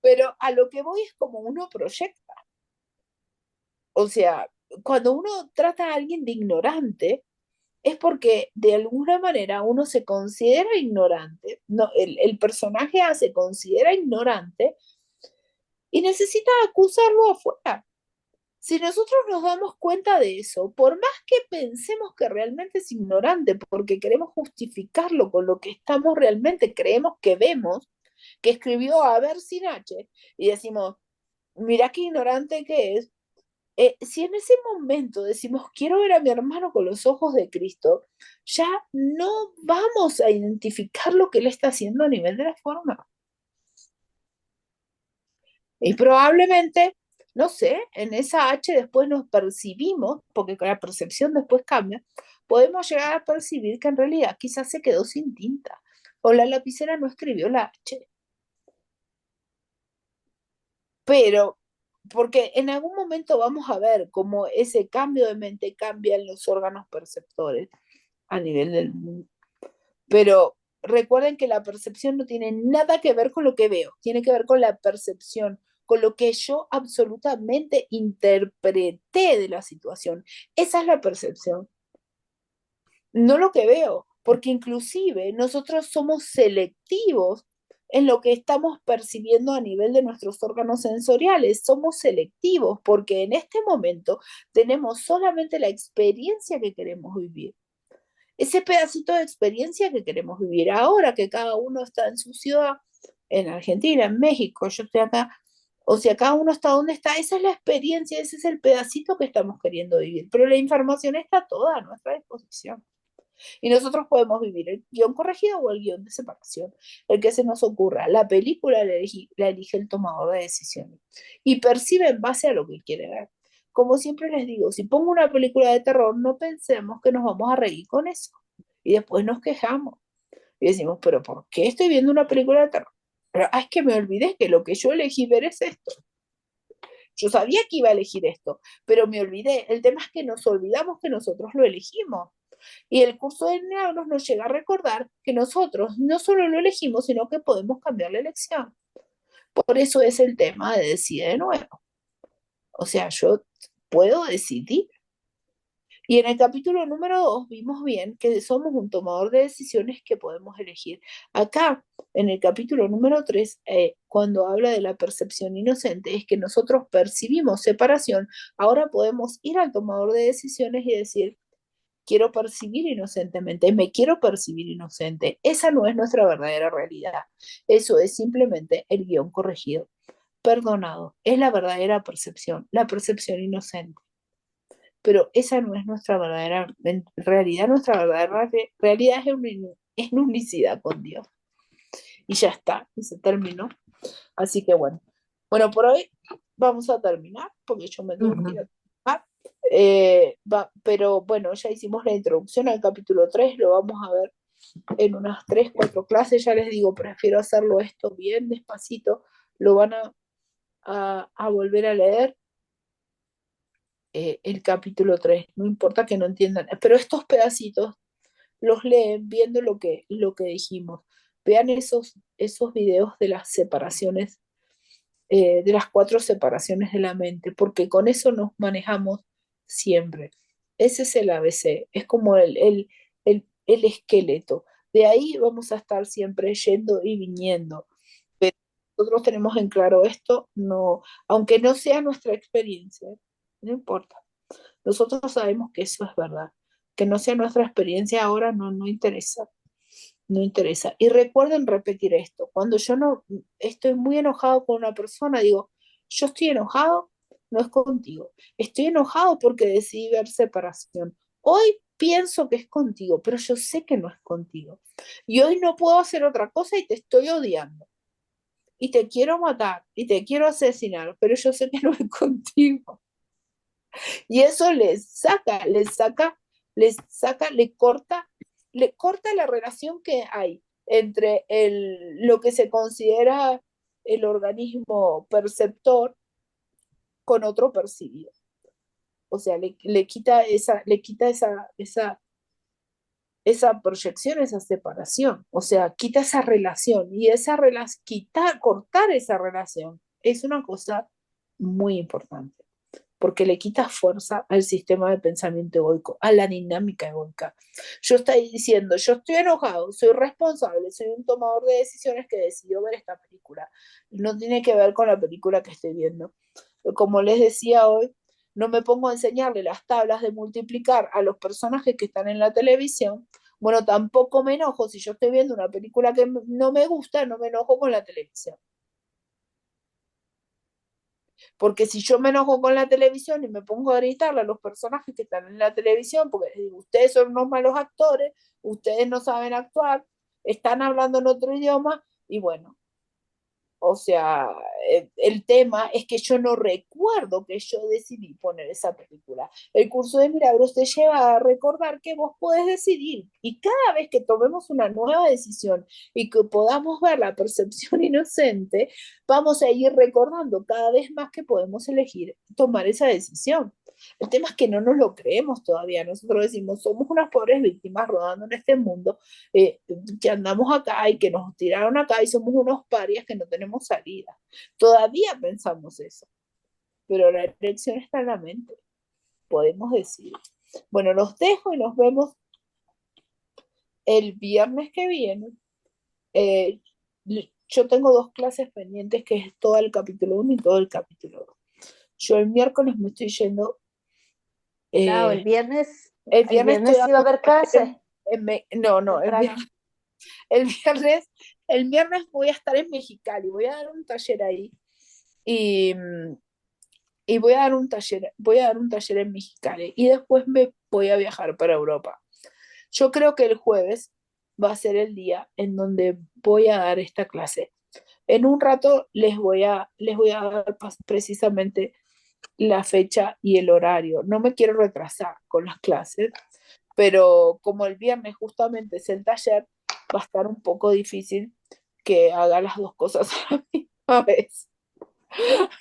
Speaker 1: pero a lo que voy es como uno proyecta. O sea, cuando uno trata a alguien de ignorante, es porque de alguna manera uno se considera ignorante, no, el personaje A se considera ignorante y necesita acusarlo afuera. Si nosotros nos damos cuenta de eso, por más que pensemos que realmente es ignorante, porque queremos justificarlo con lo que estamos realmente, creemos que vemos, que escribió a ver sin H, y decimos, mira qué ignorante que es, si en ese momento decimos, quiero ver a mi hermano con los ojos de Cristo, ya no vamos a identificar lo que él está haciendo a nivel de la forma. Y probablemente, no sé, en esa H después nos percibimos, porque la percepción después cambia, podemos llegar a percibir que en realidad quizás se quedó sin tinta o la lapicera no escribió la H. Pero porque en algún momento vamos a ver cómo ese cambio de mente cambia en los órganos perceptores a nivel del mundo. Pero recuerden que la percepción no tiene nada que ver con lo que veo, tiene que ver con la percepción, con lo que yo absolutamente interpreté de la situación. Esa es la percepción, no lo que veo, porque inclusive nosotros somos selectivos en lo que estamos percibiendo a nivel de nuestros órganos sensoriales. Somos selectivos porque en este momento tenemos solamente la experiencia que queremos vivir. Ese pedacito de experiencia que queremos vivir ahora, que cada uno está en su ciudad, en Argentina, en México, yo estoy acá, o sea, cada uno está donde está, esa es la experiencia, ese es el pedacito que estamos queriendo vivir, pero la información está toda a nuestra disposición. Y nosotros podemos vivir el guión corregido o el guión de separación, el que se nos ocurra. La película la elige el tomador de decisiones y percibe en base a lo que quiere ver. Como siempre les digo, si pongo una película de terror, no pensemos que nos vamos a reír con eso. Y después nos quejamos y decimos, pero ¿por qué estoy viendo una película de terror? Pero es que me olvidé que lo que yo elegí ver es esto. Yo sabía que iba a elegir esto, pero me olvidé. El tema es que nos olvidamos que nosotros lo elegimos. Y el curso de milagros nos llega a recordar que nosotros no solo lo elegimos, sino que podemos cambiar la elección. Por eso es el tema de decide de nuevo. O sea, yo puedo decidir. Y en el capítulo número 2 vimos bien que somos un tomador de decisiones que podemos elegir. Acá, en el capítulo número 3, cuando habla de la percepción inocente, es que nosotros percibimos separación, ahora podemos ir al tomador de decisiones y decir, quiero percibir inocentemente, me quiero percibir inocente. Esa no es nuestra verdadera realidad. Eso es simplemente el guión corregido. Perdonado, es la verdadera percepción, la percepción inocente. Pero esa no es nuestra verdadera realidad, nuestra verdadera realidad es unicidad con Dios. Y ya está, y se terminó. Así que bueno, por hoy vamos a terminar, porque yo me tengo que ir a trabajar. Pero bueno, ya hicimos la introducción al capítulo 3, lo vamos a ver en unas 3, 4 clases, ya les digo, prefiero hacerlo esto bien despacito, lo van a volver a leer el capítulo 3, no importa que no entiendan, pero estos pedacitos los leen viendo lo que dijimos. Vean esos videos de las separaciones, de las 4 separaciones de la mente, porque con eso nos manejamos siempre. Ese es el ABC, es como el esqueleto. De ahí vamos a estar siempre yendo y viniendo. Pero nosotros tenemos en claro esto, no, aunque no sea nuestra experiencia, no importa. Nosotros sabemos que eso es verdad. Que no sea nuestra experiencia ahora no interesa. No interesa. Y recuerden repetir esto. Cuando yo no estoy muy enojado con una persona, digo, yo estoy enojado, no es contigo. Estoy enojado porque decidí ver separación. Hoy pienso que es contigo, pero yo sé que no es contigo. Y hoy no puedo hacer otra cosa y te estoy odiando. Y te quiero matar y te quiero asesinar, pero yo sé que no es contigo. Y eso le corta la relación que hay entre lo que se considera el organismo perceptor con otro percibido. O sea, le quita esa proyección, esa separación. O sea, quita esa relación. Y cortar esa relación es una cosa muy importante, porque le quita fuerza al sistema de pensamiento egoico, a la dinámica egoica. Yo estoy diciendo, yo estoy enojado, soy responsable, soy un tomador de decisiones que decidió ver esta película. No tiene que ver con la película que estoy viendo. Como les decía hoy, no me pongo a enseñarle las tablas de multiplicar a los personajes que están en la televisión. Bueno, tampoco me enojo si yo estoy viendo una película que no me gusta, no me enojo con la televisión. Porque si yo me enojo con la televisión y me pongo a gritarle a los personajes que están en la televisión, porque les digo, ustedes son unos malos actores, ustedes no saben actuar, están hablando en otro idioma, y bueno, O sea, el tema es que yo no recuerdo que yo decidí poner esa película. El curso de milagros te lleva a recordar que vos podés decidir y cada vez que tomemos una nueva decisión y que podamos ver la percepción inocente, vamos a ir recordando cada vez más que podemos elegir tomar esa decisión. El tema es que no nos lo creemos todavía. Nosotros decimos, somos unas pobres víctimas rodando en este mundo, que andamos acá y que nos tiraron acá y somos unos parias que no tenemos salida. Todavía pensamos eso, pero la elección está en la mente. Podemos decir. Bueno, los dejo y nos vemos el viernes que viene. Yo tengo 2 clases pendientes, que es todo el capítulo 1 y todo el capítulo 2. Yo el miércoles me estoy yendo.
Speaker 9: Claro, el viernes
Speaker 1: estoy
Speaker 9: iba a haber clase.
Speaker 1: No,
Speaker 9: temprano.
Speaker 1: el viernes voy a estar en Mexicali, voy a dar un taller ahí y voy a dar un taller en Mexicali y después me voy a viajar para Europa. Yo creo que el jueves va a ser el día en donde voy a dar esta clase. En un rato les voy a dar precisamente la fecha y el horario. No me quiero retrasar con las clases, pero como el viernes justamente es el taller, va a estar un poco difícil que haga las 2 cosas a la misma vez.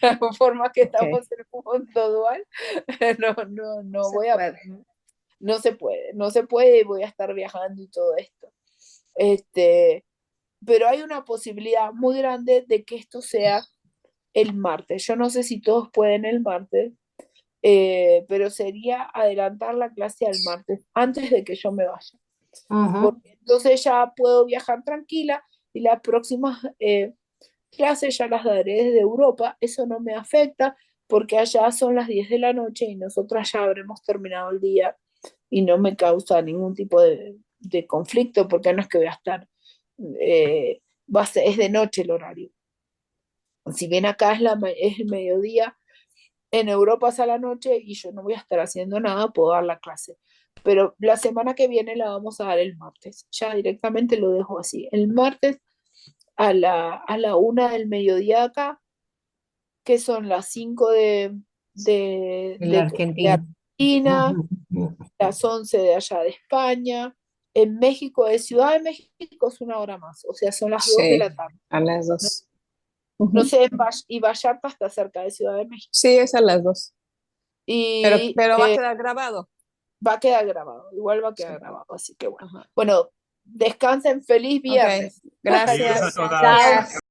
Speaker 1: De forma que estamos en un mundo dual, no voy a... No se puede y voy a estar viajando y todo esto. Pero hay una posibilidad muy grande de que esto sea el martes. Yo no sé si todos pueden el martes, pero sería adelantar la clase al martes antes de que yo me vaya. Porque entonces ya puedo viajar tranquila y las próximas clases ya las daré desde Europa. Eso no me afecta porque allá son las 10 de la noche y nosotras ya habremos terminado el día y no me causa ningún tipo de conflicto porque no es que voy a estar, es de noche el horario. Si bien acá es el mediodía, en Europa es a la noche y yo no voy a estar haciendo nada, puedo dar la clase. Pero la semana que viene la vamos a dar el martes. Ya directamente lo dejo así. El martes a la 1 del mediodía acá, que son las 5 de
Speaker 4: La Argentina.
Speaker 1: Argentina, las 11 de allá de España. En México, de Ciudad de México, es 1 hora más. O sea, son las 2 de la tarde.
Speaker 10: A las 2.
Speaker 1: No sé, y Vallarta está cerca de Ciudad de México.
Speaker 10: Sí, es a las 2.
Speaker 1: Y,
Speaker 10: Pero va a quedar grabado.
Speaker 1: Va a quedar grabado, igual va a quedar grabado, así que bueno. Bueno, descansen, feliz viernes.
Speaker 10: Gracias.
Speaker 3: Adiós a todas.